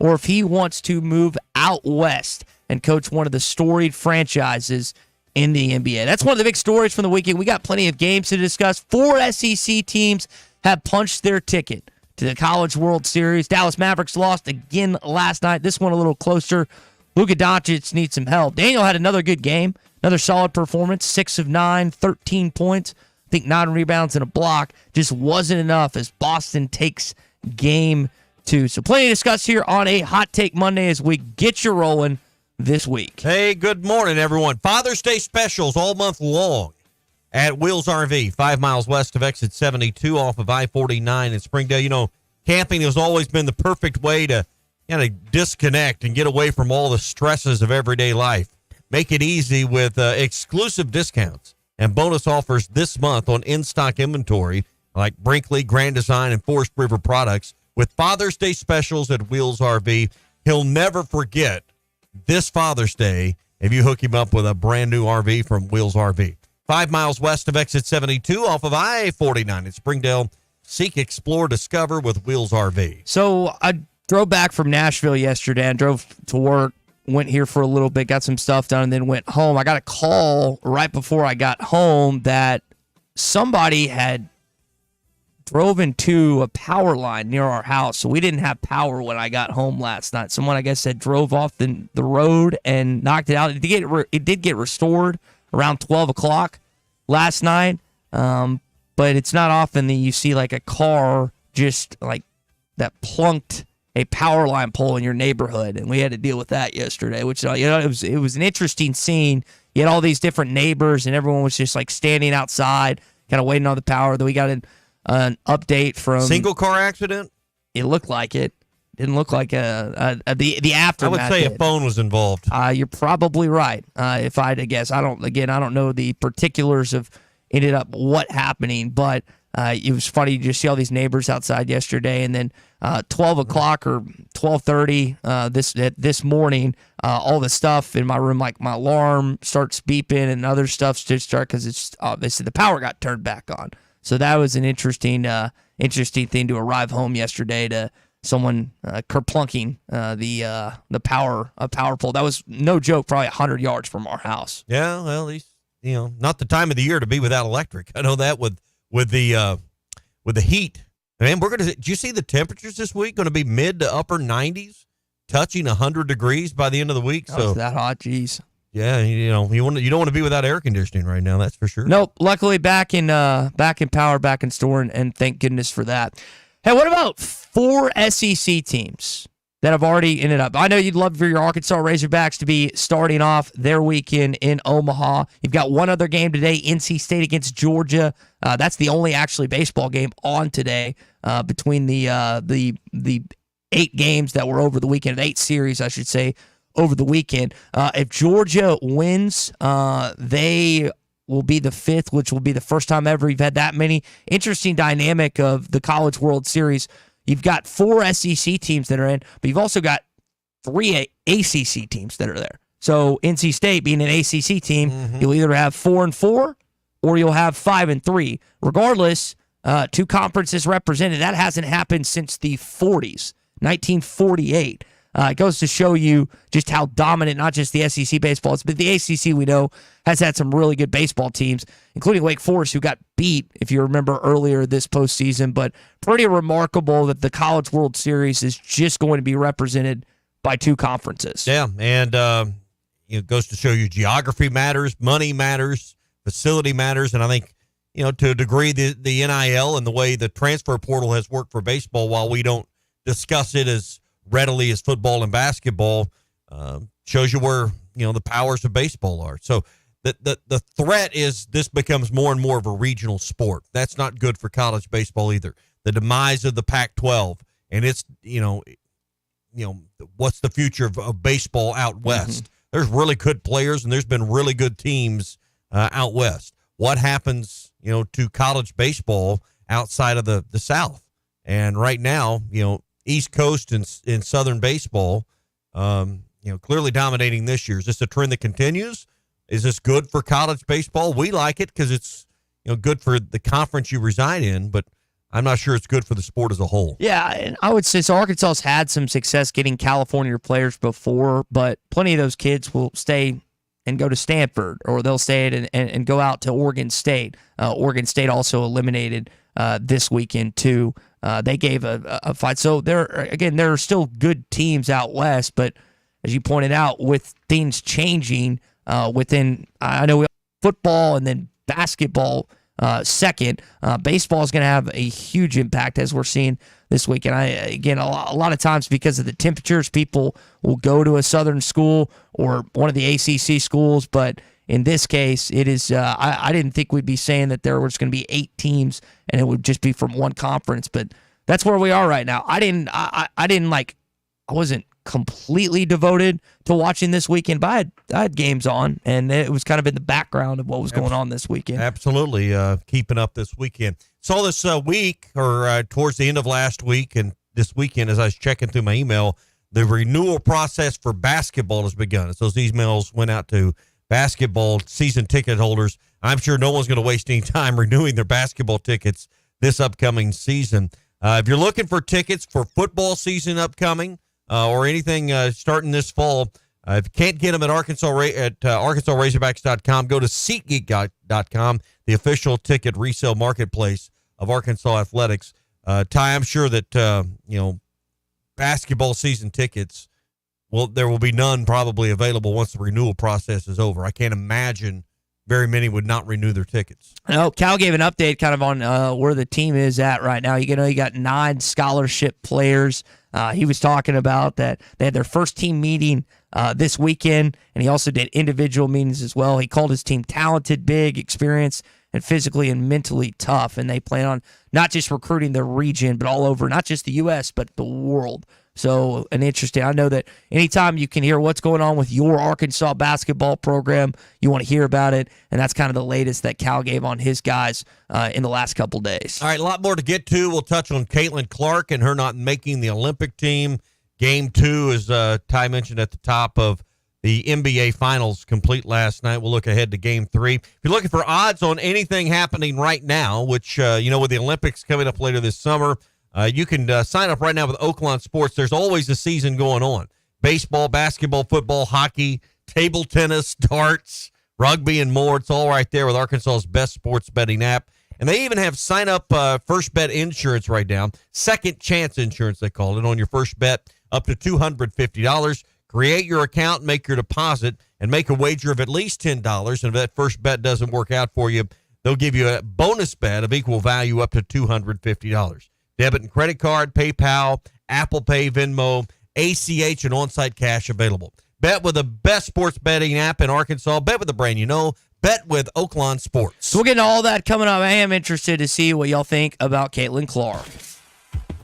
or if he wants to move out west and coach one of the storied franchises in the NBA. That's one of the big stories from the weekend. We got plenty of games to discuss. 4 SEC teams have punched their ticket to the College World Series. Dallas Mavericks lost again last night. This one a little closer. Luka Doncic needs some help. Daniel had another good game, another solid performance, 6 of 9, 13 points. I think 9 rebounds and a block. Just wasn't enough as Boston takes game 2. So plenty to discuss here on a Hot Take Monday as we get you rolling this week. Hey, good morning, everyone. Father's Day specials all month long at Wheels RV, 5 miles west of exit 72 off of I-49 in Springdale. You know, camping has always been the perfect way to kind of disconnect and get away from all the stresses of everyday life. Make it easy with exclusive discounts and bonus offers this month on in-stock inventory like Brinkley, Grand Design, and Forest River products with Father's Day specials at Wheels RV. He'll never forget this Father's Day if you hook him up with a brand new RV from Wheels RV. 5 miles west of exit 72 off of I-49 in Springdale. Seek, explore, discover with Wheels RV. So I drove back from Nashville yesterday and drove to work, went here for a little bit, got some stuff done, and then went home. I got a call right before I got home that somebody had drove into a power line near our house, so we didn't have power when I got home last night. Someone, I guess, had drove off the road and knocked it out. It did get restored around 12 o'clock last night, but it's not often that you see like a car just like that plunked a power line pole in your neighborhood, and we had to deal with that yesterday, which it was an interesting scene. You had all these different neighbors, and everyone was just like standing outside, kind of waiting on the power. Then we got an update from single car accident. It looked like it. Didn't look like the aftermath. I would say a phone was involved. You're probably right. If I had to guess, I don't know the particulars of ended up what happening, but it was funny to just see all these neighbors outside yesterday, and then 12 o'clock or 12:30 this morning, all the stuff in my room, like my alarm starts beeping and other stuff to start because it's obviously the power got turned back on. So that was an interesting thing to arrive home yesterday to someone kerplunking the power pole. That was no joke, probably 100 yards from our house. Yeah, well, at least not the time of the year to be without electric. I know that with the heat. Man, did you see the temperatures this week? Going to be mid to upper 90s, touching 100 degrees by the end of the week. So that hot, geez. Yeah, you don't want to be without air conditioning right now. That's for sure. Nope. Luckily, back in power, back in store, and thank goodness for that. Hey, what about 4 SEC teams that have already ended up? I know you'd love for your Arkansas Razorbacks to be starting off their weekend in Omaha. You've got one other game today, NC State against Georgia. That's the only actually baseball game on today between the 8 games that were over the weekend, 8 series, I should say, over the weekend. If Georgia wins, they will be the 5th, which will be the first time ever you've had that many. Interesting dynamic of the College World Series. You've got 4 SEC teams that are in, but you've also got 3 ACC teams that are there. So NC State being an ACC team, you'll either have 4-4 or you'll have 5-3. Regardless, 2 conferences represented. That hasn't happened since the 40s, 1948. It goes to show you just how dominant not just the SEC baseball is, but the ACC, we know, has had some really good baseball teams, including Wake Forest, who got beat, if you remember, earlier this postseason. But pretty remarkable that the College World Series is just going to be represented by 2 conferences. Yeah, and it goes to show you geography matters, money matters, facility matters, and I think, to a degree, the NIL and the way the transfer portal has worked for baseball, while we don't discuss it as readily as football and basketball, shows you where the powers of baseball are. So the threat is this becomes more and more of a regional sport. That's not good for college baseball either. The demise of the Pac-12, and it's what's the future of baseball out west? There's really good players and there's been really good teams out west. What happens to college baseball outside of the South? And right now, East Coast and Southern baseball, clearly dominating this year. Is this a trend that continues? Is this good for college baseball? We like it because it's good for the conference you reside in. But I'm not sure it's good for the sport as a whole. Yeah, and I would say so. Arkansas's had some success getting California players before, but plenty of those kids will stay and go to Stanford, or they'll stay and go out to Oregon State. Oregon State also eliminated this weekend too. They gave a fight. So there are still good teams out west, but as you pointed out, with things changing within, I know we have football and then basketball second. Baseball is going to have a huge impact as we're seeing this week. And a lot of times because of the temperatures, people will go to a southern school or one of the ACC schools. But in this case, it is. I didn't think we'd be saying that there was going to be 8 teams and it would just be from one conference. But that's where we are right now. I wasn't completely devoted to watching this weekend, but I had games on, and it was kind of in the background of what was going on this weekend. Absolutely, keeping up this weekend. Saw this week, or towards the end of last week, and this weekend, as I was checking through my email, the renewal process for basketball has begun. So those emails went out to basketball season ticket holders. I'm sure no one's going to waste any time renewing their basketball tickets this upcoming season. If you're looking for tickets for football season upcoming, or anything starting this fall, if you can't get them at ArkansasRazorbacks.com, go to SeatGeek.com, the official ticket resale marketplace of Arkansas Athletics. Ty, I'm sure that basketball season tickets, well, there will be none probably available once the renewal process is over. I can't imagine very many would not renew their tickets. No, Cal gave an update kind of on where the team is at right now. You got 9 scholarship players. He was talking about that they had their first team meeting this weekend, and he also did individual meetings as well. He called his team talented, big, experienced, and physically and mentally tough, and they plan on not just recruiting the region, but all over, not just the U.S., but the world. So, I know that anytime you can hear what's going on with your Arkansas basketball program, you want to hear about it, and that's kind of the latest that Cal gave on his guys in the last couple days. All right, a lot more to get to. We'll touch on Caitlin Clark and her not making the Olympic team. Game 2, as Ty mentioned at the top of the NBA Finals, complete last night. We'll look ahead to Game 3. If you're looking for odds on anything happening right now, which, with the Olympics coming up later this summer, you can sign up right now with Oaklawn Sports. There's always a season going on. Baseball, basketball, football, hockey, table tennis, darts, rugby, and more. It's all right there with Arkansas's best sports betting app. And they even have sign-up first bet insurance right now. Second chance insurance, they call it, on your first bet up to $250. Create your account, make your deposit, and make a wager of at least $10. And if that first bet doesn't work out for you, they'll give you a bonus bet of equal value up to $250. Debit and credit card, PayPal, Apple Pay, Venmo, ACH, and on-site cash available. Bet with the best sports betting app in Arkansas. Bet with the brand you know. Bet with Oaklawn Sports. So we'll get into all that coming up. I am interested to see what y'all think about Caitlin Clark.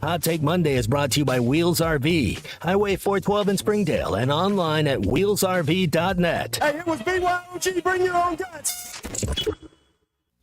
Hot Take Monday is brought to you by Wheels RV, Highway 412 in Springdale, and online at wheelsrv.net. Hey, it was BYOG. Bring your own guts.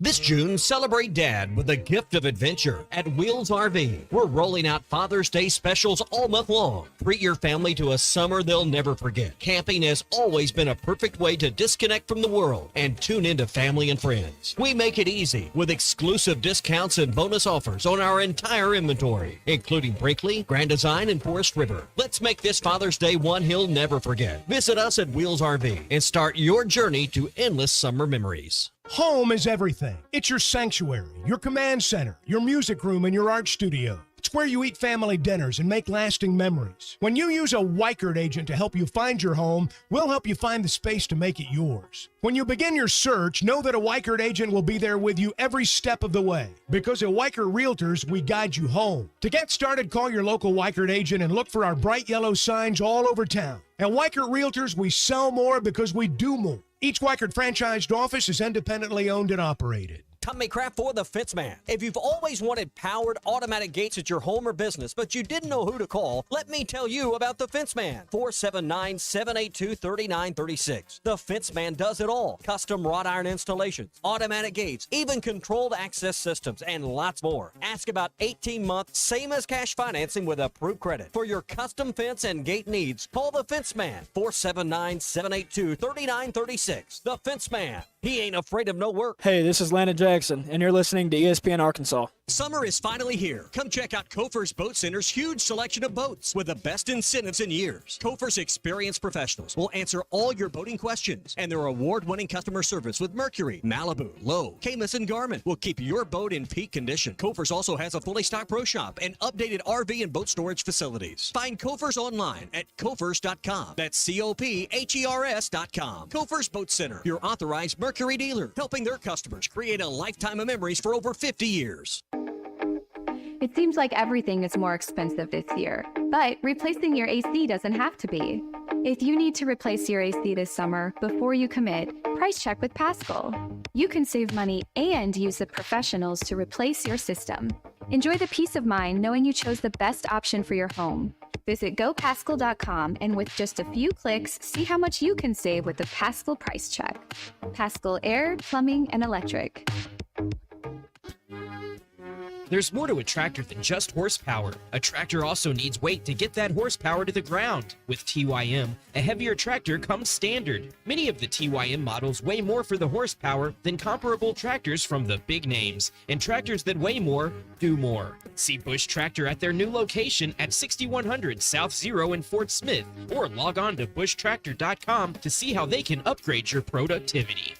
This June, celebrate Dad with a gift of adventure at Wheels RV. We're rolling out Father's Day specials all month long. Treat your family to a summer they'll never forget. Camping has always been a perfect way to disconnect from the world and tune into family and friends. We make it easy with exclusive discounts and bonus offers on our entire inventory, including Brinkley, Grand Design, and Forest River. Let's make this Father's Day one he'll never forget. Visit us at Wheels RV and start your journey to endless summer memories. Home is everything. It's your sanctuary, your command center, your music room, and your art studio. It's where you eat family dinners and make lasting memories. When you use a Weichert agent to help you find your home, we'll help you find the space to make it yours. When you begin your search, know that a Weichert agent will be there with you every step of the way. Because at Weichert Realtors, we guide you home. To get started, call your local Weichert agent and look for our bright yellow signs all over town. At Weichert Realtors, we sell more because we do more. Each Weichert franchised office is independently owned and operated. Tommy Kraft for the Fitzman. If you've always wanted powered automatic gates at your home or business, but you didn't know who to call, let me tell you about the Fitzman. 479-782-3936. The Fitzman does it all. Custom wrought iron installations, automatic gates, even controlled access systems, and lots more. Ask about 18-month, same as cash financing with approved credit. For your custom fence and gate needs, call the Fitzman. 479-782-3936. The Fitzman. He ain't afraid of no work. Hey, this is Landon Jackson, and you're listening to ESPN Arkansas. Summer is finally here. Come check out Kofer's Boat Center's huge selection of boats with the best incentives in years. Kofer's experienced professionals will answer all your boating questions, and their award-winning customer service with Mercury, Malibu, Lowe, Caymas, and Garmin will keep your boat in peak condition. Kofer's also has a fully stocked pro shop and updated RV and boat storage facilities. Find Kofer's online at Kofers.com. That's Kophers.com. Kofer's Boat Center, your authorized Mercury dealer, helping their customers create a lifetime of memories for over 50 years. It seems like everything is more expensive this year, but replacing your AC doesn't have to be. If you need to replace your AC this summer, before you commit, price check with Paschal. You can save money and use the professionals to replace your system. Enjoy the peace of mind knowing you chose the best option for your home. Visit GoPaschal.com and with just a few clicks, see how much you can save with the Paschal price check. Paschal Air, Plumbing, and Electric. There's more to a tractor than just horsepower. A tractor also needs weight to get that horsepower to the ground. With TYM, a heavier tractor comes standard. Many of the TYM models weigh more for the horsepower than comparable tractors from the big names, and tractors that weigh more do more. See Bush Tractor at their new location at 6100 South Zero in Fort Smith, or log on to bushtractor.com to see how they can upgrade your productivity.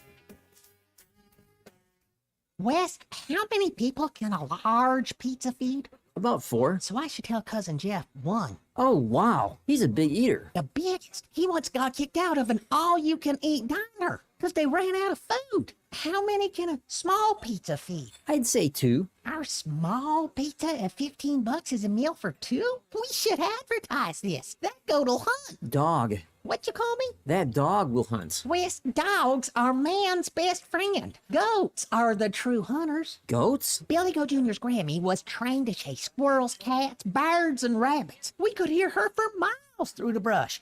Wes, how many people can a large pizza feed? About 4. So I should tell Cousin Jeff 1. Oh, wow. He's a big eater. The biggest. He once got kicked out of an all-you-can-eat diner because they ran out of food. How many can a small pizza feed? I'd say 2. Our small pizza at $15 is a meal for 2? We should advertise this. That goat'll hunt. Dog. What you call me? That dog will hunt. Wes, dogs are man's best friend. Goats are the true hunters. Goats? Billy Goat Jr.'s Grammy was trained to chase squirrels, cats, birds, and rabbits. We could hear her for miles through the brush.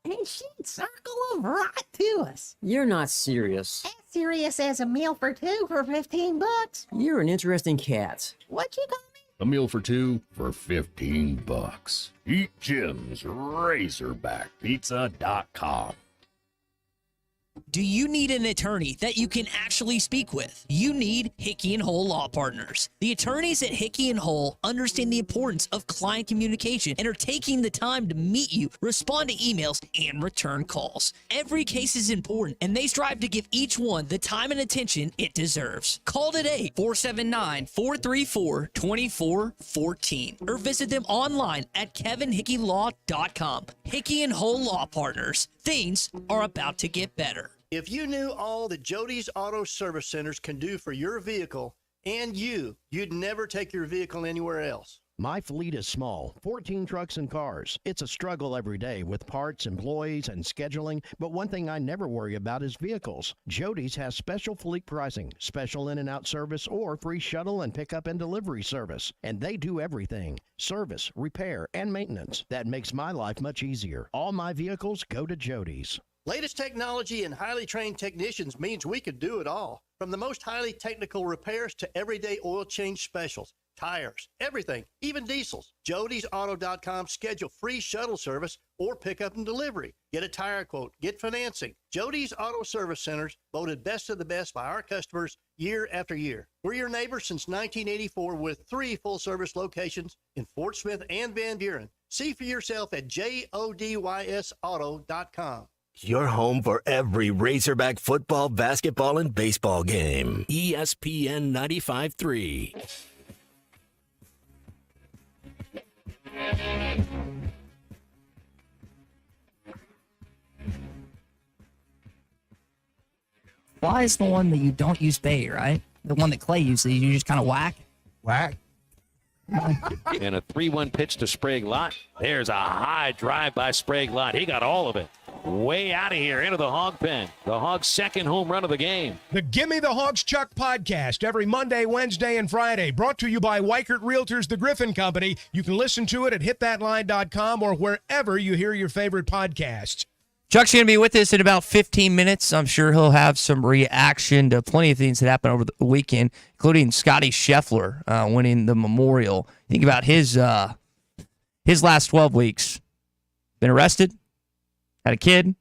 And she'd circle them right to us. You're not serious. As serious as a meal for 2 for $15. You're an interesting cat. What you call me? A meal for 2 for $15. Eat Jim's RazorbackPizza.com. Do you need an attorney that you can actually speak with? You need Hickey and Hole Law Partners. The attorneys at Hickey and Hole understand the importance of client communication and are taking the time to meet you, respond to emails, and return calls. Every case is important, and they strive to give each one the time and attention it deserves. Call today, 479-434-2414, or visit them online at kevinhickeylaw.com. Hickey and Hole Law Partners. Things are about to get better. If you knew all that Jody's Auto Service Centers can do for your vehicle and you'd never take your vehicle anywhere else. My fleet is small, 14 trucks and cars. It's a struggle every day with parts, employees, and scheduling, but one thing I never worry about is vehicles. Jody's has special fleet pricing, special in and out service, or free shuttle and pickup and delivery service. And they do everything. Service, repair, and maintenance. That makes my life much easier. All my vehicles go to Jody's. Latest technology and highly trained technicians means we could do it all. From the most highly technical repairs to everyday oil change specials, tires, everything, even diesels. Jody'sAuto.com schedule free shuttle service or pickup and delivery. Get a tire quote, get financing. Jody's Auto Service Centers, voted best of the best by our customers year after year. We're your neighbor since 1984 with 3 full-service locations in Fort Smith and Van Buren. See for yourself at JODYSauto.com. Your home for every Razorback football, basketball, and baseball game. ESPN 95.3. Fly is the one that you don't use bait, right? The one that Clay uses, you just kind of whack. Whack. And a 3-1 pitch to Sprague Lott. There's a high drive by Sprague Lott. He got all of it. Way out of here into the hog pen. The Hogs' second home run of the game. The Gimme the Hogs Chuck podcast every Monday, Wednesday, and Friday. Brought to you by Weichert Realtors, the Griffin Company. You can listen to it at hitthatline.com or wherever you hear your favorite podcasts. Chuck's going to be with us in about 15 minutes. I'm sure he'll have some reaction to plenty of things that happened over the weekend, including Scotty Scheffler winning the Memorial. Think about his last 12 weeks. Been arrested, had a kid,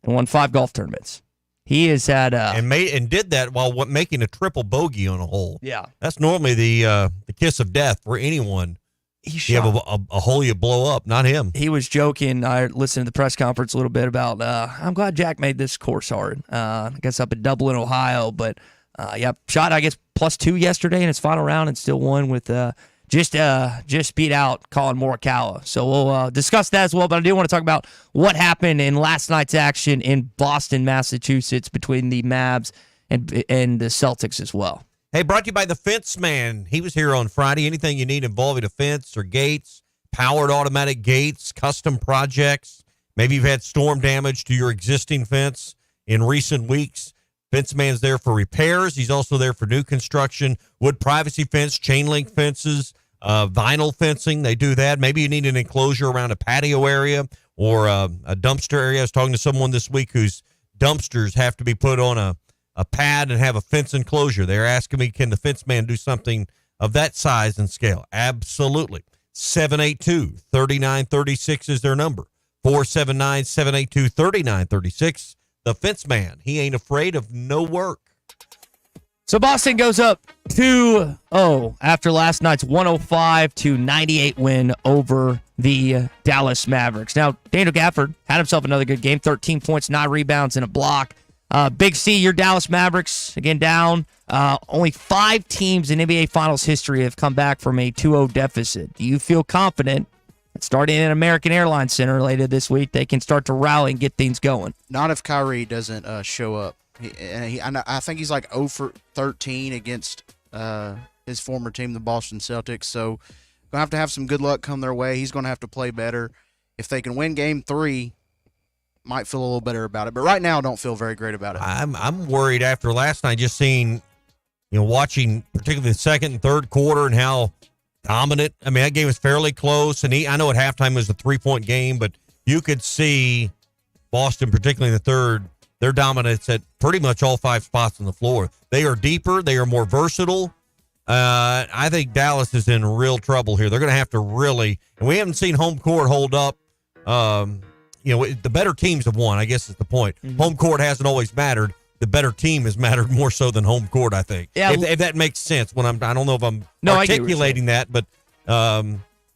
and won 5 golf tournaments. He has had and did that while making a triple bogey on a hole. Yeah, that's normally the kiss of death for anyone. You have a hole you blow up, not him. He was joking. I listened to the press conference a little bit about, I'm glad Jack made this course hard. I guess up in Dublin, Ohio. But, shot, I guess, +2 yesterday in his final round and still won with just beat out Colin Morikawa. So we'll discuss that as well. But I do want to talk about what happened in last night's action in Boston, Massachusetts between the Mavs and the Celtics as well. Hey, brought to you by the Fence Man. He was here on Friday. Anything you need involving a fence or gates, powered automatic gates, custom projects. Maybe you've had storm damage to your existing fence in recent weeks. Fence Man's there for repairs. He's also there for new construction, wood privacy fence, chain link fences, vinyl fencing. They do that. Maybe you need an enclosure around a patio area or a dumpster area. I was talking to someone this week whose dumpsters have to be put on a pad and have a fence enclosure. They're asking me, can the Fence Man do something of that size and scale? Absolutely. 782-3936 is their number. 479-782-3936. The Fence Man. He ain't afraid of no work. So Boston goes up 2-0 after last night's 105-98 win over the Dallas Mavericks. Now, Daniel Gafford had himself another good game, 13 points, 9 rebounds, and a block. Big C, your Dallas Mavericks, again, down. Only 5 teams in NBA Finals history have come back from a 2-0 deficit. Do you feel confident that starting in American Airlines Center later this week, they can start to rally and get things going? Not if Kyrie doesn't show up. I think he's like 0 for 13 against his former team, the Boston Celtics. So going to have some good luck come their way. He's going to have to play better. If they can win Game 3, might feel a little better about it. But right now, I don't feel very great about it. I'm worried after last night, just seeing, watching particularly the second and third quarter and how dominant. I mean, that game was fairly close. And I know at halftime it was a 3-point game, but you could see Boston, particularly in the third, their dominance at pretty much all 5 spots on the floor. They are deeper. They are more versatile. I think Dallas is in real trouble here. They're going to have to really, and we haven't seen home court hold up. The better teams have won, I guess is the point. Mm-hmm. Home court hasn't always mattered. The better team has mattered more so than home court, I think. Yeah, if that makes sense. I don't know if I'm articulating that, but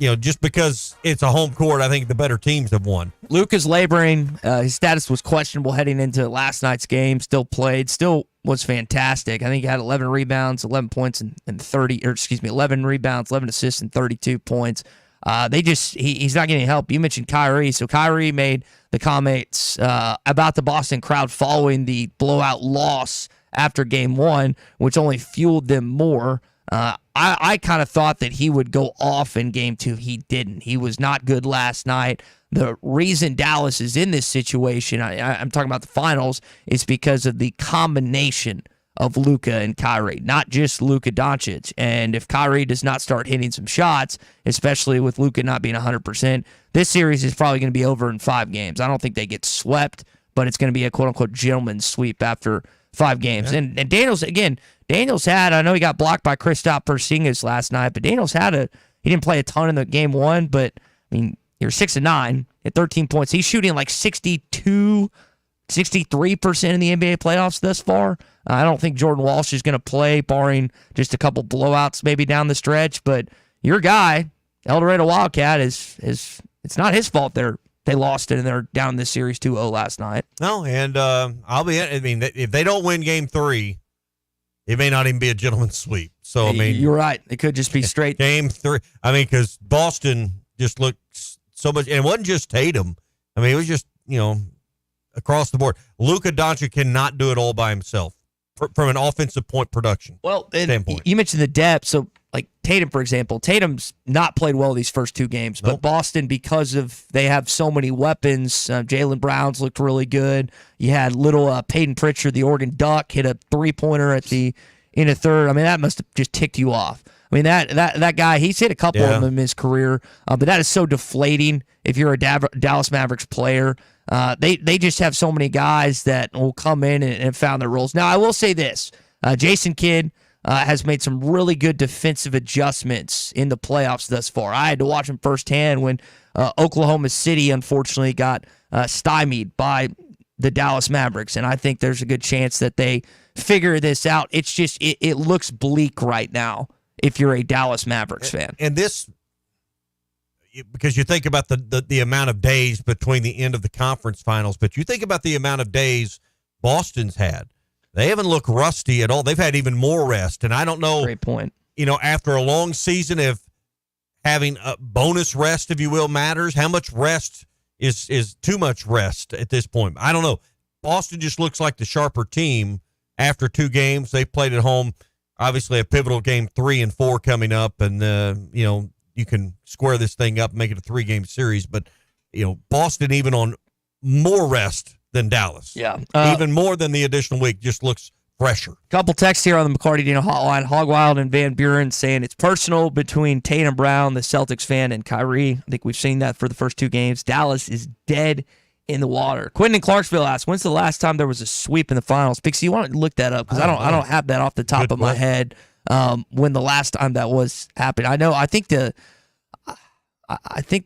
just because it's a home court, I think the better teams have won. Luka's laboring. His status was questionable heading into last night's game. Still played. Still was fantastic. I think he had 11 rebounds, 11 points, and 11 rebounds, 11 assists, and 32 points. He's not getting help. You mentioned Kyrie. So Kyrie made the comments about the Boston crowd following the blowout loss after Game 1, which only fueled them more. I kind of thought that he would go off in Game 2. He didn't. He was not good last night. The reason Dallas is in this situation, I'm talking about the finals, is because of the combination of Luka and Kyrie, not just Luka Doncic. And if Kyrie does not start hitting some shots, especially with Luka not being 100%, this series is probably going to be over in 5 games. I don't think they get swept, but it's going to be a quote-unquote gentleman's sweep after 5 games. Yeah. And Daniels had, I know he got blocked by Kristaps Porzingis last night, but Daniels he didn't play a ton in the Game 1, but, I mean, you're 6-9 at 13 points. He's shooting like 63% in the NBA playoffs thus far. I don't think Jordan Walsh is going to play, barring just a couple blowouts maybe down the stretch. But your guy, El Dorado Wildcat, it's not his fault they lost it and they're down this series 2-0 last night. No, and if they don't win Game 3, it may not even be a gentleman's sweep. So, you're right. It could just be straight. Game 3. Because Boston just looked so much, and it wasn't just Tatum. It was just, across the board. Luka Doncic cannot do it all by himself from an offensive point production standpoint. You mentioned the depth. So, like Tatum, for example, Tatum's not played well these first 2 games, but Boston, because they have so many weapons, Jaylen Brown's looked really good. You had little Peyton Pritchard, the Oregon Duck, hit a 3-pointer in a third. That must have just ticked you off. That guy, he's hit a couple of them in his career, but that is so deflating if you're a Dallas Mavericks player. They just have so many guys that will come in and found their roles. Now, I will say this. Jason Kidd has made some really good defensive adjustments in the playoffs thus far. I had to watch him firsthand when Oklahoma City, unfortunately, got stymied by the Dallas Mavericks, and I think there's a good chance that they figure this out. It's just it looks bleak right now if you're a Dallas Mavericks fan. And this, because you think about the amount of days between the end of the conference finals, but you think about the amount of days Boston's had. They haven't looked rusty at all. They've had even more rest, and I don't know. Great point. After a long season, if having a bonus rest, if you will, matters. How much rest is too much rest at this point? I don't know. Boston just looks like the sharper team after 2 games. They played at home. Obviously, a pivotal game 3 and 4 coming up, and you can square this thing up and make it a 3-game series. But Boston, even on more rest than Dallas, even more than the additional week, just looks fresher. Couple texts here on the McLarty Daniel hotline. Hogwild and Van Buren saying it's personal between Tatum Brown, the Celtics fan, and Kyrie. I think we've seen that for the first 2 games. Dallas is dead in the water. Quentin in Clarksville asks, when's the last time there was a sweep in the finals? Pixie, you want to look that up because I don't have that off the top of my head. When the last time that was happened. I think the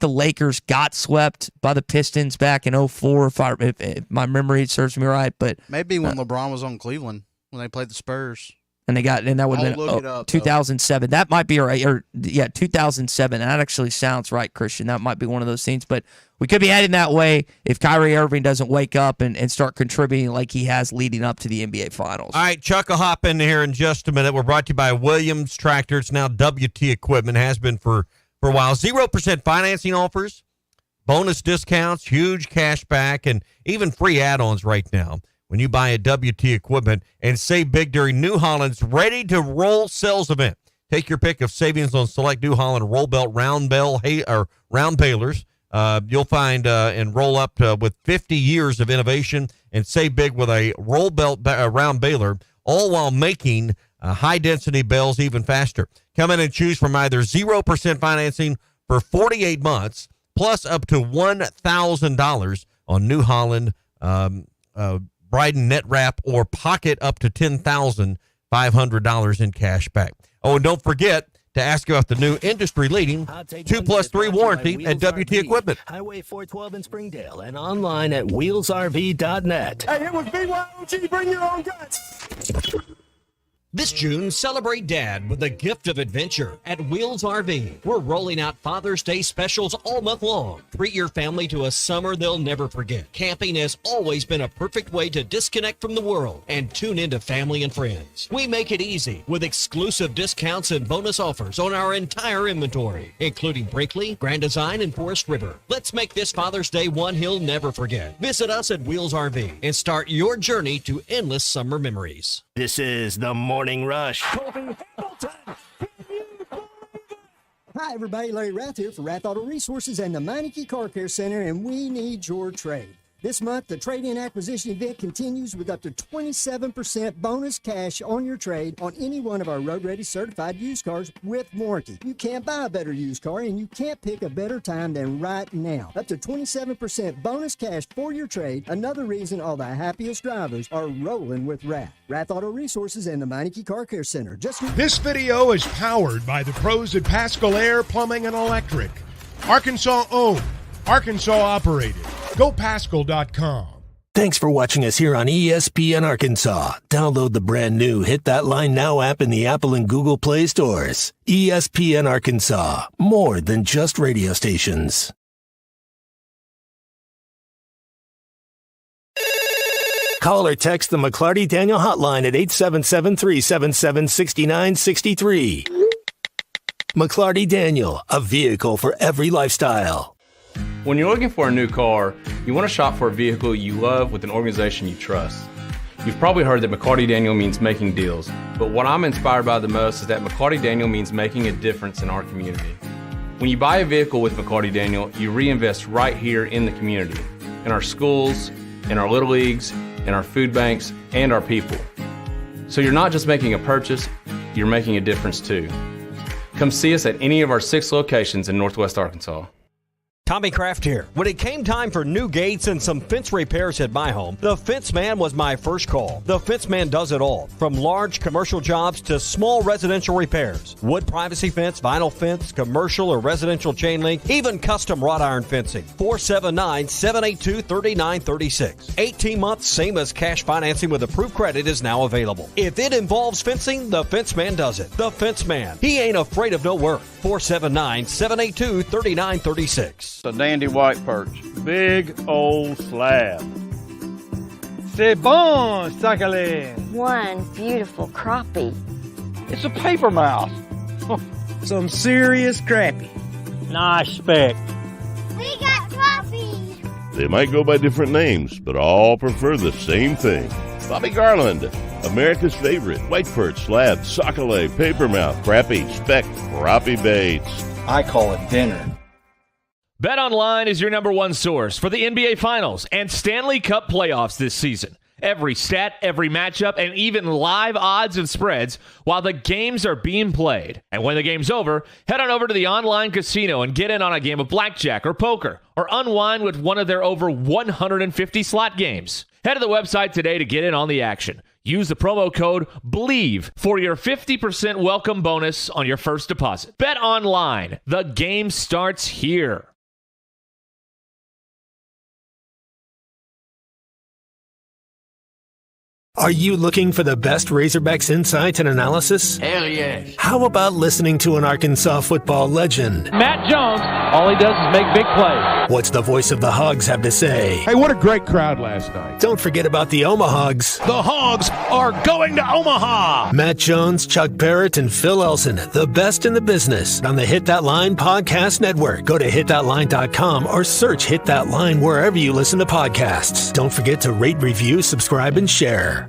Lakers got swept by the Pistons back in 2004, if my memory serves me right. But maybe when LeBron was on Cleveland when they played the Spurs. And that would have been 2007. That might be right. 2007. That actually sounds right, Christian. That might be one of those things. But we could be heading that way if Kyrie Irving doesn't wake up and start contributing like he has leading up to the NBA Finals. All right, Chuck will hop in here in just a minute. We're brought to you by Williams Tractor. It's now WT Equipment. Has been for a while. 0% financing offers, bonus discounts, huge cash back, and even free add-ons right now when you buy a WT Equipment, and save big during New Holland's Ready to Roll sales event. Take your pick of savings on select New Holland roll belt round balers. You'll find and roll up with 50 years of innovation, and save big with a roll belt round baler, all while making high-density bales even faster. Come in and choose from either 0% financing for 48 months, plus up to $1,000 on New Holland Bryden net wrap, or pocket up to $10,500 in cash back. Oh, and don't forget to ask about the new industry-leading 2+3 warranty at WT Equipment. Highway 412 in Springdale and online at wheelsrv.net. Hey, it was BYOG. Bring your own guts. This June, celebrate Dad with a gift of adventure at Wheels RV. We're rolling out Father's Day specials all month long. Treat your family to a summer they'll never forget. Camping has always been a perfect way to disconnect from the world and tune into family and friends. We make it easy with exclusive discounts and bonus offers on our entire inventory, including Brinkley, Grand Design, and Forest River. Let's make this Father's Day one he'll never forget. Visit us at Wheels RV and start your journey to endless summer memories. This is the Morning Rush. Hi, everybody. Larry Rath here for Rath Auto Resources and the Meineke Car Care Center, and we need your trade. This month, the trade-in acquisition event continues with up to 27% bonus cash on your trade on any one of our road-ready certified used cars with warranty. You can't buy a better used car, and you can't pick a better time than right now. Up to 27% bonus cash for your trade. Another reason all the happiest drivers are rolling with Rath. Rath Auto Resources and the Meineke Car Care Center. This video is powered by the pros at Pascal Air Plumbing and Electric. Arkansas owned, Arkansas operated. GoPascal.com. Thanks for watching us here on ESPN Arkansas. Download the brand new Hit That Line Now app in the Apple and Google Play stores. ESPN Arkansas, more than just radio stations. Call or text the McLarty Daniel hotline at 877-377-6963. McLarty Daniel, a vehicle for every lifestyle. When you're looking for a new car, you want to shop for a vehicle you love with an organization you trust. You've probably heard that McLarty Daniel means making deals, but what I'm inspired by the most is that McLarty Daniel means making a difference in our community. When you buy a vehicle with McLarty Daniel, you reinvest right here in the community, in our schools, in our little leagues, in our food banks, and our people. So you're not just making a purchase, you're making a difference too. Come see us at any of our 6 locations in Northwest Arkansas. Tommy Kraft here. When it came time for new gates and some fence repairs at my home, the Fence Man was my first call. The Fence Man does it all, from large commercial jobs to small residential repairs. Wood privacy fence, vinyl fence, commercial or residential chain link, even custom wrought iron fencing. 479-782-3936. 18 months, same as cash financing with approved credit is now available. If it involves fencing, the Fence Man does it. The Fence Man. He ain't afraid of no work. 479-782-3936. A dandy white perch. Big old slab. C'est bon, sacalé. One beautiful crappie. It's a paper mouse. Some serious crappie. Nice speck. We got crappies. They might go by different names, but all prefer the same thing. Bobby Garland, America's favorite white perch, slab, sockeye, papermouth, crappie, speck, crappie baits. I call it dinner. BetOnline is your number one source for the NBA Finals and Stanley Cup playoffs this season. Every stat, every matchup, and even live odds and spreads while the games are being played. And when the game's over, head on over to the online casino and get in on a game of blackjack or poker or unwind with one of their over 150 slot games. Head to the website today to get in on the action. Use the promo code BELIEVE for your 50% welcome bonus on your first deposit. BetOnline. The game starts here. Are you looking for the best Razorbacks insight and analysis? Hell yes. How about listening to an Arkansas football legend? Matt Jones, all he does is make big plays. What's the voice of the Hogs have to say? Hey, what a great crowd last night. Don't forget about the Omahogs. The Hogs are going to Omaha. Matt Jones, Chuck Barrett, and Phil Elson, the best in the business on the Hit That Line Podcast Network. Go to hitthatline.com or search Hit That Line wherever you listen to podcasts. Don't forget to rate, review, subscribe, and share.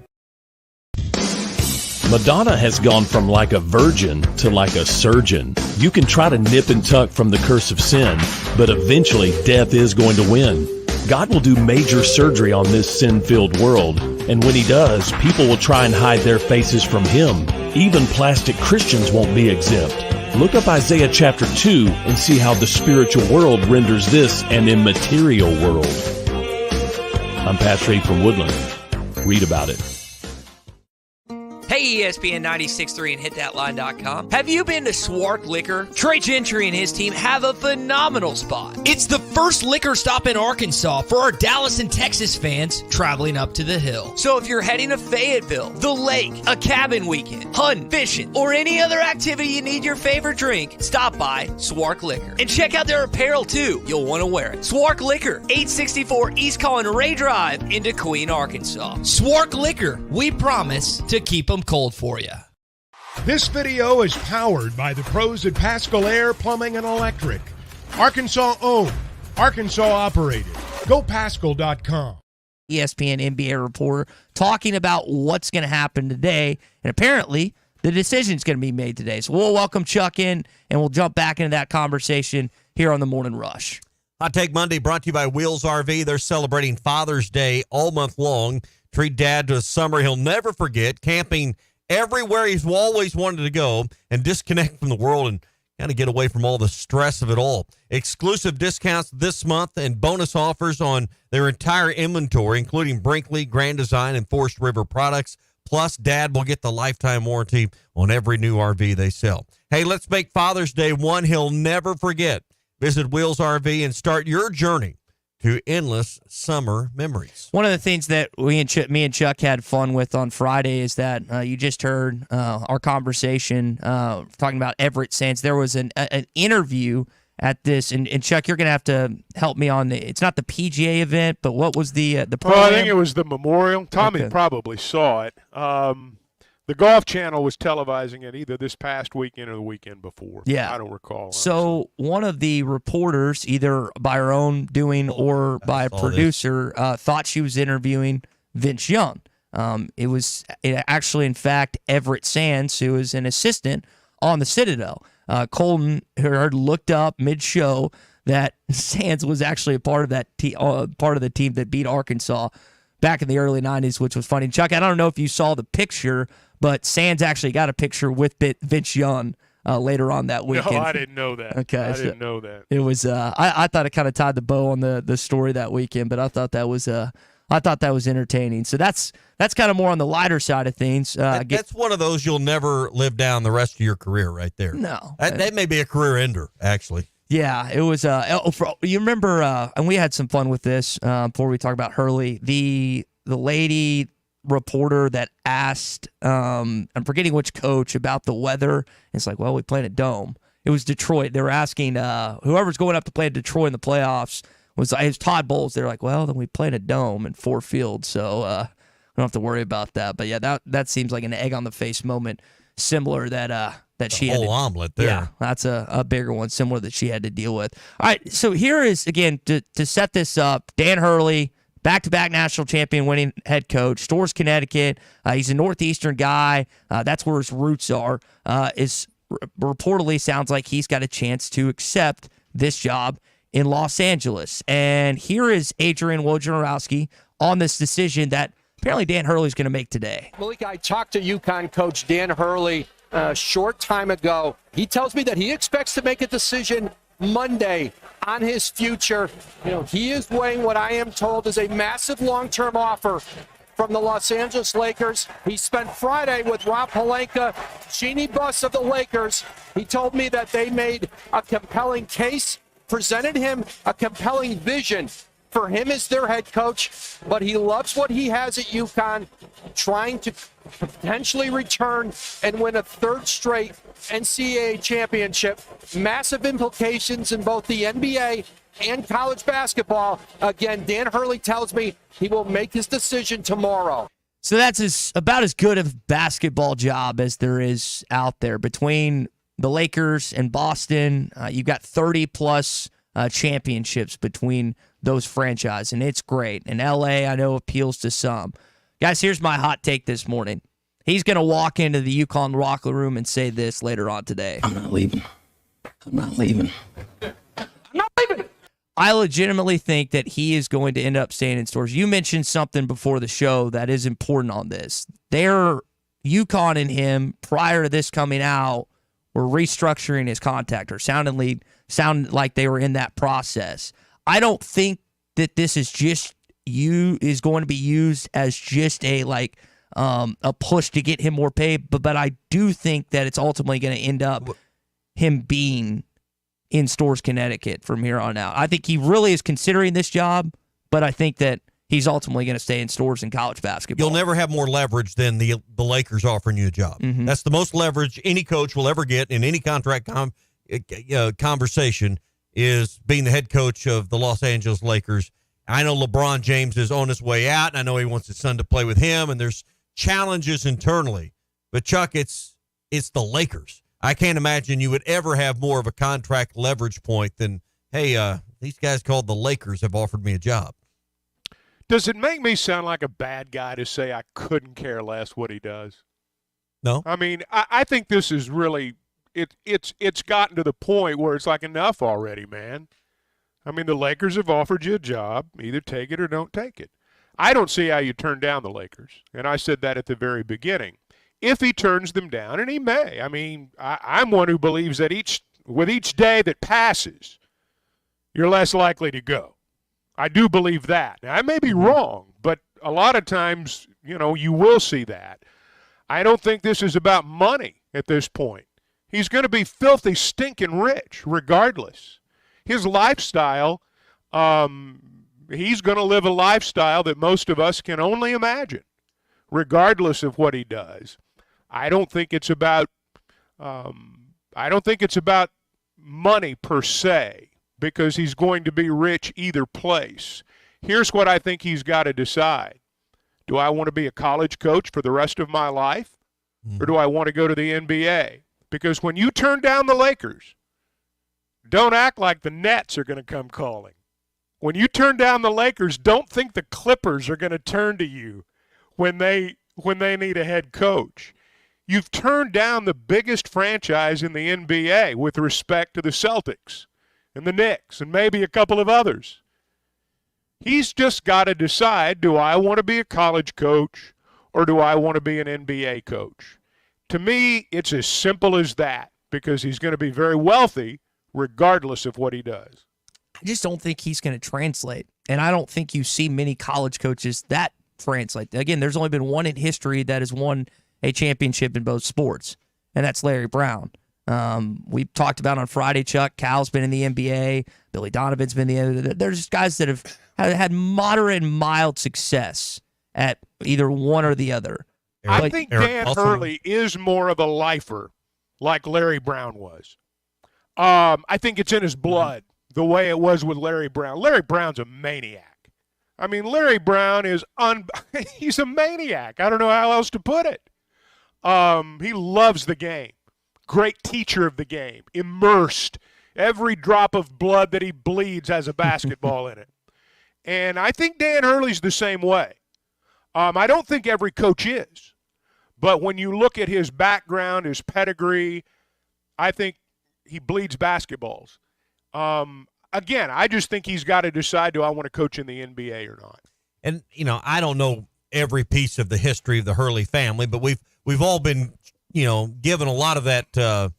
Madonna has gone from like a virgin to like a surgeon. You can try to nip and tuck from the curse of sin, but eventually death is going to win. God will do major surgery on this sin-filled world, and when he does, people will try and hide their faces from him. Even plastic Christians won't be exempt. Look up Isaiah chapter 2 and see how the spiritual world renders this an immaterial world. I'm Pastor Abe from Woodland. Read about it. Hey, ESPN 96.3 and hitthatline.com. Have you been to Swark Liquor? Trey Gentry and his team have a phenomenal spot. It's the first liquor stop in Arkansas for our Dallas and Texas fans traveling up to the hill. So if you're heading to Fayetteville, the lake, a cabin weekend, hunting, fishing, or any other activity you need your favorite drink, stop by Swark Liquor. And check out their apparel too. You'll want to wear it. Swark Liquor, 864 East Collin Ray Drive in Queen, Arkansas. Swark Liquor, we promise to keep them cold for you. This video is powered by the pros at Pascal Air Plumbing and Electric. Arkansas owned, Arkansas operated. GoPascal.com. ESPN NBA reporter talking about what's going to happen today, and apparently the decision's going to be made today. So we'll welcome Chuck in, and we'll jump back into that conversation here on the Morning Rush. Hot Take Monday brought to you by Wheels RV. They're celebrating Father's Day all month long. Treat Dad to a summer he'll never forget, camping everywhere he's always wanted to go and disconnect from the world and kind of get away from all the stress of it all. Exclusive discounts this month and bonus offers on their entire inventory, including Brinkley, Grand Design, and Forest River products. Plus, Dad will get the lifetime warranty on every new RV they sell. Hey, let's make Father's Day one he'll never forget. Visit Wheels RV and start your journey to endless summer memories. One of the things that me and Chuck had fun with on Friday is that you just heard our conversation talking about Everett Sands. There was an interview at this, and Chuck, you're going to have to help me on it's not the PGA event, but what was the program? Well, I think it was the Memorial. Tommy probably saw it. The Golf Channel was televising it either this past weekend or the weekend before. Yeah. I don't recall. So one of the reporters, either by her own doing or by a producer, thought she was interviewing Vince Young. It actually, in fact, Everett Sands, who was an assistant on the Citadel. Colton looked up mid-show that Sands was actually a part of that part of the team that beat Arkansas back in the early 90s, which was funny. Chuck, I don't know if you saw the picture, but Sands actually got a picture with Vince Young later on that weekend. No, I didn't know that. Okay, I didn't know that. It was. I thought it kind of tied the bow on the story that weekend, but I thought that was entertaining. So that's kind of more on the lighter side of things. That's one of those you'll never live down the rest of your career, right there. No, that may be a career ender, actually. Yeah, it was. You remember? And we had some fun with this before we talk about Hurley. The lady reporter that asked, I'm forgetting which coach, about the weather. It's like, well, we play in a dome. It was Detroit. They were asking whoever's going up to play Detroit in the playoffs. It was Todd Bowles. They're like, well, then we play in a dome in Ford Field, so we don't have to worry about that. But yeah, that seems like an egg on the face moment, similar that she had. Whole omelet there. Yeah, that's a bigger one, similar that she had to deal with. All right, so here is again to set this up. Dan Hurley, back-to-back national champion, winning head coach, Storrs, Connecticut. He's a Northeastern guy. That's where his roots are. Is reportedly sounds like he's got a chance to accept this job in Los Angeles. And here is Adrian Wojnarowski on this decision that apparently Dan Hurley's going to make today. Malik, I talked to UConn coach Dan Hurley a short time ago. He tells me that he expects to make a decision Monday on his future. He is weighing what I am told is a massive long-term offer from the Los Angeles Lakers. He spent Friday with Rob Pelinka, Genie Buss of the Lakers. He told me that they made a compelling case, presented him a compelling vision for him as their head coach, but he loves what he has at UConn, trying to potentially return and win a third straight NCAA championship. Massive implications in both the NBA and college basketball. Again, Dan Hurley tells me he will make his decision tomorrow. So that's about as good of a basketball job as there is out there. Between the Lakers and Boston, you've got 30-plus championships between those franchises, and it's great. And L.A., I know, appeals to some. Guys, here's my hot take this morning. He's going to walk into the UConn locker room and say this later on today. I'm not leaving. I'm not leaving. I legitimately think that he is going to end up staying in Storrs. You mentioned something before the show that is important on this. UConn and him, prior to this coming out, were restructuring his contract, or sounded like they were in that process. I don't think that this is going to be used as just a push to get him more pay, but I do think that it's ultimately going to end up him being in Storrs, Connecticut from here on out. I think he really is considering this job, but I think that he's ultimately going to stay in Storrs in college basketball. You'll never have more leverage than the Lakers offering you a job. Mm-hmm. That's the most leverage any coach will ever get in any contract conversation, is being the head coach of the Los Angeles Lakers. I know LeBron James is on his way out, and I know he wants his son to play with him, and there's challenges internally. But, Chuck, it's the Lakers. I can't imagine you would ever have more of a contract leverage point than, hey, these guys called the Lakers have offered me a job. Does it make me sound like a bad guy to say I couldn't care less what he does? No. I mean, I think this is really it's gotten to the point where it's like, enough already, man. I mean, the Lakers have offered you a job. Either take it or don't take it. I don't see how you turn down the Lakers, and I said that at the very beginning. If he turns them down, and he may. I mean, I'm one who believes that with each day that passes, you're less likely to go. I do believe that. Now, I may be wrong, but a lot of times, you will see that. I don't think this is about money at this point. He's going to be filthy, stinking rich regardless. His lifestyle, he's going to live a lifestyle that most of us can only imagine, regardless of what he does. I don't think it's about money per se, because he's going to be rich either place. Here's what I think he's got to decide. Do I want to be a college coach for the rest of my life, or do I want to go to the NBA? Because when you turn down the Lakers, don't act like the Nets are going to come calling. When you turn down the Lakers, don't think the Clippers are going to turn to you when they need a head coach. You've turned down the biggest franchise in the NBA with respect to the Celtics and the Knicks and maybe a couple of others. He's just got to decide, do I want to be a college coach or do I want to be an NBA coach? To me, it's as simple as that. because he's going to be very wealthy regardless of what he does. I just don't think he's going to translate. And I don't think you see many college coaches that translate. Again, there's only been one in history that has won a championship in both sports, and that's Larry Brown. We talked about on Friday, Chuck, Cal's been in the NBA, Billy Donovan's been in the NBA. There's guys that have had moderate and mild success at either one or the other. I think Dan Hurley is more of a lifer like Larry Brown was. I think it's in his blood, the way it was with Larry Brown. Larry Brown's a maniac. I mean, Larry Brown is he's a maniac. I don't know how else to put it. He loves the game. Great teacher of the game. Immersed. Every drop of blood that he bleeds has a basketball in it. And I think Dan Hurley's the same way. I don't think every coach is. But when you look at his background, his pedigree, I think he bleeds basketballs. Again, I just think he's got to decide, do I want to coach in the NBA or not? And, I don't know every piece of the history of the Hurley family, but we've all been, given a lot of that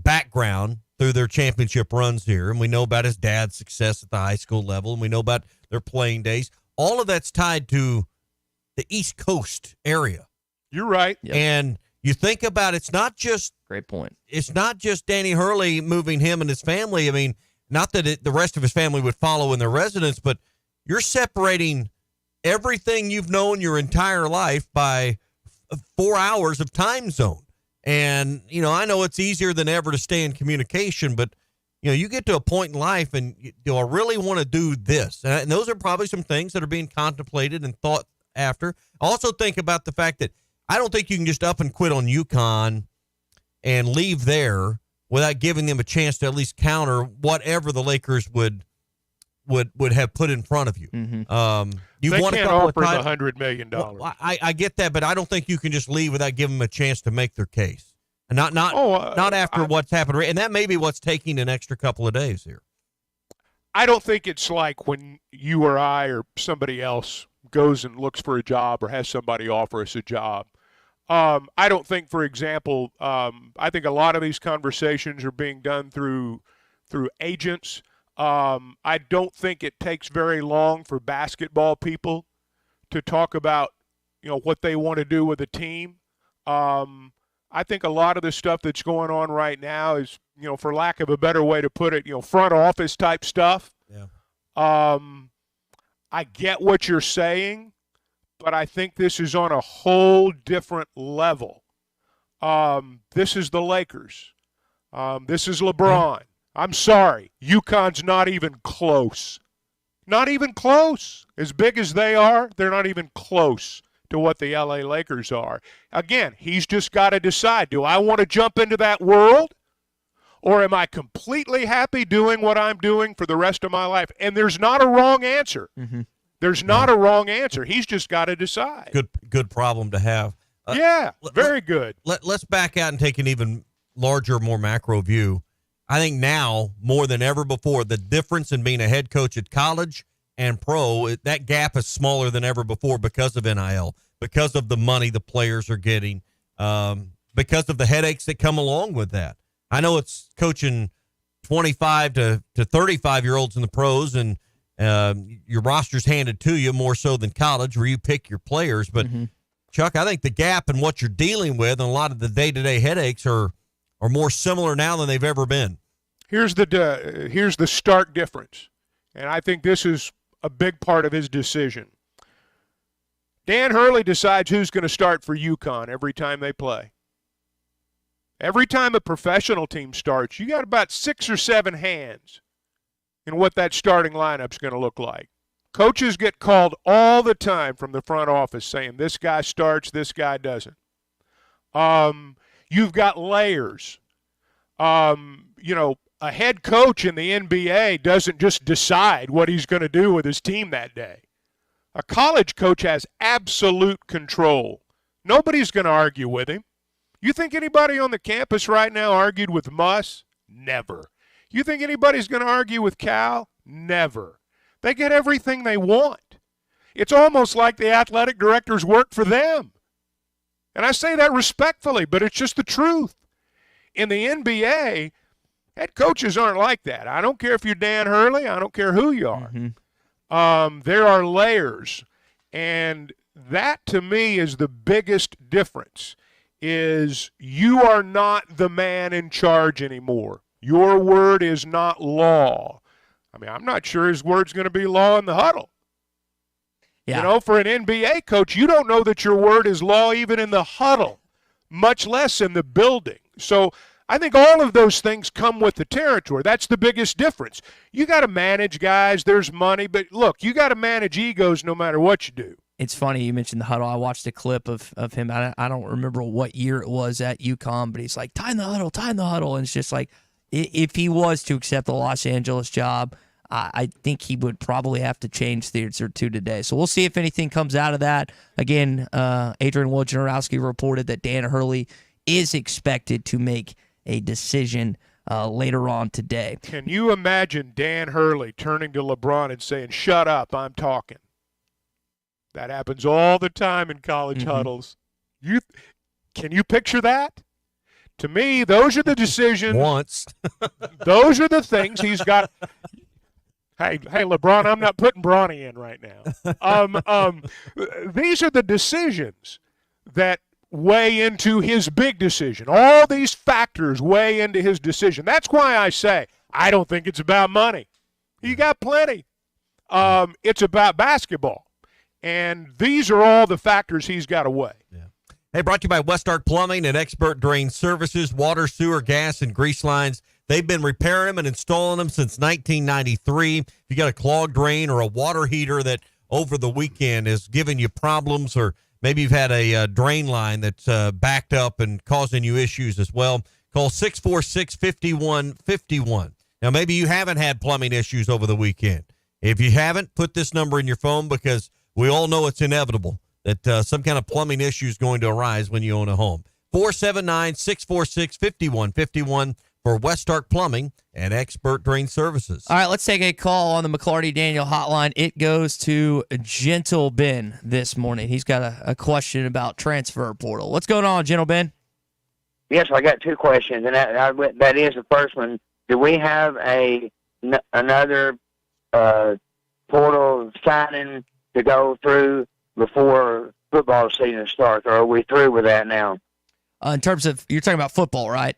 background through their championship runs here. And we know about his dad's success at the high school level, and we know about their playing days. All of that's tied to the East Coast area. You're right. Yep. And you think about it's not just great point. It's not just Danny Hurley moving him and his family. I mean, not that the rest of his family would follow in their residence, but you're separating everything you've known your entire life by 4 hours of time zone. And, I know it's easier than ever to stay in communication, but, you get to a point in life and do I really want to do this? And those are probably some things that are being contemplated and thought after. Also think about the fact that I don't think you can just up and quit on UConn and leave there without giving them a chance to at least counter whatever the Lakers would have put in front of you. Mm-hmm. You they want can't to offer the $100 million. Well, I get that, but I don't think you can just leave without giving them a chance to make their case. And not after what's happened. And that may be what's taking an extra couple of days here. I don't think it's like when you or I or somebody else goes and looks for a job or has somebody offer us a job. I don't think, for example, I think a lot of these conversations are being done through agents. I don't think it takes very long for basketball people to talk about, what they want to do with a team. I think a lot of the stuff that's going on right now is, for lack of a better way to put it, front office type stuff. Yeah. I get what you're saying, but I think this is on a whole different level. This is the Lakers. This is LeBron. I'm sorry. UConn's not even close. Not even close. As big as they are, they're not even close to what the LA Lakers are. Again, he's just got to decide, do I want to jump into that world? Or am I completely happy doing what I'm doing for the rest of my life? And there's not a wrong answer. Mm-hmm. There's not a wrong answer. He's just got to decide. Good problem to have. Very good. Let's back out and take an even larger, more macro view. I think now, more than ever before, the difference in being a head coach at college and pro, that gap is smaller than ever before because of NIL, because of the money the players are getting, because of the headaches that come along with that. I know it's coaching 25 to 35-year-olds in the pros, and your roster's handed to you more so than college where you pick your players. But, Chuck, I think the gap in what you're dealing with and a lot of the day-to-day headaches are more similar now than they've ever been. Here's the stark difference, and I think this is a big part of his decision. Dan Hurley decides who's going to start for UConn every time they play. Every time a professional team starts, you got about 6 or 7 hands in what that starting lineup's going to look like. Coaches get called all the time from the front office saying this guy starts, this guy doesn't. You've got layers. A head coach in the NBA doesn't just decide what he's going to do with his team that day. A college coach has absolute control. Nobody's going to argue with him. You think anybody on the campus right now argued with Muss? Never. You think anybody's going to argue with Cal? Never. They get everything they want. It's almost like the athletic directors work for them. And I say that respectfully, but it's just the truth. In the NBA, head coaches aren't like that. I don't care if you're Dan Hurley. I don't care who you are. There are layers, and that to me is the biggest difference. Is you are not the man in charge anymore. Your word is not law. I mean, I'm not sure his word's going to be law in the huddle. Yeah. You know, for an NBA coach, you don't know that your word is law even in the huddle, much less in the building. So I think all of those things come with the territory. That's the biggest difference. You got to manage guys. There's money. But, look, you got to manage egos no matter what you do. It's funny you mentioned the huddle. I watched a clip of him. I don't remember what year it was at UConn, but he's like, time the huddle. And it's just like, if he was to accept the Los Angeles job, I think he would probably have to change things or two today. So we'll see if anything comes out of that. Again, Adrian Wojnarowski reported that Dan Hurley is expected to make a decision later on today. Can you imagine Dan Hurley turning to LeBron and saying, shut up, I'm talking? That happens all the time in college huddles. Can you picture that? To me, those are the decisions. Once. Those are the things he's got. Hey, LeBron, I'm not putting Bronny in right now. These are the decisions that weigh into his big decision. All these factors weigh into his decision. That's why I say I don't think it's about money. You got plenty. It's about basketball. And these are all the factors he's got to weigh. Yeah. Hey, brought to you by Westark Plumbing and Expert Drain Services, water, sewer, gas, and grease lines. They've been repairing them and installing them since 1993. If you got a clogged drain or a water heater that over the weekend is giving you problems, or maybe you've had a drain line that's backed up and causing you issues as well, call 646-5151. Now, maybe you haven't had plumbing issues over the weekend. If you haven't, put this number in your phone, because we all know it's inevitable that some kind of plumbing issue is going to arise when you own a home. 479-646-5151 for Westark Plumbing and Expert Drain Services. All right, let's take a call on the McLarty Daniel hotline. It goes to Gentle Ben this morning. He's got a question about transfer portal. What's going on, Gentle Ben? Yes, I got two questions, and that is the first one. Do we have another portal signing to go through before football season starts, or are we through with that now? In terms of, you're talking about football, right?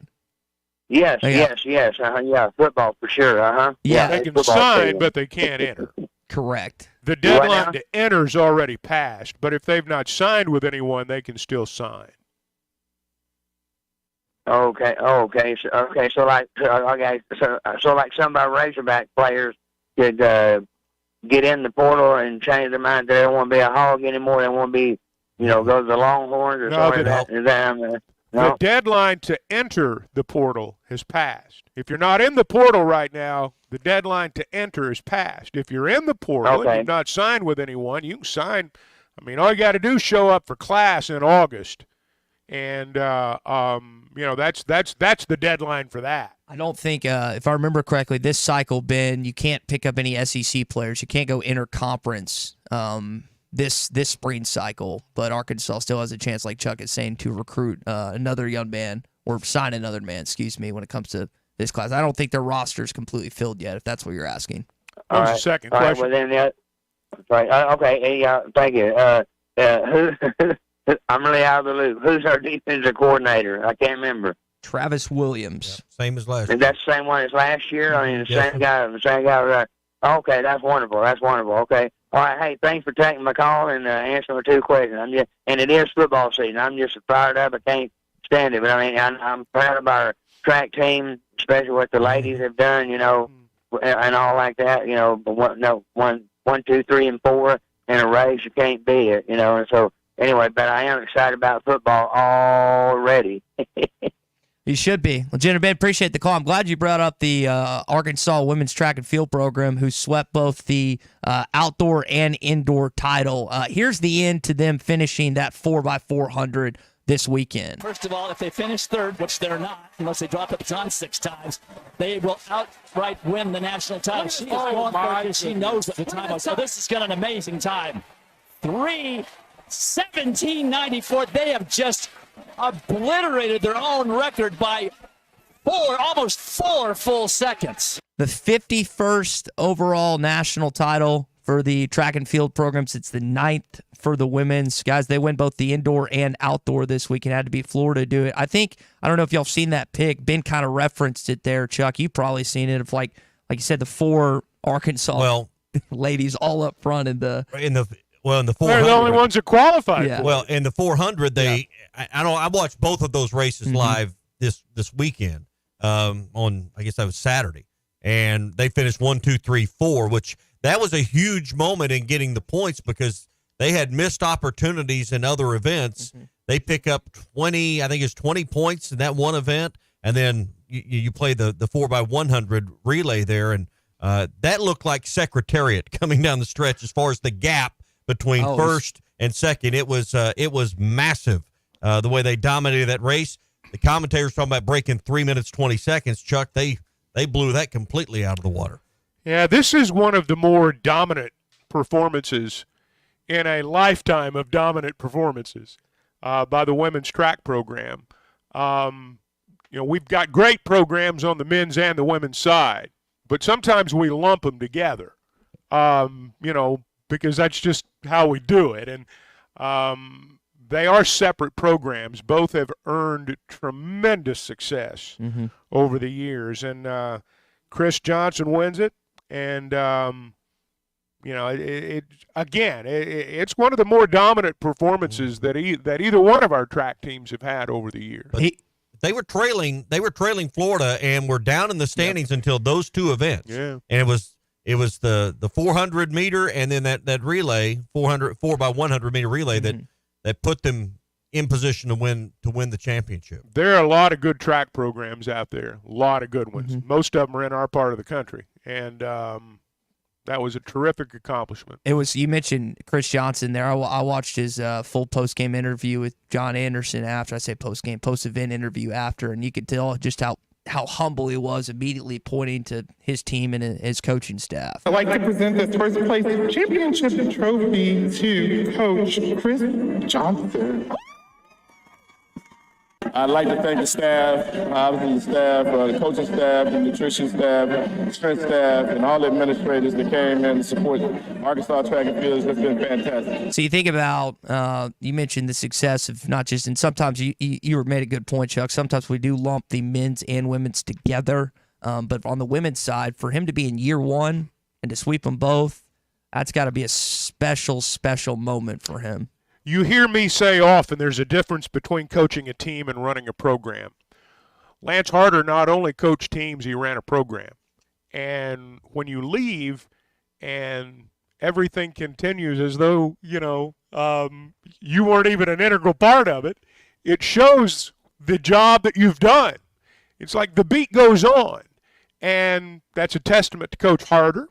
Yes, Oh, yeah. yes. Yeah, football for sure. Yeah, they can sign, but they can't enter. Correct. The deadline to enter is already passed, but if they've not signed with anyone, they can still sign. Okay. So like some of our Razorback players could get in the portal and change their mind. They don't want to be a Hog anymore. They want to be, go to the Longhorns or something like that. The deadline to enter the portal has passed. If you're not in the portal right now, the deadline to enter is passed. If you're in the portal and you've not signed with anyone, you can sign. I mean, all you got to do is show up for class in August, and that's the deadline for that. I don't think, if I remember correctly, this cycle, Ben, you can't pick up any SEC players. You can't go interconference this spring cycle, but Arkansas still has a chance, like Chuck is saying, to recruit another young man, or sign another man, when it comes to this class. I don't think their roster is completely filled yet, if that's what you're asking. That was the second question. Well, then, okay, thank you. I'm really out of the loop. Who's our defensive coordinator? I can't remember. Travis Williams. Yeah, same as last year. Is that the same one as last year? I mean, the same guy. Okay, that's wonderful. Okay. All right, hey, thanks for taking my call and answering my two questions. And it is football season. I'm just fired up. I can't stand it. But, I mean, I'm proud of our track team, especially what the ladies have done, and all like that. One, 2, 3, and 4 in a race, you can't beat it, And so, anyway, but I am excited about football already. You should be. Well, Jenna, Ben, appreciate the call. I'm glad you brought up the Arkansas women's track and field program, who swept both the outdoor and indoor title. Here's the end to them finishing that 4x400 this weekend. First of all, if they finish third, which they're not, unless they drop the baton 6 times, they will outright win the national title. She is going for it. She knows what the time is. So this is got an amazing time. 3:17.94. They have just obliterated their own record by almost 4 full seconds. The 51st overall national title for the track and field programs. It's the 9th for the women's. Guys, they win both the indoor and outdoor this week and had to beat Florida to do it. I don't know if y'all have seen that pic. Ben kind of referenced it there, Chuck. You've probably seen it of like you said, the 4 Arkansas ladies all up front in the 400. They're the only ones that qualified. Yeah. Well, in the 400, I watched both of those races live this weekend on, I guess that was Saturday, and they finished 1, 2, 3, 4, which that was a huge moment in getting the points because they had missed opportunities in other events. They pick up 20, I think it's 20 points in that one event, and then you play the 4x100 relay there, and that looked like Secretariat coming down the stretch as far as the gap between first and second. It was massive the way they dominated that race. The commentators talking about breaking 3 minutes 20 seconds. Chuck, they blew that completely out of the water. Yeah, this is one of the more dominant performances in a lifetime of dominant performances by the women's track program. We've got great programs on the men's and the women's side, but sometimes we lump them together, because that's just how we do it. And they are separate programs. Both have earned tremendous success over the years. And Chris Johnson wins it. And, it's one of the more dominant performances that either one of our track teams have had over the years. They were trailing Florida and were down in the standings until those two events. Yeah. And it was the 400 meter and then that relay, 4x100 meter relay that put them in position to win the championship. There are a lot of good track programs out there, a lot of good ones. Most of them are in our part of the country, and that was a terrific accomplishment. You mentioned Chris Johnson there. I watched his full post-game interview with John Anderson after. I say post-game, post-event interview after, and you could tell just how humble he was, immediately pointing to his team and his coaching staff. I'd like to present this first place championship trophy to Coach Chris Johnson. I'd like to thank the staff, obviously the staff, the coaching staff, the nutrition staff, strength staff, and all the administrators that came in to support Arkansas track and field. It's been fantastic. So you think about, you mentioned the success of not just, and sometimes you made a good point, Chuck, sometimes we do lump the men's and women's together, but on the women's side, for him to be in year one and to sweep them both, that's got to be a special, special moment for him. You hear me say often there's a difference between coaching a team and running a program. Lance Harder not only coached teams, he ran a program. And when you leave and everything continues as though, you weren't even an integral part of it, it shows the job that you've done. It's like the beat goes on. And that's a testament to Coach Harder.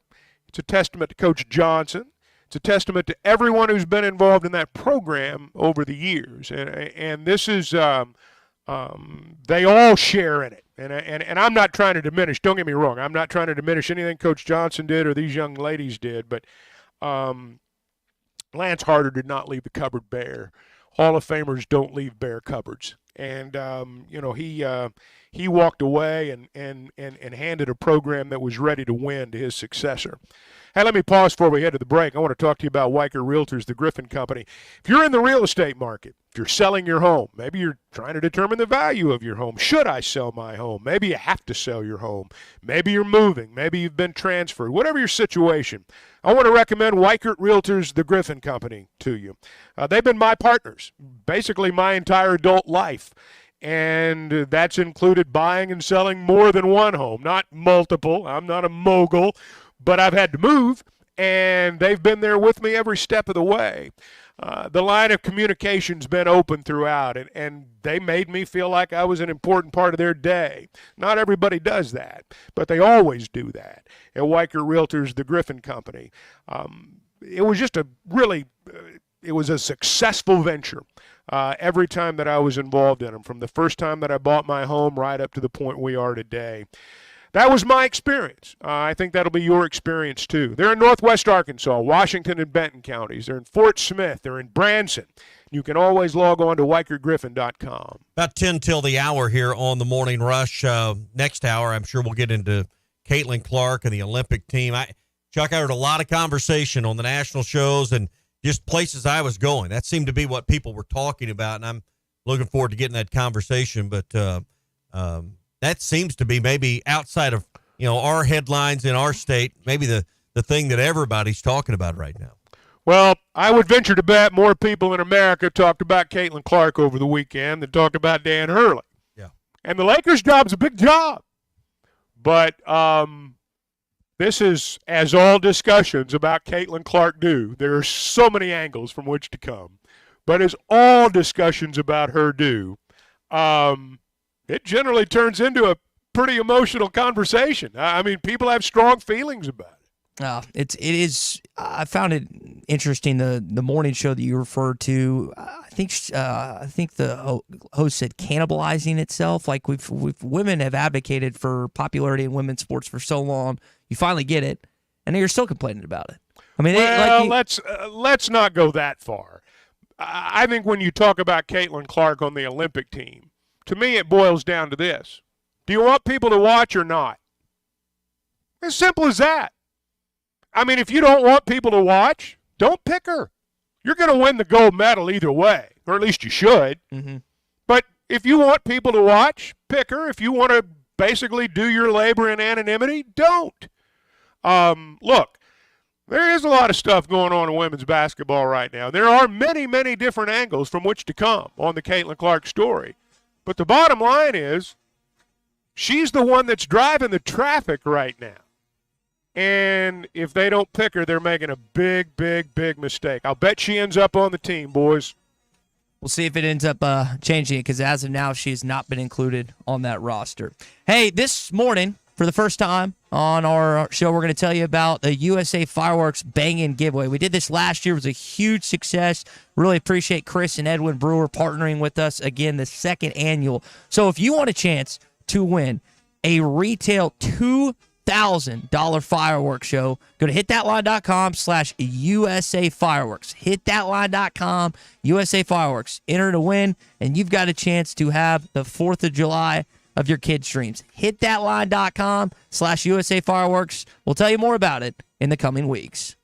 It's a testament to Coach Johnson. It's a testament to everyone who's been involved in that program over the years, and this is they all share in it. And I'm not trying to diminish. Don't get me wrong. I'm not trying to diminish anything Coach Johnson did or these young ladies did, but Lance Harder did not leave the cupboard bare. Hall of Famers don't leave bare cupboards, and he walked away and handed a program that was ready to win to his successor. Hey, let me pause before we head to the break. I want to talk to you about Weicker Realtors, the Griffin Company. If you're in the real estate market, if you're selling your home, maybe you're trying to determine the value of your home. Should I sell my home? Maybe you have to sell your home. Maybe you're moving. Maybe you've been transferred. Whatever your situation, I want to recommend Weicker Realtors, the Griffin Company, to you. They've been my partners basically my entire adult life. And that's included buying and selling more than one home, not multiple. I'm not a mogul, but I've had to move, and they've been there with me every step of the way. The line of communication's been open throughout, and they made me feel like I was an important part of their day. Not everybody does that, but they always do that at Weicker Realtors, the Griffin Company. It was just it was a successful venture every time that I was involved in them, from the first time that I bought my home right up to the point we are today. That was my experience. I think that'll be your experience too. They're in Northwest Arkansas, Washington and Benton counties. They're in Fort Smith. They're in Branson. You can always log on to WeicherGriffin.com. About 10 till the hour here on the Morning Rush. Next hour, I'm sure we'll get into Caitlin Clark and the Olympic team. Chuck, I heard a lot of conversation on the national shows and just places I was going. That seemed to be what people were talking about, and I'm looking forward to getting that conversation. But that seems to be maybe outside of our headlines in our state, maybe the thing that everybody's talking about right now. Well, I would venture to bet more people in America talked about Caitlin Clark over the weekend than talked about Dan Hurley. Yeah. And the Lakers' job's a big job. But this is, as all discussions about Caitlin Clark do, there are so many angles from which to come. But as all discussions about her do, it generally turns into a pretty emotional conversation. I mean, people have strong feelings about it. It is. I found it interesting the morning show that you referred to. I think the host said cannibalizing itself. Like women have advocated for popularity in women's sports for so long. You finally get it, and you're still complaining about it. I mean, let's not go that far. I think when you talk about Caitlin Clark on the Olympic team, to me it boils down to this: do you want people to watch or not? As simple as that. I mean, if you don't want people to watch, don't pick her. You're going to win the gold medal either way, or at least you should. Mm-hmm. But if you want people to watch, pick her. If you want to basically do your labor in anonymity, don't. Look, there is a lot of stuff going on in women's basketball right now. There are many, many different angles from which to come on the Caitlin Clark story. But the bottom line is she's the one that's driving the traffic right now. And if they don't pick her, they're making a big, big, big mistake. I'll bet she ends up on the team, boys. We'll see if it ends up changing it, because as of now, she has not been included on that roster. Hey, this morning, for the first time on our show, we're going to tell you about the USA Fireworks Bang-In giveaway. We did this last year. It was a huge success. Really appreciate Chris and Edwin Brewer partnering with us again, the second annual. So if you want a chance to win a retail $2,000 fireworks show, go to hitthatline.com/USA Fireworks. Hitthatline.com, USA Fireworks. Enter to win, and you've got a chance to have the 4th of July of your kids' dreams. Hitthatline.com/USA Fireworks. We'll tell you more about it in the coming weeks.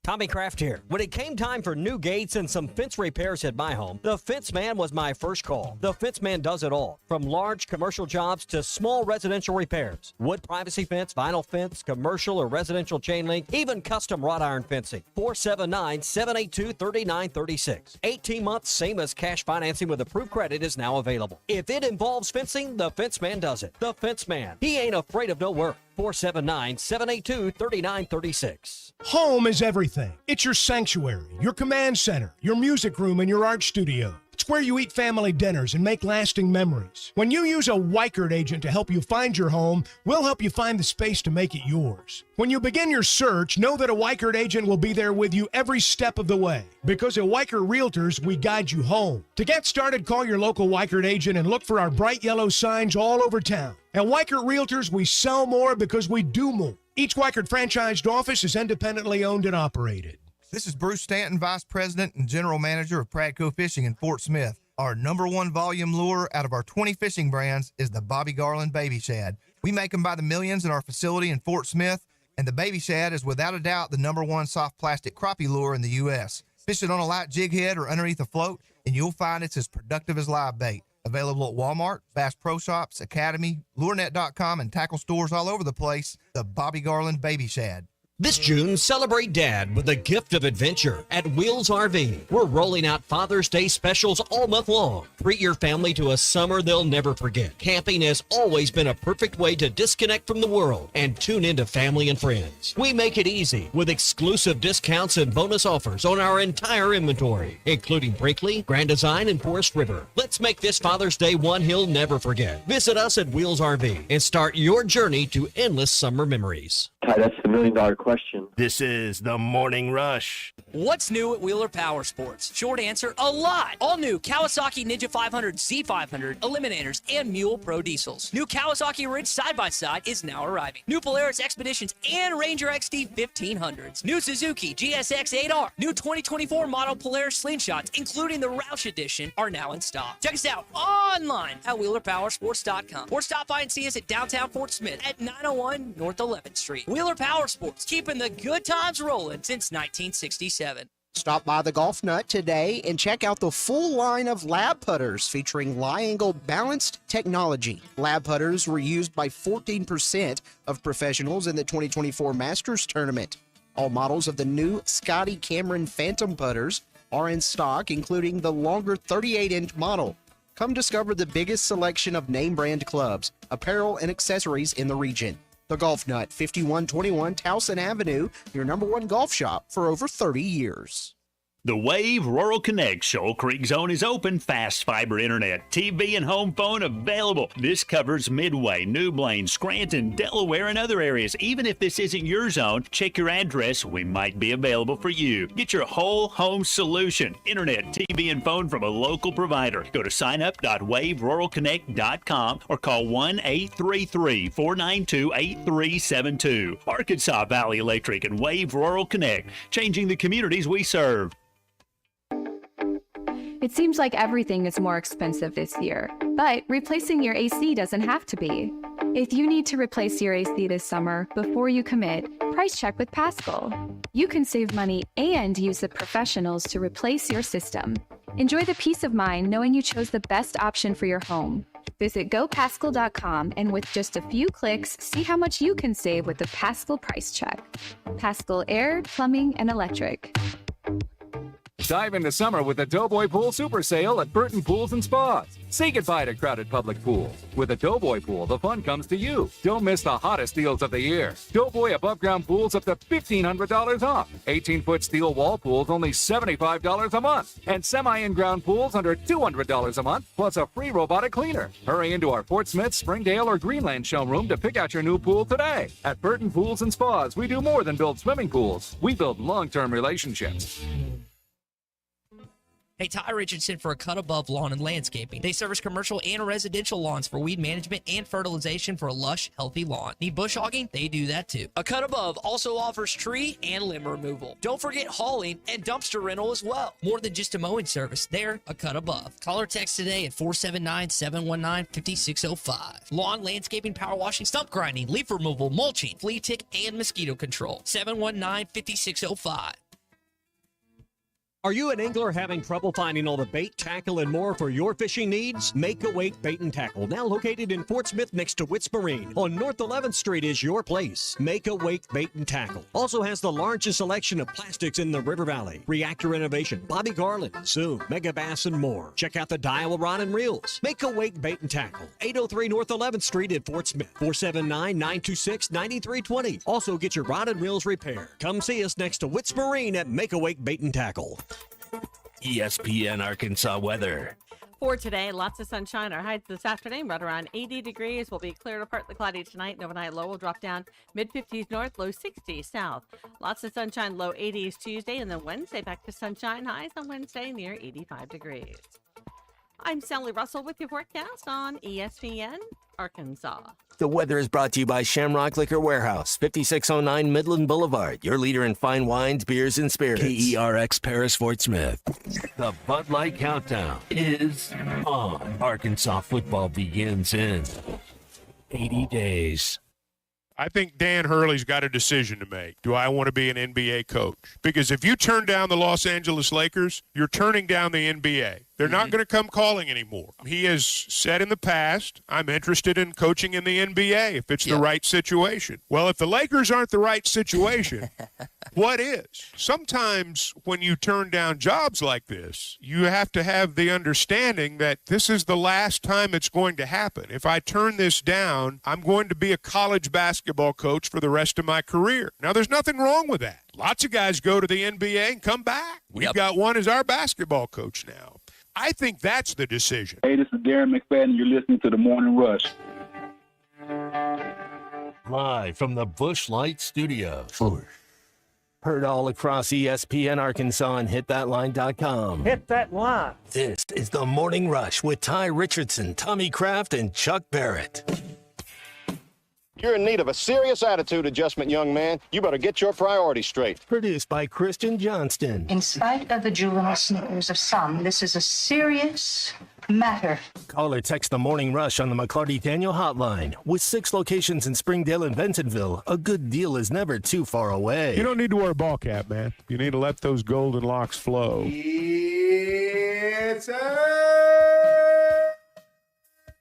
Tommy Kraft here. When it came time for new gates and some fence repairs at my home, the Fence Man was my first call. The Fence Man does it all, from large commercial jobs to small residential repairs. Wood privacy fence, vinyl fence, commercial or residential chain link, even custom wrought iron fencing. 479-782-3936. 18 months, same as cash financing with approved credit is now available. If it involves fencing, the Fence Man does it. The Fence Man. He ain't afraid of no work. 479-782-3936. Home is everything. It's your sanctuary, your command center, your music room, and your art studio. It's where you eat family dinners and make lasting memories. When you use a Weichert agent to help you find your home, we'll help you find the space to make it yours. When you begin your search, know that a Weichert agent will be there with you every step of the way. Because at Weichert Realtors, we guide you home. To get started, call your local Weichert agent and look for our bright yellow signs all over town. At Weichert Realtors, we sell more because we do more. Each Weichert franchised office is independently owned and operated. This is Bruce Stanton, Vice President and General Manager of Pradco Fishing in Fort Smith. Our #1 volume lure out of our 20 fishing brands is the Bobby Garland Baby Shad. We make them by the millions in our facility in Fort Smith, and the Baby Shad is without a doubt the #1 soft plastic crappie lure in the U.S. Fish it on a light jig head or underneath a float, and you'll find it's as productive as live bait. Available at Walmart, Bass Pro Shops, Academy, LureNet.com, and tackle stores all over the place. The Bobby Garland Baby Shad. This June, celebrate Dad with a gift of adventure at Wheels RV. We're rolling out Father's Day specials all month long. Treat your family to a summer they'll never forget. Camping has always been a perfect way to disconnect from the world and tune into family and friends. We make it easy with exclusive discounts and bonus offers on our entire inventory, including Brinkley, Grand Design, and Forest River. Let's make this Father's Day one he'll never forget. Visit us at Wheels RV and start your journey to endless summer memories. That's the million-dollar question. This is the Morning Rush. What's new at Wheeler Power Sports? Short answer, a lot. All new Kawasaki Ninja 500, Z500, Eliminators, and Mule Pro Diesels. New Kawasaki Ridge side-by-side is now arriving. New Polaris Expeditions and Ranger XD 1500s. New Suzuki GSX 8R. New 2024 model Polaris Slingshots, including the Roush Edition, are now in stock. Check us out online at WheelerPowersports.com or stop by and see us at downtown Fort Smith at 901 North 11th Street. Wheeler Power Sports, keeping the good times rolling since 1967. Stop by the Golf Nut today and check out the full line of lab putters featuring Lie-Angle balanced technology. Lab putters were used by 14% of professionals in the 2024 Masters Tournament. All models of the new Scotty Cameron Phantom putters are in stock, including the longer 38-inch model. Come discover the biggest selection of name brand clubs, apparel, and accessories in the region. The Golf Nut, 5121 Towson Avenue, your #1 golf shop for over 30 years. The Wave Rural Connect Shoal Creek Zone is open. Fast fiber internet, TV, and home phone available. This covers Midway, New Blaine, Scranton, Delaware, and other areas. Even if this isn't your zone, check your address. We might be available for you. Get your whole home solution. Internet, TV, and phone from a local provider. Go to signup.waveruralconnect.com or call 1-833-492-8372. Arkansas Valley Electric and Wave Rural Connect, changing the communities we serve. It seems like everything is more expensive this year, but replacing your AC doesn't have to be. If you need to replace your AC this summer, before you commit, price check with Paschal. You can save money and use the professionals to replace your system. Enjoy the peace of mind knowing you chose the best option for your home. Visit gopaschal.com and with just a few clicks, see how much you can save with the Paschal price check. Paschal Air, Plumbing, and Electric. Dive into summer with the Doughboy Pool Super Sale at Burton Pools and Spas. Say goodbye to crowded public pools. With a Doughboy Pool, the fun comes to you. Don't miss the hottest deals of the year. Doughboy above-ground pools up to $1,500 off. 18-foot steel wall pools only $75 a month. And semi-in-ground pools under $200 a month, plus a free robotic cleaner. Hurry into our Fort Smith, Springdale, or Greenland showroom to pick out your new pool today. At Burton Pools and Spas, we do more than build swimming pools. We build long-term relationships. Hey, Ty Richardson for A Cut Above Lawn and Landscaping. They service commercial and residential lawns for weed management and fertilization for a lush, healthy lawn. Need bush hogging? They do that too. A Cut Above also offers tree and limb removal. Don't forget hauling and dumpster rental as well. More than just a mowing service, they're A Cut Above. Call or text today at 479-719-5605. Lawn, landscaping, power washing, stump grinding, leaf removal, mulching, flea tick, and mosquito control. 719-5605. Are you an angler having trouble finding all the bait, tackle, and more for your fishing needs? Make Awake Bait and Tackle, now located in Fort Smith next to Witts Marine on North 11th Street, is your place. Make Awake Bait and Tackle also has the largest selection of plastics in the River Valley. Reactor Innovation, Bobby Garland, Zoom, Mega Bass, and more. Check out the Daiwa Rod and Reels. Make Awake Bait and Tackle, 803 North 11th Street in Fort Smith, 479-926-9320. Also get your rod and reels repaired. Come see us next to Witts Marine at Make Awake Bait and Tackle. ESPN Arkansas weather. For today, lots of sunshine. Our highs this afternoon, right around 80 degrees. Will be clear to partly cloudy tonight. And overnight low will drop down mid-50s north, low 60s south. Lots of sunshine, low 80s Tuesday. And then Wednesday, back to sunshine. Highs on Wednesday near 85 degrees. I'm Sally Russell with your forecast on ESPN Arkansas. The weather is brought to you by Shamrock Liquor Warehouse, 5609 Midland Boulevard, your leader in fine wines, beers, and spirits. KERX Parish, Fort Smith. The Bud Light Countdown is on. Arkansas football begins in 80 days. I think Dan Hurley's got a decision to make. Do I want to be an NBA coach? Because if you turn down the Los Angeles Lakers, you're turning down the NBA. They're not going to come calling anymore. He has said in the past, I'm interested in coaching in the NBA if it's the right situation. Well, if the Lakers aren't the right situation, what is? Sometimes when you turn down jobs like this, you have to have the understanding that this is the last time it's going to happen. If I turn this down, I'm going to be a college basketball coach for the rest of my career. Now, there's nothing wrong with that. Lots of guys go to the NBA and come back. We've got one as our basketball coach now. I think that's the decision. Hey, this is Darren McFadden. You're listening to The Morning Rush. Live from the Busch Light Studios. Heard all across ESPN Arkansas and hitthatline.com. Hit that line. This is The Morning Rush with Ty Richardson, Tommy Kraft, and Chuck Barrett. You're in need of a serious attitude adjustment, young man. You better get your priorities straight. Produced by Christian Johnston. In spite of the juvenile snickers of some, this is a serious matter. Call or text The Morning Rush on the McLarty Daniel Hotline. With 6 locations in Springdale and Bentonville, a good deal is never too far away. You don't need to wear a ball cap, man. You need to let those golden locks flow.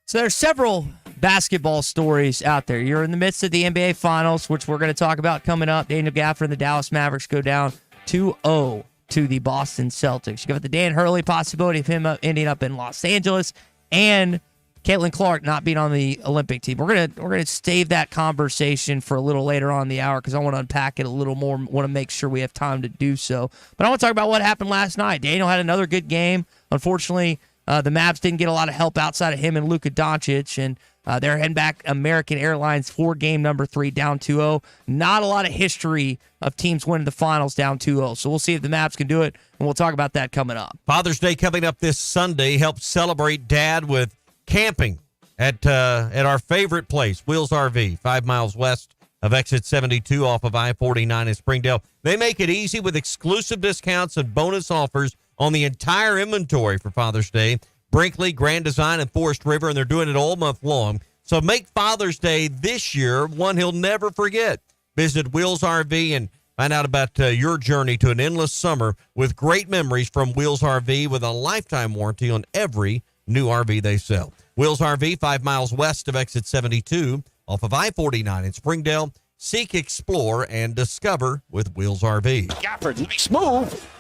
So there's several basketball stories out there. You're in the midst of the NBA Finals, which we're going to talk about coming up. Daniel Gafford and the Dallas Mavericks go down 2-0 to the Boston Celtics. You got the Dan Hurley possibility of him ending up in Los Angeles, and Caitlin Clark not being on the Olympic team. We're gonna save that conversation for a little later on in the hour because I want to unpack it a little more. Want to make sure we have time to do so. But I want to talk about what happened last night. Daniel had another good game. Unfortunately, the Mavs didn't get a lot of help outside of him and Luka Doncic, and they're heading back American Airlines for game number 3, down 2-0. Not a lot of history of teams winning the finals down 2-0. So we'll see if the Mavs can do it, and we'll talk about that coming up. Father's Day coming up this Sunday. Help celebrate Dad with camping at our favorite place, Wheels RV, 5 miles west of exit 72 off of I-49 in Springdale. They make it easy with exclusive discounts and bonus offers on the entire inventory for Father's Day. Brinkley, Grand Design, and Forest River, and they're doing it all month long. So make Father's Day this year one he'll never forget. Visit Wheels RV and find out about your journey to an endless summer with great memories from Wheels RV with a lifetime warranty on every new RV they sell. Wheels RV, 5 miles west of exit 72 off of I-49 in Springdale. Seek, explore, and discover with Wheels RV. Gafford, nice move.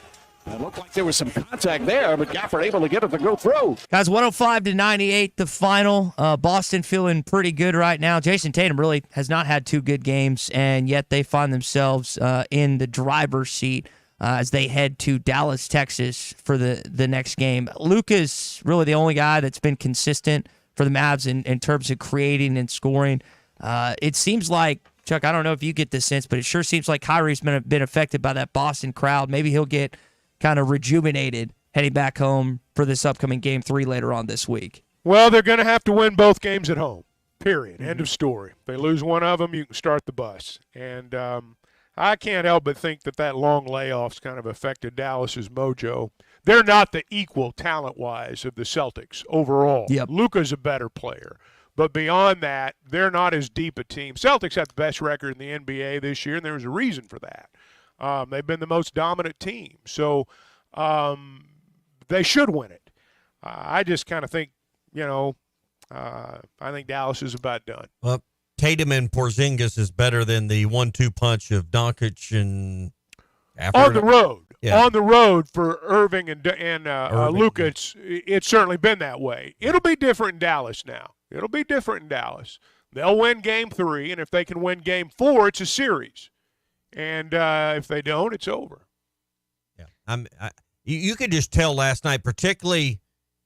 It looked like there was some contact there, but Gafford able to get it to go through. Guys, 105-98 the final. Boston feeling pretty good right now. Jason Tatum really has not had 2 good games, and yet they find themselves in the driver's seat as they head to Dallas, Texas for the next game. Luka's really the only guy that's been consistent for the Mavs in terms of creating and scoring. It seems like, Chuck, I don't know if you get this sense, but it sure seems like Kyrie's been affected by that Boston crowd. Maybe he'll get kind of rejuvenated heading back home for this upcoming Game 3 later on this week. Well, they're going to have to win both games at home, period. End of story. If they lose one of them, you can start the bus. And I can't help but think that long layoff's kind of affected Dallas's mojo. They're not the equal talent-wise of the Celtics overall. Yep. Luka's a better player. But beyond that, they're not as deep a team. Celtics have the best record in the NBA this year, and there was a reason for that. They've been the most dominant team. So they should win it. I just kind of think, I think Dallas is about done. Well, Tatum and Porzingis is better than the 1-2 punch of Doncic and on the road. Yeah. On the road for Irving and Luka, it's certainly been that way. It'll be different in Dallas now. It'll be different in Dallas. They'll win Game 3, and if they can win Game 4, it's a series. And if they don't, it's over. Yeah, you could just tell last night, particularly,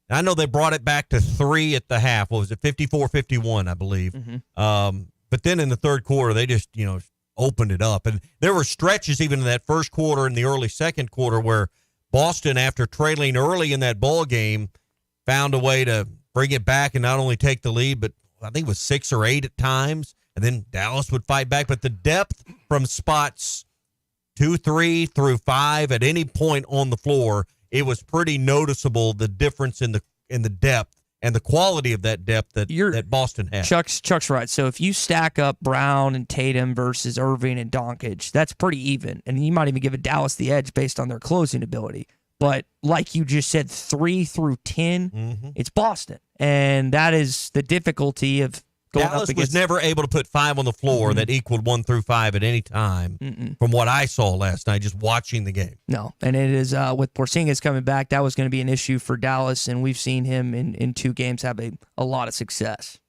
I know they brought it back to 3 at the half. What was it, 54-51, I believe. Mm-hmm. But then in the third quarter, they just, opened it up. And there were stretches even in that first quarter and the early second quarter where Boston, after trailing early in that ball game, found a way to bring it back and not only take the lead, but I think it was 6 or 8 at times. And then Dallas would fight back. But the depth from spots 2, 3 through 5 at any point on the floor, it was pretty noticeable the difference in the depth and the quality of that depth that Boston had. Chuck's right. So if you stack up Brown and Tatum versus Irving and Doncic, that's pretty even. And you might even give Dallas the edge based on their closing ability. But like you just said, 3 through 10, it's Boston. And that is the difficulty of going Dallas up against. was never able to put 5 on the floor that equaled 1 through 5 at any time from what I saw last night, just watching the game. No, and it is with Porzingis coming back, that was going to be an issue for Dallas, and we've seen him in 2 games have a lot of success.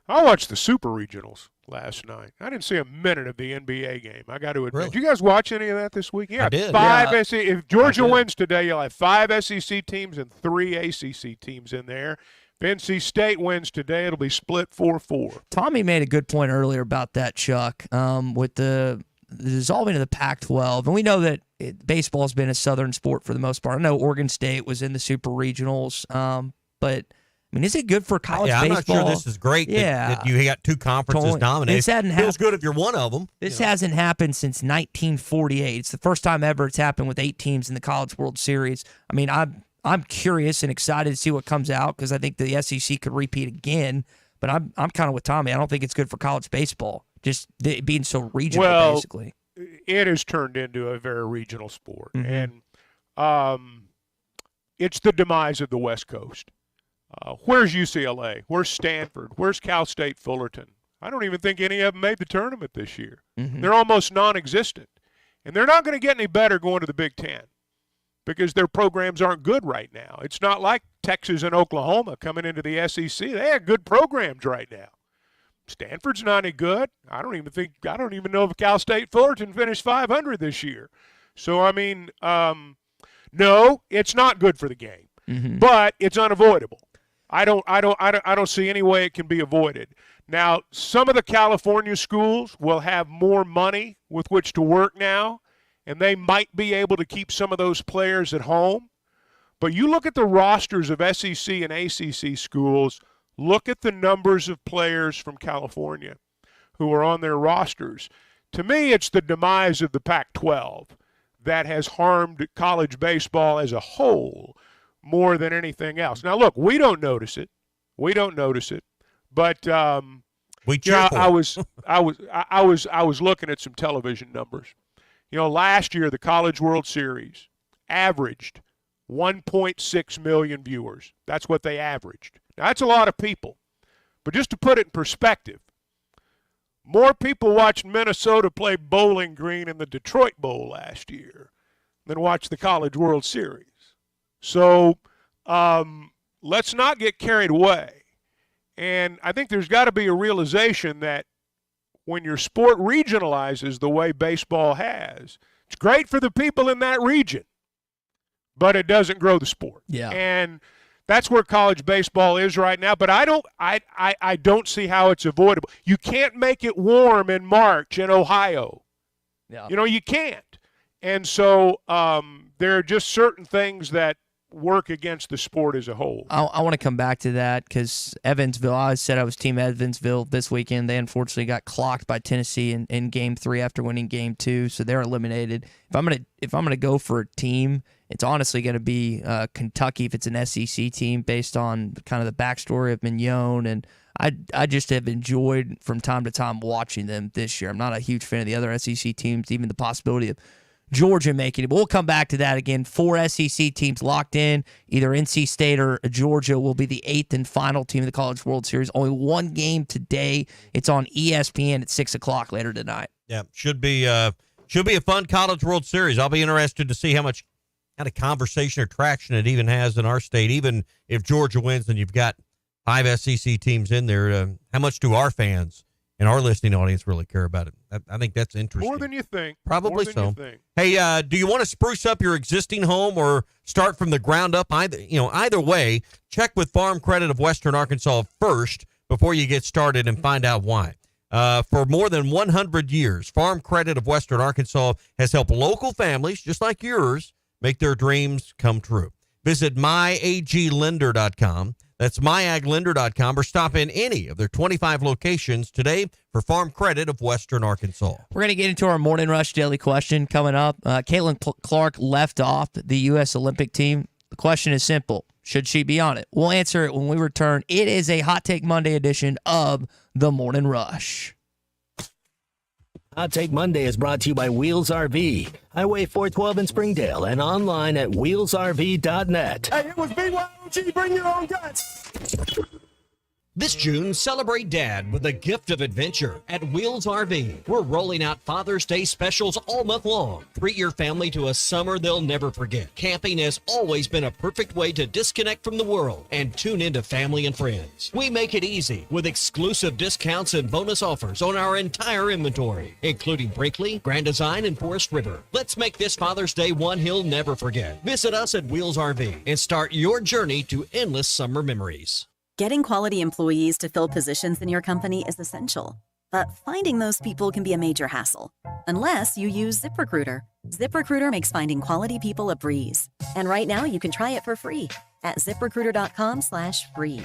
I watched the Super Regionals last night. I didn't see a minute of the NBA game. I got to admit. Really? Did you guys watch any of that this week? Yeah, I did. 5 SEC. If Georgia wins today, you'll have 5 SEC teams and 3 ACC teams in there. NC State wins today, it'll be split 4-4. Tommy made a good point earlier about that, Chuck, with the dissolving of the Pac-12. And we know that baseball has been a Southern sport for the most part. I know Oregon State was in the Super Regionals, but I mean, is it good for college baseball? I'm not sure this is great that you got two conferences dominated. This hadn't feels good if you're one of them. This hasn't happened since 1948. It's the first time ever it's happened with 8 teams in the College World Series. I mean, I'm curious and excited to see what comes out because I think the SEC could repeat again. But I'm kind of with Tommy. I don't think it's good for college baseball, just being so regional, basically. It has turned into a very regional sport. And it's the demise of the West Coast. Where's UCLA? Where's Stanford? Where's Cal State Fullerton? I don't even think any of them made the tournament this year. They're almost non-existent. And they're not going to get any better going to the Big Ten because their programs aren't good right now. It's not like Texas and Oklahoma coming into the SEC. They have good programs right now. Stanford's not any good. I don't even know if Cal State Fullerton finished 500 this year. So, I mean, no, it's not good for the game. But it's unavoidable. I don't see any way it can be avoided. Now, some of the California schools will have more money with which to work now, and they might be able to keep some of those players at home. But you look at the rosters of SEC and ACC schools, look at the numbers of players from California who are on their rosters. To me, it's the demise of the Pac-12 that has harmed college baseball as a whole more than anything else. Now, look, we don't notice it. But we cheer for I was looking at some television numbers. You know, last year the College World Series averaged 1.6 million viewers. That's what they averaged. Now, that's a lot of people. But just to put it in perspective, more people watched Minnesota play Bowling Green in the Detroit Bowl last year than watched the College World Series. So let's not get carried away. And I think there's got to be a realization that when your sport regionalizes the way baseball has, it's great for the people in that region, but it doesn't grow the sport. Yeah. And that's where college baseball is right now. But I don't see how it's avoidable. You can't make it warm in March in Ohio. Yeah. You know, you can't. And so there are just certain things that work against the sport as a whole. I want to come back to that because Evansville, I said I was Team Evansville this weekend. They unfortunately got clocked by Tennessee in Game 3 after winning Game 2, so they're eliminated. If I'm gonna go for a team, it's honestly going to be Kentucky if it's an SEC team based on kind of the backstory of Mignon, and I just have enjoyed from time to time watching them this year. I'm not a huge fan of the other SEC teams, even the possibility of Georgia making it. But we'll come back to that again. 4 SEC teams locked in. Either NC State or Georgia will be the 8th and final team of the College World Series. Only one game today. It's on ESPN at 6 o'clock later tonight. Yeah, should be a fun College World Series. I'll be interested to see how much kind of conversation or traction it even has in our state. Even if Georgia wins and you've got 5 SEC teams in there, how much do our fans and our listening audience really care about it? I think that's interesting. More than you think. Probably so. Hey, do you want to spruce up your existing home or start from the ground up? Either way, check with Farm Credit of Western Arkansas first before you get started and find out why. For more than 100 years, Farm Credit of Western Arkansas has helped local families just like yours make their dreams come true. Visit myaglender.com. That's myaglender.com, or stop in any of their 25 locations today for Farm Credit of Western Arkansas. We're going to get into our Morning Rush Daily Question coming up. Caitlin Clark left off the U.S. Olympic team. The question is simple. Should she be on it? We'll answer it when we return. It is a Hot Take Monday edition of the Morning Rush. Hot Take Monday is brought to you by Wheels RV, Highway 412 in Springdale, and online at wheelsrv.net. Hey, it was BYOG, bring your own guts. This June, celebrate Dad with a gift of adventure at Wheels RV. We're rolling out Father's Day specials all month long. Treat your family to a summer they'll never forget. Camping has always been a perfect way to disconnect from the world and tune into family and friends. We make it easy with exclusive discounts and bonus offers on our entire inventory, including Brinkley, Grand Design, and Forest River. Let's make this Father's Day one he'll never forget. Visit us at Wheels RV and start your journey to endless summer memories. Getting quality employees to fill positions in your company is essential, but finding those people can be a major hassle, unless you use ZipRecruiter. ZipRecruiter makes finding quality people a breeze. And right now you can try it for free at ziprecruiter.com/free.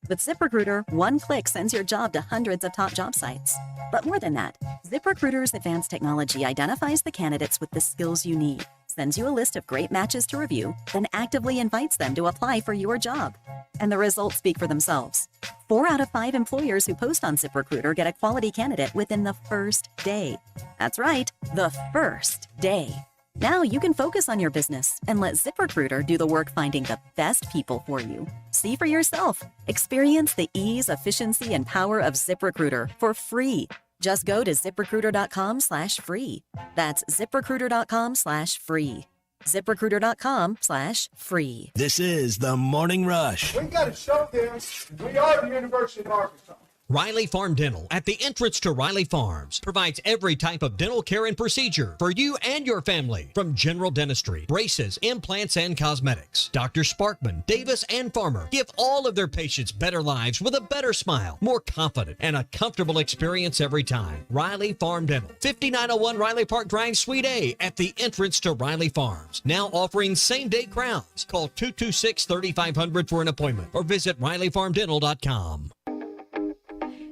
With ZipRecruiter, one click sends your job to hundreds of top job sites. But more than that, ZipRecruiter's advanced technology identifies the candidates with the skills you need, sends you a list of great matches to review, then actively invites them to apply for your job. And the results speak for themselves. 4 out of 5 employers who post on ZipRecruiter get a quality candidate within the first day. That's right, the first day. Now you can focus on your business and let ZipRecruiter do the work finding the best people for you. See for yourself. Experience the ease, efficiency, and power of ZipRecruiter for free. Just go to ziprecruiter.com/free. That's ziprecruiter.com/free. ZipRecruiter.com/free. This is the Morning Rush. We got to show them we are the University of Arkansas. Riley Farm Dental at the entrance to Riley Farms provides every type of dental care and procedure for you and your family, from general dentistry, braces, implants, and cosmetics. Dr. Sparkman, Davis, and Farmer give all of their patients better lives with a better smile, more confident, and a comfortable experience every time. Riley Farm Dental, 5901 Riley Park Drive, Suite A, at the entrance to Riley Farms. Now offering same-day crowns. Call 226-3500 for an appointment or visit RileyFarmDental.com.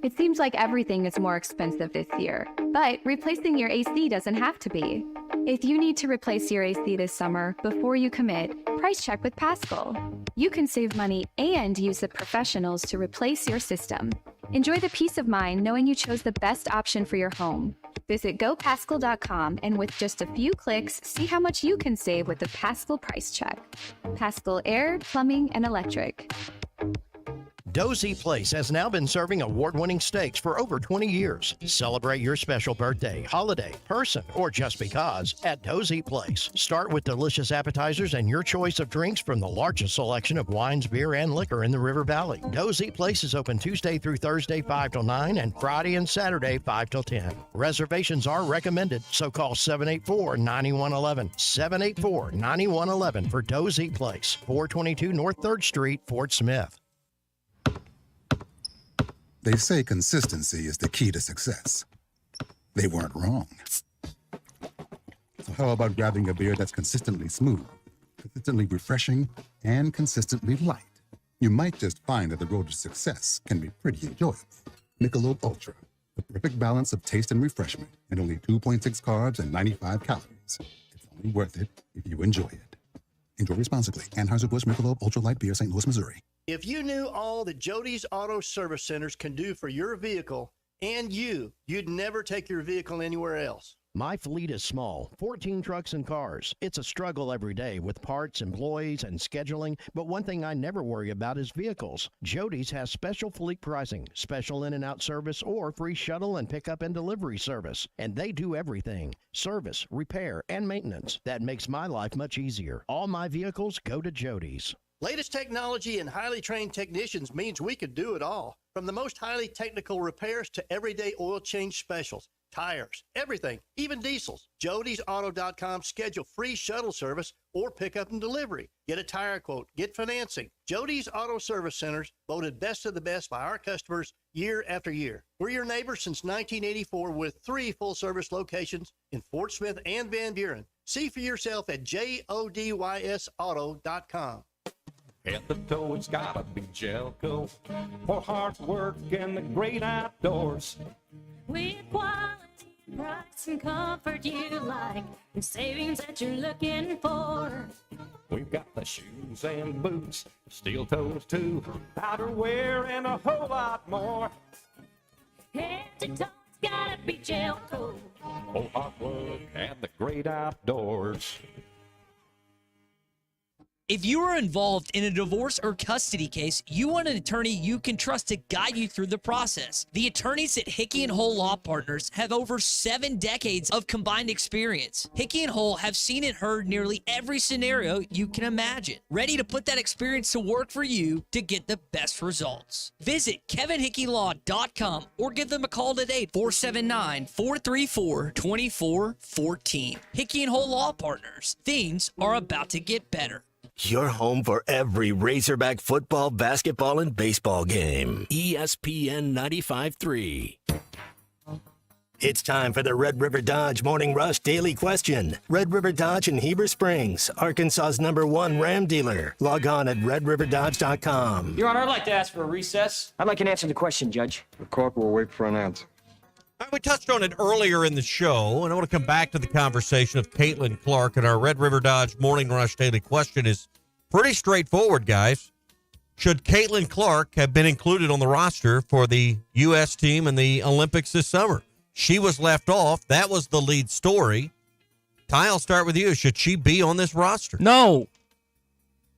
It seems like everything is more expensive this year, but replacing your AC doesn't have to be. If you need to replace your AC this summer, before you commit, price check with Paschal. You can save money and use the professionals to replace your system. Enjoy the peace of mind knowing you chose the best option for your home. Visit GoPaschal.com and with just a few clicks, see how much you can save with the Paschal price check. Paschal Air, Plumbing, and Electric. Dozy Place has now been serving award-winning steaks for over 20 years. Celebrate your special birthday, holiday, person, or just because at Dozy Place. Start with delicious appetizers and your choice of drinks from the largest selection of wines, beer, and liquor in the River Valley. Dozy Place is open Tuesday through Thursday 5 till 9 and Friday and Saturday 5 till 10. Reservations are recommended, so call 784-9111. 784-9111 for Dozy Place, 422 North 3rd Street, Fort Smith. They say consistency is the key to success. They weren't wrong. So how about grabbing a beer that's consistently smooth, consistently refreshing, and consistently light? You might just find that the road to success can be pretty enjoyable. Michelob Ultra, the perfect balance of taste and refreshment, and only 2.6 carbs and 95 calories. It's only worth it if you enjoy it. Enjoy responsibly. Anheuser-Busch Michelob Ultra Light Beer, St. Louis, Missouri. If you knew all that Jody's Auto Service Centers can do for your vehicle and you'd never take your vehicle anywhere else. My fleet is small, 14 trucks and cars. It's a struggle every day with parts, employees, and scheduling, but one thing I never worry about is vehicles. Jody's has special fleet pricing, special in and out service, or free shuttle and pickup and delivery service. And they do everything: service, repair, and maintenance. That makes my life much easier. All my vehicles go to Jody's. Latest technology and highly trained technicians means we could do it all. From the most highly technical repairs to everyday oil change specials, tires, everything, even diesels. Jody'sAuto.com. Schedule free shuttle service or pickup and delivery. Get a tire quote, get financing. Jody's Auto Service Centers, voted best of the best by our customers year after year. We're your neighbors since 1984 with 3 full-service locations in Fort Smith and Van Buren. See for yourself at JODYSauto.com. At the toe, it's gotta be Jelco for hard work and the great outdoors. With quality, price, and comfort you like, and savings that you're looking for. We've got the shoes and boots, steel toes too, outerwear, and a whole lot more. Head to toe, it's gotta be Jelco. For hard work and the great outdoors. If you are involved in a divorce or custody case, you want an attorney you can trust to guide you through the process. The attorneys at Hickey and Hole Law Partners have over 7 decades of combined experience. Hickey and Hole have seen and heard nearly every scenario you can imagine, ready to put that experience to work for you to get the best results. Visit KevinHickeyLaw.com or give them a call today, 479-434-2414. Hickey and Hole Law Partners. Things are about to get better. your home for every Razorback football, basketball, and baseball game. ESPN 95.3. It's time for the Red River Dodge Morning Rush Daily Question. Red River Dodge in Heber Springs, Arkansas's #1 Ram dealer. Log on at redriverdodge.com. Your Honor, I'd like to ask for a recess. I'd like an answer to the question, Judge. The court will wait for an answer. We touched on it earlier in the show, and I want to come back to the conversation of Caitlin Clark, and our Red River Dodge Morning Rush Daily Question is pretty straightforward, guys. Should Caitlin Clark have been included on the roster for the U.S. team in the Olympics this summer? She was left off. That was the lead story. Ty, I'll start with you. Should she be on this roster? No.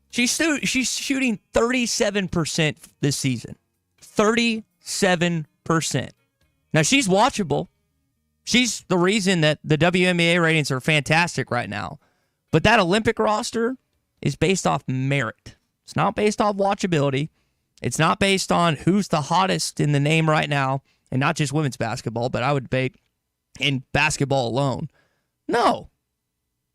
She's shooting 37% this season. 37%. Now, she's watchable. She's the reason that the WNBA ratings are fantastic right now. But that Olympic roster is based off merit. It's not based off watchability. It's not based on who's the hottest in the name right now, and not just women's basketball, but I would debate in basketball alone. No,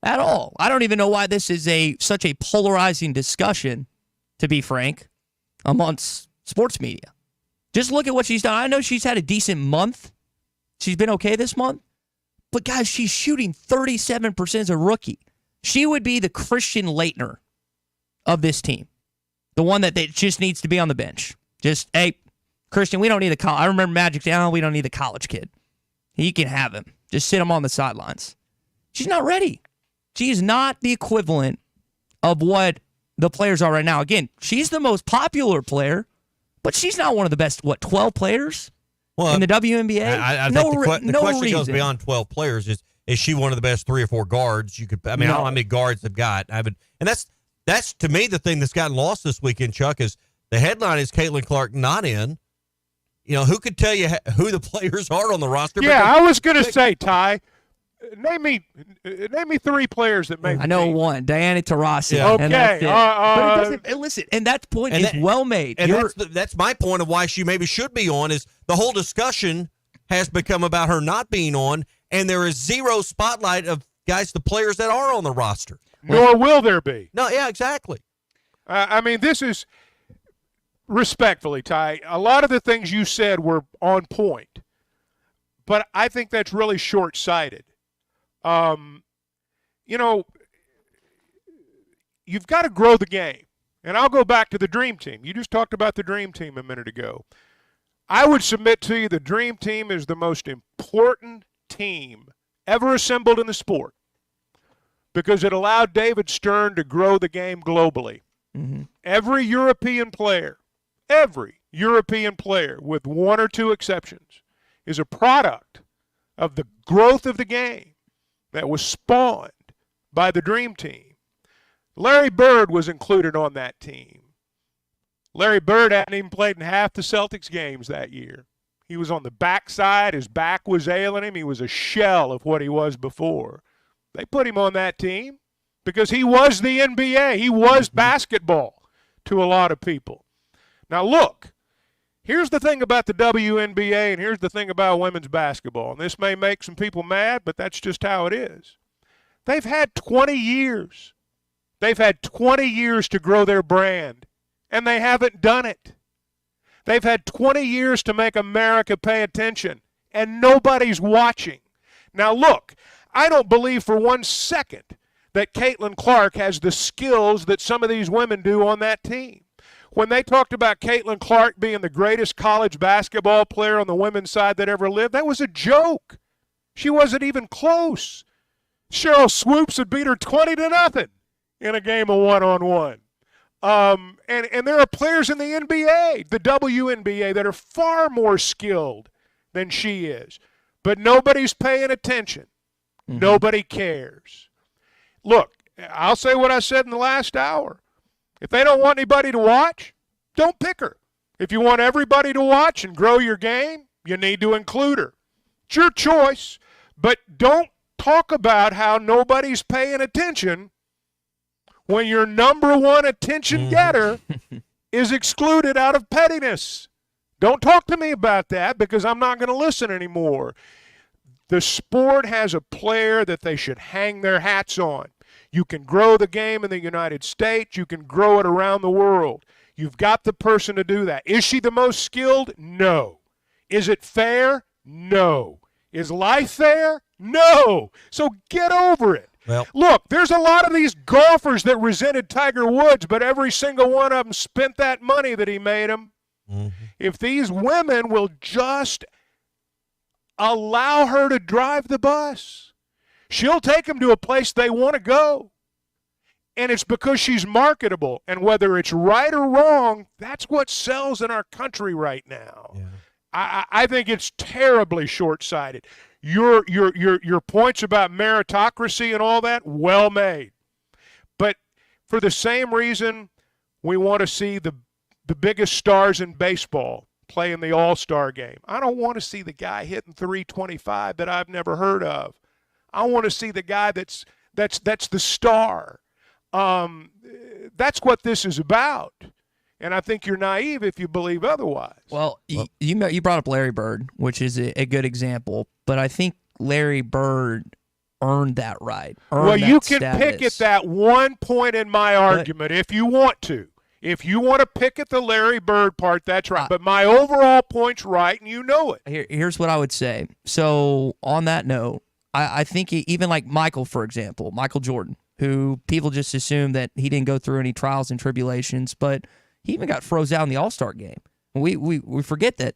at all. I don't even know why this is such a polarizing discussion, to be frank, amongst sports media. Just look at what she's done. I know she's had a decent month. She's been okay this month. But, guys, she's shooting 37% as a rookie. She would be the Christian Laettner of this team. The one that just needs to be on the bench. Just, hey, Christian, we don't need the I remember Magic down. We don't need the college kid. He can have him. Just sit him on the sidelines. She's not ready. She is not the equivalent of what the players are right now. Again, she's the most popular player, but she's not one of the best, 12 players in the WNBA? I think the question goes beyond 12 players. Is she one of the best 3 or 4 guards you could? I mean, I don't know how many guards they've got. And that's to me the thing that's gotten lost this weekend, Chuck, is the headline is Caitlin Clark not in. You know, who could tell you who the players are on the roster? Yeah, I was going to say, Ty, name me 3 players that make. I know one, Diana Taurasi. Yeah. Okay, and that's it. But it doesn't. Listen, and that point is well made. And that's my point of why she maybe should be on. Is the whole discussion has become about her not being on, and there is zero spotlight of the players that are on the roster. Nor will there be. No, yeah, exactly. I mean, this is. Respectfully, Ty, a lot of the things you said were on point, but I think that's really short-sighted. You know, you've got to grow the game. And I'll go back to the Dream Team. You just talked about the Dream Team a minute ago. I would submit to you the Dream Team is the most important team ever assembled in the sport because it allowed David Stern to grow the game globally. Mm-hmm. Every European player, with 1 or 2 exceptions, is a product of the growth of the game that was spawned by the Dream Team. Larry Bird was included on that team. Larry Bird hadn't even played in half the Celtics games that year. He was on the backside. His back was ailing him. He was a shell of what he was before. They put him on that team because he was the NBA. He was basketball to a lot of people. Now, look, here's the thing about the WNBA and here's the thing about women's basketball. And this may make some people mad, but that's just how it is. They've had 20 years. They've had 20 years to grow their brand, and they haven't done it. They've had 20 years to make America pay attention, and nobody's watching. Now, look, I don't believe for 1 second that Caitlin Clark has the skills that some of these women do on that team. When they talked about Caitlin Clark being the greatest college basketball player on the women's side that ever lived, that was a joke. She wasn't even close. Cheryl Swoops had beat her 20-0 in a game of one-on-one. And there are players in the NBA, the WNBA, that are far more skilled than she is. But nobody's paying attention. Mm-hmm. Nobody cares. Look, I'll say what I said in the last hour. If they don't want anybody to watch, don't pick her. If you want everybody to watch and grow your game, you need to include her. It's your choice, but don't talk about how nobody's paying attention when your number 1 attention getter is excluded out of pettiness. Don't talk to me about that because I'm not going to listen anymore. The sport has a player that they should hang their hats on. You can grow the game in the United States. You can grow it around the world. You've got the person to do that. Is she the most skilled? No. Is it fair? No. Is life fair? No. So get over it. Well, look, there's a lot of these golfers that resented Tiger Woods, but every single one of them spent that money that he made them. Mm-hmm. If these women will just allow her to drive the bus, she'll take them to a place they want to go. And it's because she's marketable. And whether it's right or wrong, that's what sells in our country right now. Yeah. I think it's terribly short-sighted. Your points about meritocracy and all that, well made. But for the same reason, we want to see the biggest stars in baseball play in the All-Star game. I don't want to see the guy hitting 325 that I've never heard of. I want to see the guy that's the star. That's what this is about. And I think you're naive if you believe otherwise. Well, you brought up Larry Bird, which is a good example, but I think Larry Bird earned that right. Well, you can pick at that one point in my argument if you want to. If you want to pick at the Larry Bird part, that's right. But my overall point's right, and you know it. Here's what I would say. So on that note, I think even like Michael, for example, Michael Jordan, who people just assume that he didn't go through any trials and tribulations, but he even got froze out in the All-Star game. We forget that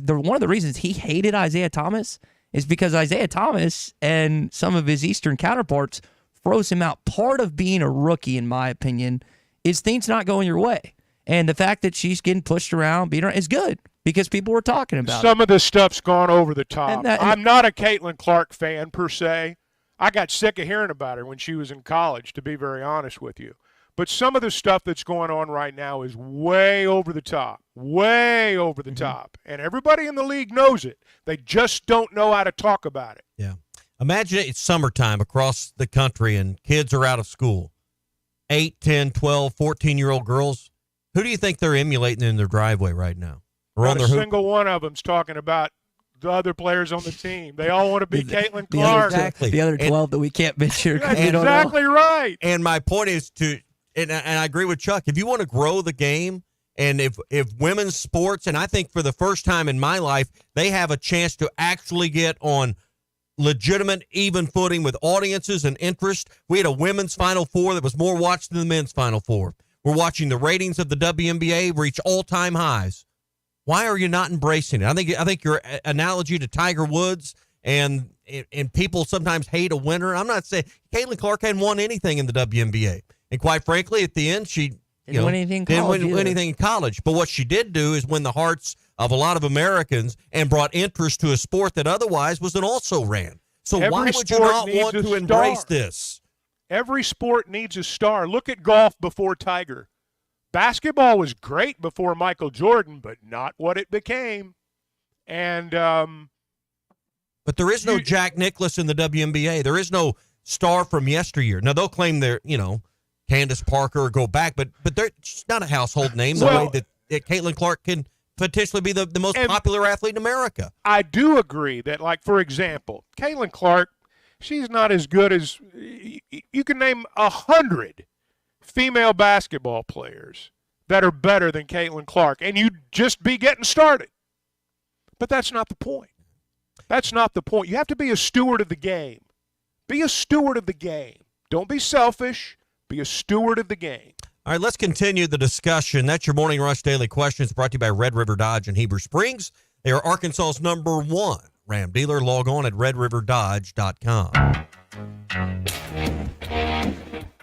one of the reasons he hated Isaiah Thomas is because Isaiah Thomas and some of his Eastern counterparts froze him out. Part of being a rookie, in my opinion, is things not going your way. And the fact that she's getting pushed around, beaten around, is good because people were talking about Some of the stuff's gone over the top. I'm not a Caitlin Clark fan per se. I got sick of hearing about her when she was in college, to be very honest with you. But some of the stuff that's going on right now is way over the top, way over the top. And everybody in the league knows it. They just don't know how to talk about it. Yeah. Imagine it's summertime across the country and kids are out of school. 8, 10, 12, 14-year-old girls. Who do you think they're emulating in their driveway right now? Or Not on a their single one of them's talking about the other players on the team. They all want to be Caitlin Clark. The other 12 that we can't mention. That's exactly right. And my point is and I agree with Chuck, if you want to grow the game, and if women's sports, and I think for the first time in my life, they have a chance to actually get on legitimate, even footing with audiences and interest. We had a women's Final Four that was more watched than the men's Final Four. We're watching the ratings of the WNBA reach all-time highs. Why are you not embracing it? I think your analogy to Tiger Woods and people sometimes hate a winner. I'm not saying Caitlin Clark hadn't won anything in the WNBA. And quite frankly, at the end, she didn't win anything in college. But what she did do is win the hearts of a lot of Americans and brought interest to a sport that otherwise was an also ran. So why would you not want to embrace this? Every sport needs a star. Look at golf before Tiger. Basketball was great before Michael Jordan, but not what it became. And but there is no Jack Nicklaus in the WNBA. There is no star from yesteryear. Now they'll claim they're, Candace Parker or go back, but she's not a household name the way that Caitlin Clark can potentially be the most popular athlete in America. I do agree that, like, for example, Caitlin Clark, she's not as good as you can name 100 female basketball players that are better than Caitlin Clark, and you'd just be getting started. But that's not the point. That's not the point. You have to be a steward of the game. Be a steward of the game. Don't be selfish. Be a steward of the game. All right, let's continue the discussion. That's your Morning Rush Daily Questions brought to you by Red River Dodge in Heber Springs. They are Arkansas's #1 Ram dealer. Log on at redriverdodge.com.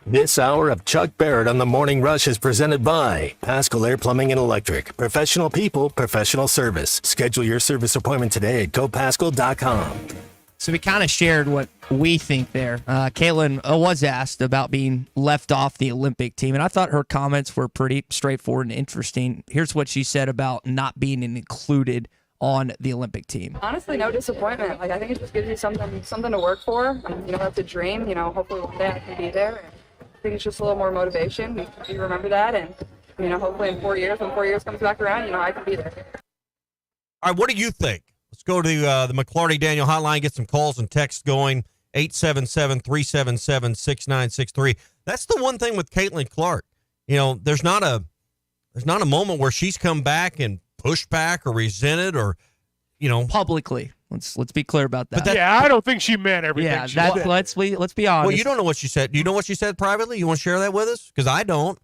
This hour of Chuck Barrett on the Morning Rush is presented by Pascal Air Plumbing and Electric. Professional people, professional service. Schedule your service appointment today at gopascal.com. So we kind of shared what we think there. Caitlin was asked about being left off the Olympic team, and I thought her comments were pretty straightforward and interesting. Here's what she said about not being included on the Olympic team. Honestly, no disappointment. I think it just gives you something to work for. You don't have to dream. Hopefully one day I can be there. And I think it's just a little more motivation. You remember that, and hopefully in 4 years, when 4 years comes back around, I can be there. All right, what do you think? Let's go to the McLarty Daniel hotline, get some calls and texts going 877-377-6963. That's the one thing with Caitlin Clark. You know, there's not a moment where she's come back and pushed back or resented or, you know, publicly. Let's be clear about that. Yeah, I don't think she meant everything she said. Let's be honest. Well, you don't know what she said. Do you know what she said privately? You want to share that with us? Because I don't.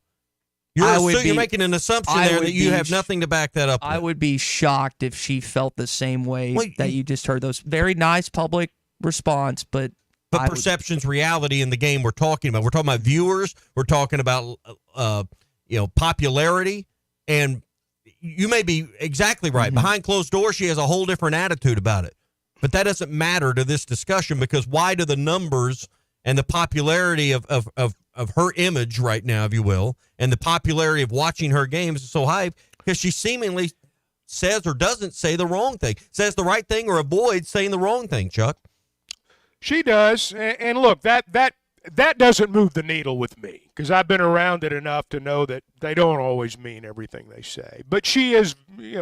You're making an assumption there that you have nothing to back that up with. I would be shocked if she felt the same way that you just heard. Those very nice public response, but perception's reality in the game we're talking about. We're talking about viewers. We're talking about popularity, and you may be exactly right. Behind closed doors, she has a whole different attitude about it. But that doesn't matter to this discussion, because why do the numbers and the popularity of her image right now, if you will, and the popularity of watching her games is so high? Because she seemingly says or doesn't say the wrong thing, says the right thing or avoids saying the wrong thing, Chuck. She does. And look, that doesn't move the needle with me, because I've been around it enough to know that they don't always mean everything they say. But she is,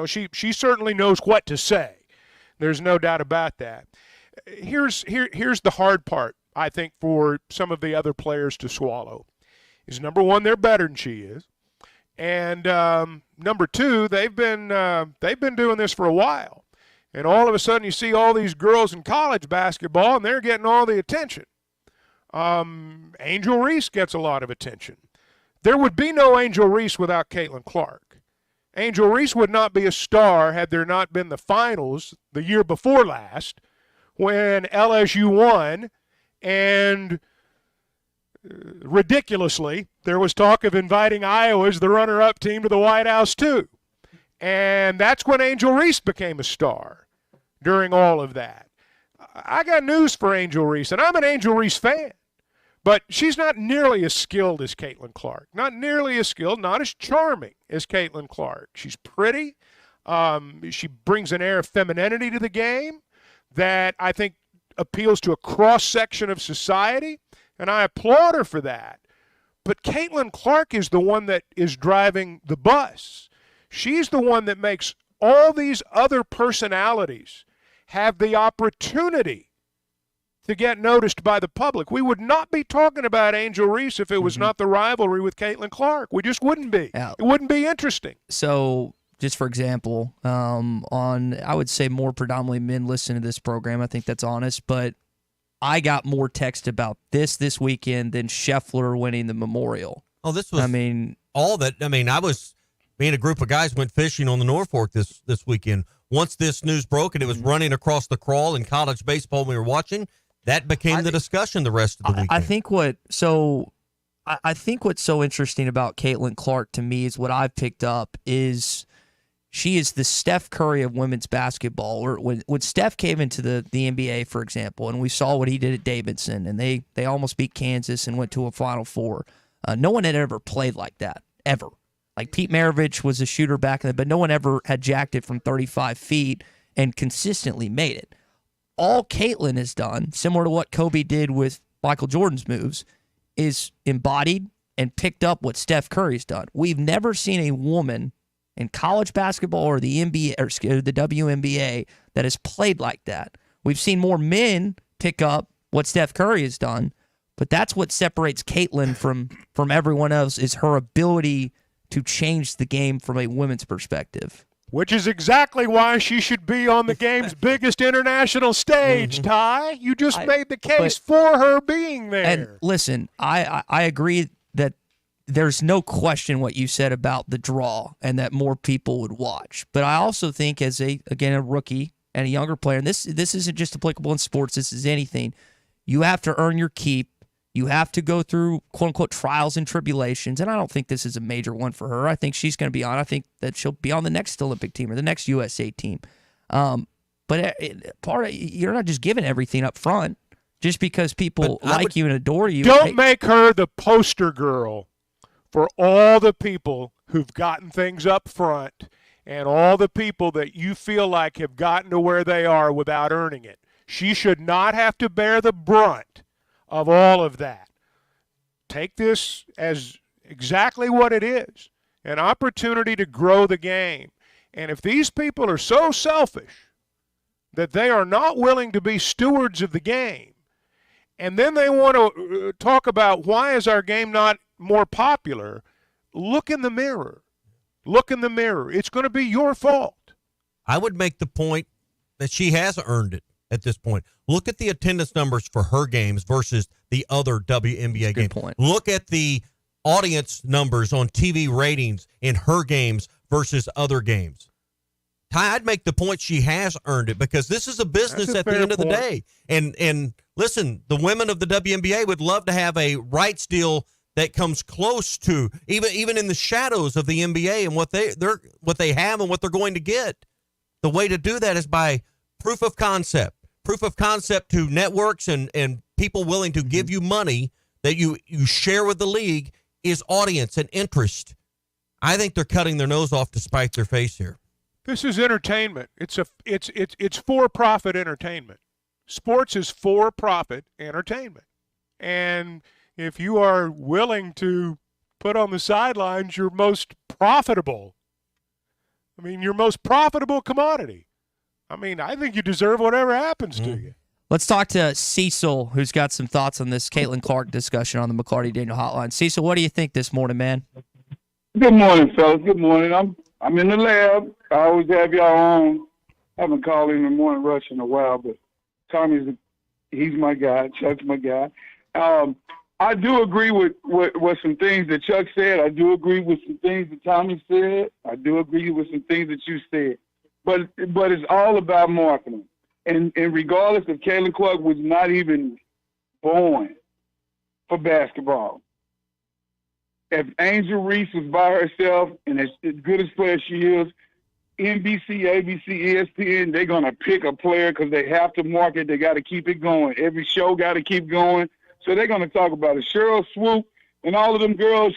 she certainly knows what to say. There's no doubt about that. Here's the hard part, I think, for some of the other players to swallow. Is number one, they're better than she is, and number two, they've been doing this for a while, and all of a sudden you see all these girls in college basketball, and they're getting all the attention. Angel Reese gets a lot of attention. There would be no Angel Reese without Caitlin Clark. Angel Reese would not be a star had there not been the finals the year before last when LSU won, and ridiculously there was talk of inviting Iowa as the runner-up team to the White House too. And that's when Angel Reese became a star during all of that. I got news for Angel Reese, and I'm an Angel Reese fan. But she's not nearly as skilled as Caitlin Clark. Not nearly as skilled, not as charming as Caitlin Clark. She's pretty. She brings an air of femininity to the game that I think appeals to a cross-section of society, and I applaud her for that. But Caitlin Clark is the one that is driving the bus. She's the one that makes all these other personalities have the opportunity to get noticed by the public. We would not be talking about Angel Reese if it was not the rivalry with Caitlin Clark. We just wouldn't be. Yeah. It wouldn't be interesting. So, just for example, I would say more predominantly men listen to this program. I think that's honest, but I got more text about this weekend than Scheffler winning the Memorial. Oh, this was. Me and a group of guys went fishing on the Norfolk this weekend. Once this news broke and it was running across the crawl in college baseball we were watching, that became the discussion the rest of the weekend. I think what's so interesting about Caitlin Clark to me is what I've picked up is she is the Steph Curry of women's basketball. Or when Steph came into the NBA, for example, and we saw what he did at Davidson, and they almost beat Kansas and went to a Final Four. No one had ever played like that, ever. Like Pete Maravich was a shooter back then, but no one ever had jacked it from 35 feet and consistently made it. All Caitlin has done, similar to what Kobe did with Michael Jordan's moves, is embodied and picked up what Steph Curry's done. We've never seen a woman in college basketball or the NBA or the WNBA that has played like that. We've seen more men pick up what Steph Curry has done, but that's what separates Caitlin from everyone else is her ability to change the game from a women's perspective. Which is exactly why she should be on the game's biggest international stage, Ty. You just made the case for her being there. And listen, I agree that there's no question what you said about the draw and that more people would watch. But I also think as a rookie and a younger player, and this isn't just applicable in sports, this is anything, you have to earn your keep. You have to go through, quote-unquote, trials and tribulations, and I don't think this is a major one for her. I think she's going to be on. I think that she'll be on the next Olympic team or the next USA team. But you're not just giving everything up front just because people like you and adore you. Don't make her the poster girl for all the people who've gotten things up front and all the people that you feel like have gotten to where they are without earning it. She should not have to bear the brunt of all of that. Take this as exactly what it is, an opportunity to grow the game. And if these people are so selfish that they are not willing to be stewards of the game and then they want to talk about why is our game not more popular. Look in the mirror. Look in the mirror. It's going to be your fault. I would make the point that she has earned it at this point. Look at the attendance numbers for her games versus the other WNBA games. Look at the audience numbers on TV ratings in her games versus other games. Ty, I'd make the point she has earned it because this is a business at the end of the day. And listen, the women of the WNBA would love to have a rights deal that comes close to even in the shadows of the NBA and what they have and what they're going to get. The way to do that is by proof of concept to networks and people willing to give you money that you share with the league is audience and interest. I think they're cutting their nose off to spite their face here. This is entertainment. It's for-profit entertainment. Sports is for-profit entertainment. And if you are willing to put on the sidelines your most profitable commodity, I think you deserve whatever happens to you. Let's talk to Cecil, who's got some thoughts on this Caitlin Clark discussion on the McLarty Daniel Hotline. Cecil, what do you think this morning, man? Good morning, fellas. Good morning. I'm in the lab. I always have y'all on. I haven't called in the morning rush in a while, but he's my guy. Chuck's my guy. I do agree with some things that Chuck said. I do agree with some things that Tommy said. I do agree with some things that you said. But it's all about marketing. And regardless if Caitlin Clark was not even born for basketball, if Angel Reese was by herself and as good a player as she is, NBC, ABC, ESPN, they're going to pick a player because they have to market. They got to keep it going. Every show got to keep going. So they're going to talk about it. Cheryl Swoop and all of them girls,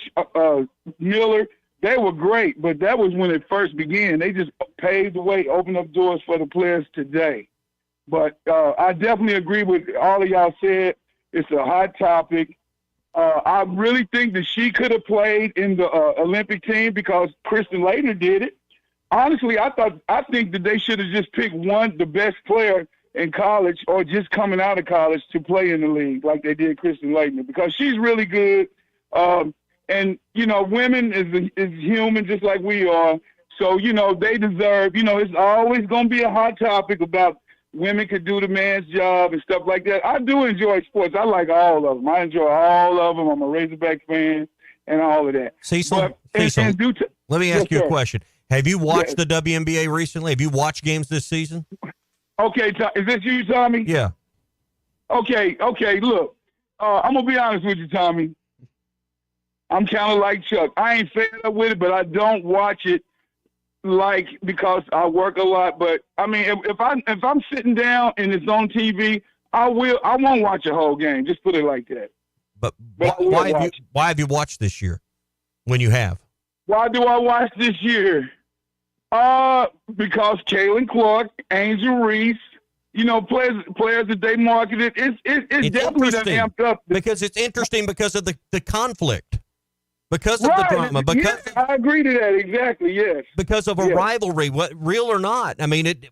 Miller, they were great, but that was when it first began. They just paved the way, opened up doors for the players today. But I definitely agree with all of y'all said. It's a hot topic. I really think that she could have played in the Olympic team because Kristen Leitner did it. Honestly, I think that they should have just picked the best player in college or just coming out of college to play in the league like they did Kristen Leitner because she's really good. And, women is human just like we are. So, they deserve, it's always going to be a hot topic about women could do the man's job and stuff like that. I do enjoy sports. I like all of them. I enjoy all of them. I'm a Razorback fan and all of that. Cecil, let me ask you a question. Have you watched the WNBA recently? Have you watched games this season? Okay, is this you, Tommy? Yeah. Okay, look. I'm going to be honest with you, Tommy. I'm kind of like Chuck. I ain't fed up with it, but I don't watch it because I work a lot. But if I'm sitting down and it's on TV, I won't watch a whole game. Just put it like that. But why have you watched this year when you have? Why do I watch this year? Because Caitlin Clark, Angel Reese, players that they marketed. It's definitely amped up. Because it's interesting because of the conflict. Because of the drama. I agree to that. Exactly, yes. Because of a rivalry, real or not.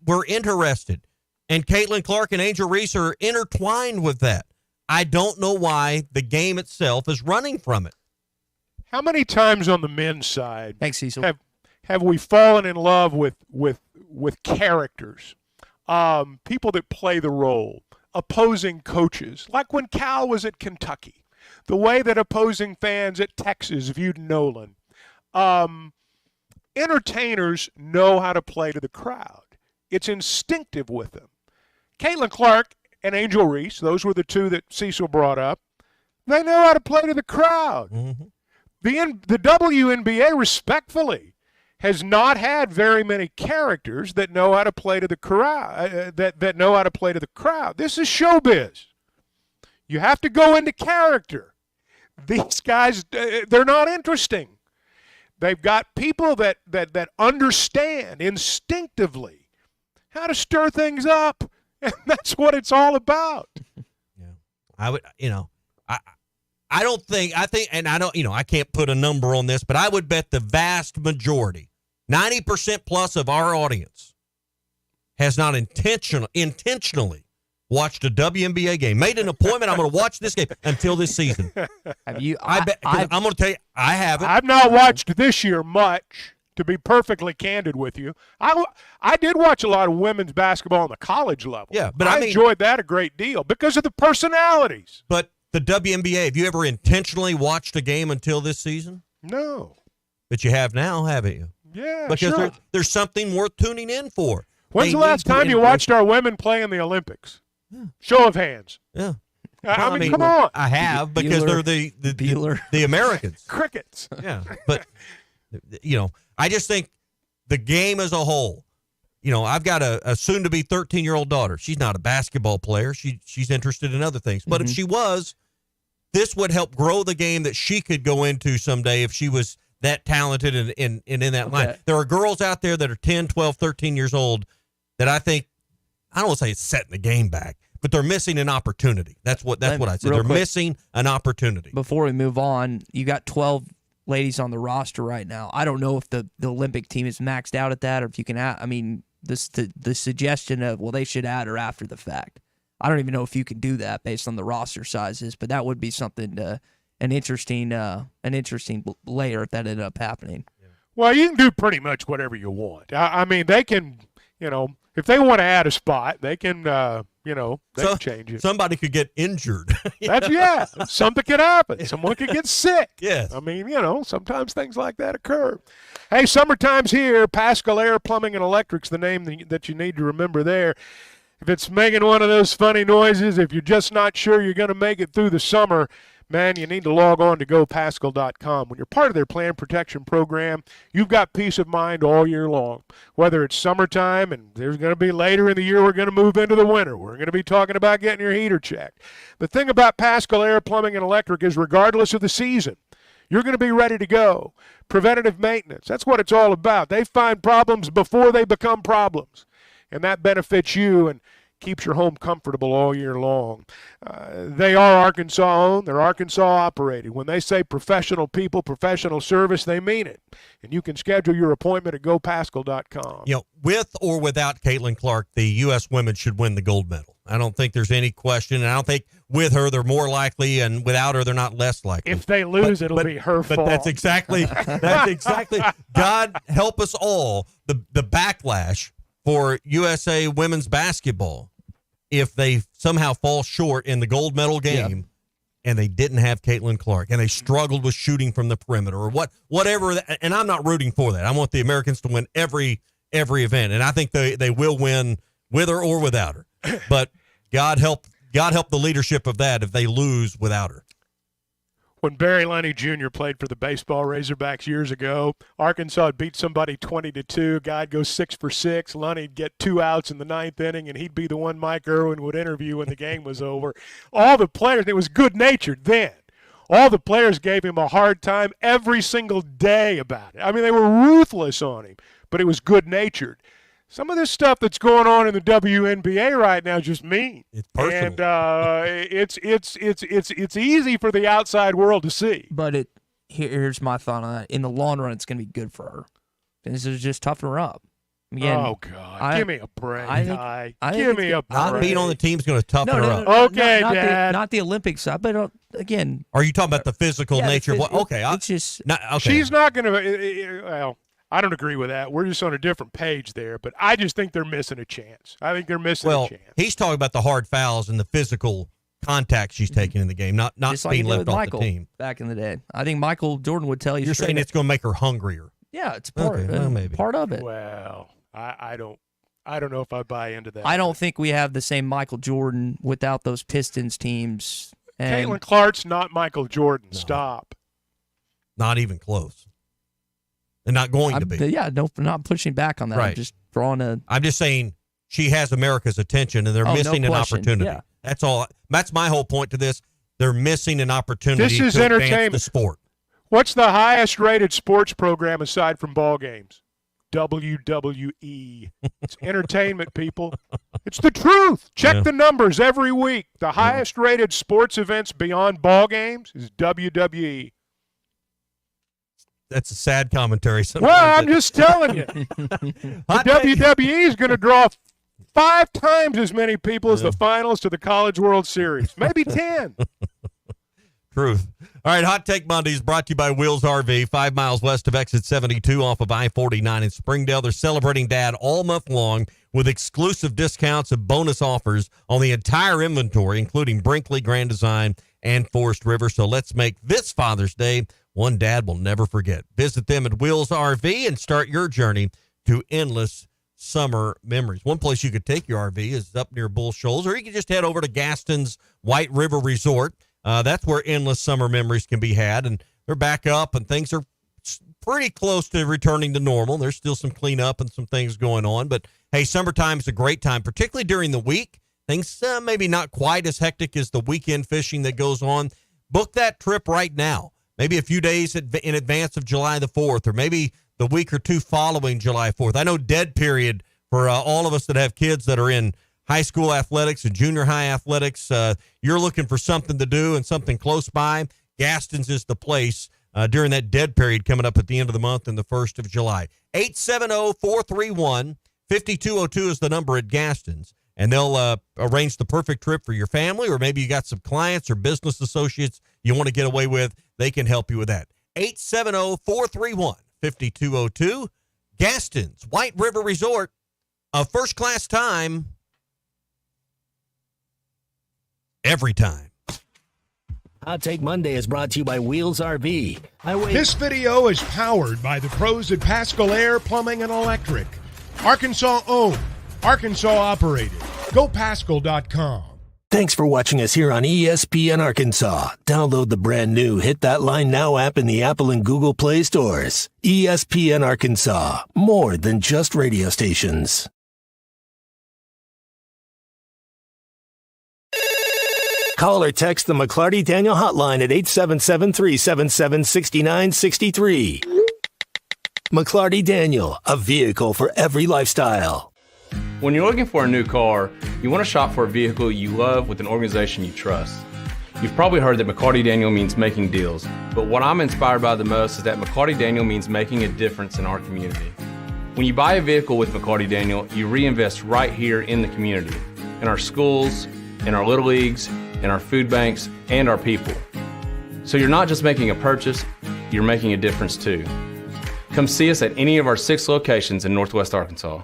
We're interested. And Caitlin Clark and Angel Reese are intertwined with that. I don't know why the game itself is running from it. How many times on the men's side Thanks, Cecil. have we fallen in love with characters, people that play the role, opposing coaches, like when Cal was at Kentucky, the way that opposing fans at Texas viewed Nolan. Entertainers know how to play to the crowd. It's instinctive with them. Caitlin Clark and Angel Reese, those were the two that Cecil brought up, they know how to play to the crowd. Mm-hmm. The WNBA, respectfully, has not had very many characters that know how to play to the crowd. That know how to play to the crowd. This is showbiz. You have to go into character. These guys, they're not interesting. They've got people that understand instinctively how to stir things up, and that's what it's all about. I can't put a number on this, but I would bet the vast majority, 90% plus of our audience, has not intentionally watched a WNBA game, made an appointment. I'm going to watch this game until this season. Have you? I'm going to tell you, I haven't. I've not watched this year much, to be perfectly candid with you. I did watch a lot of women's basketball on the college level. Yeah, but I mean, enjoyed that a great deal because of the personalities. But the WNBA, have you ever intentionally watched a game until this season? No. But you have now, haven't you? Yeah, because sure. there's something worth tuning in for. When's the last time you watched our women play in the Olympics? Yeah. Show of hands. Yeah. I mean, come on. I have because they're the Americans. Crickets. Yeah. But, I just think the game as a whole, I've got a soon-to-be 13-year-old daughter. She's not a basketball player. She's interested in other things. But if she was, this would help grow the game that she could go into someday if she was that talented and in that line. There are girls out there that are 10, 12, 13 years old that I think, I don't want to say it's setting the game back, but they're missing an opportunity. That's what I said. They're missing an opportunity. Before we move on, you got 12 ladies on the roster right now. I don't know if the Olympic team is maxed out at that or if you can add, the suggestion of, they should add her after the fact. I don't even know if you can do that based on the roster sizes, but that would be something an interesting layer if that ended up happening. Well, you can do pretty much whatever you want. I mean, they can, if they want to add a spot, they can, they can change it. Somebody could get injured. Something could happen. Someone could get sick. Yes. I mean, sometimes things like that occur. Hey, summertime's here. Pascal Air Plumbing and Electric's the name that you need to remember there. If it's making one of those funny noises, if you're just not sure you're going to make it through the summer, man, you need to log on to gopascal.com. When you're part of their plan protection program, you've got peace of mind all year long. Whether it's summertime and there's going to be later in the year we're going to move into the winter. We're going to be talking about getting your heater checked. The thing about Pascal Air Plumbing and Electric is regardless of the season, you're going to be ready to go. Preventative maintenance, that's what it's all about. They find problems before they become problems. And that benefits you and keeps your home comfortable all year long. They are Arkansas-owned. They're Arkansas-operated. When they say professional people, professional service, they mean it. And you can schedule your appointment at gopascal.com. With or without Caitlin Clark, the U.S. women should win the gold medal. I don't think there's any question. And I don't think with her, they're more likely, and without her, they're not less likely. If they lose, it'll be her fault. But that's exactly, God help us all, the backlash for USA women's basketball if they somehow fall short in the gold medal game and they didn't have Caitlin Clark and they struggled with shooting from the perimeter or whatever. And I'm not rooting for that. I want the Americans to win every event. And I think they will win with her or without her. But God help the leadership of that if they lose without her. When Barry Lunny Jr. played for the baseball Razorbacks years ago, Arkansas had beat somebody 20-2. Guy'd go 6 for 6. Lunny'd get 2 outs in the 9th inning, and he'd be the one Mike Irwin would interview when the game was over. All the players, it was good-natured then. All the players gave him a hard time every single day about it. I mean, they were ruthless on him, but it was good-natured. Some of this stuff that's going on in the WNBA right now is just mean. It's personal. And it's easy for the outside world to see. But here's my thought on that. In the long run, it's going to be good for her. This is just toughen her up. Again, oh, God. Give me a break, Give me a break. Not being on the team is going to toughen her up. Okay, Dad. Not the Olympic side, but again. Are you talking about the physical nature? It's just. She's not going to. Well, I don't agree with that. We're just on a different page there, but I just think they're missing a chance. I think they're missing a chance. He's talking about the hard fouls and the physical contact she's taking in the game, not being left off Michael the team. Back in the day, I think Michael Jordan would tell you. You're saying it's going to make her hungrier. Yeah, it's part of it. Well, I don't know if I buy into that. I don't think we have the same Michael Jordan without those Pistons teams. Caitlin Clark's not Michael Jordan. No. Stop. Not even close. And not going to be. Yeah, no, not pushing back on that. Right. I'm just drawing I'm just saying she has America's attention, and they're missing an opportunity. Yeah. That's all. That's my whole point to this. They're missing an opportunity this is to entertainment. advance the sport. What's the highest-rated sports program aside from ball games? WWE. It's entertainment, people. It's the truth. Check the numbers every week. The highest-rated sports events beyond ball games is WWE. That's a sad commentary sometimes. Well, I'm just telling you. The WWE is going to draw 5 times as many people as the finals to the College World Series. Maybe 10. Truth. All right, Hot Take Monday is brought to you by Wheels RV, 5 miles west of exit 72 off of I-49 in Springdale. They're celebrating Dad all month long with exclusive discounts and bonus offers on the entire inventory, including Brinkley, Grand Design, and Forest River. So let's make this Father's Day one Dad will never forget. Visit them at Wheels RV and start your journey to endless summer memories. One place you could take your RV is up near Bull Shoals, or you can just head over to Gaston's White River Resort. That's where endless summer memories can be had, and they're back up, and things are pretty close to returning to normal. There's still some cleanup and some things going on, but hey, summertime is a great time, particularly during the week. Things maybe not quite as hectic as the weekend fishing that goes on. Book that trip right now, maybe a few days in advance of July the 4th, or maybe the week or two following July 4th. I know dead period for all of us that have kids that are in high school athletics and junior high athletics. You're looking for something to do and something close by. Gaston's is the place during that dead period coming up at the end of the month and the 1st of July. 870-431-5202 is the number at Gaston's, and they'll arrange the perfect trip for your family, or maybe you got some clients or business associates you want to get away with. They can help you with that. 870-431-5202. Gaston's White River Resort, a first-class time every time. Hot Take Monday is brought to you by Wheels RV. This video is powered by the pros at Pascal Air Plumbing and Electric. Arkansas owned, Arkansas operated. GoPascal.com. Thanks for watching us here on ESPN Arkansas. Download the brand new Hit That Line Now app in the Apple and Google Play stores. ESPN Arkansas, more than just radio stations. Call or text the McLarty Daniel hotline at 877-377-6963. McLarty Daniel, a vehicle for every lifestyle. When you're looking for a new car, you want to shop for a vehicle you love with an organization you trust. You've probably heard that McLarty Daniel means making deals, but what I'm inspired by the most is that McLarty Daniel means making a difference in our community. When you buy a vehicle with McLarty Daniel, you reinvest right here in the community, in our schools, in our little leagues, in our food banks, and our people. So you're not just making a purchase, you're making a difference too. Come see us at any of our 6 locations in Northwest Arkansas.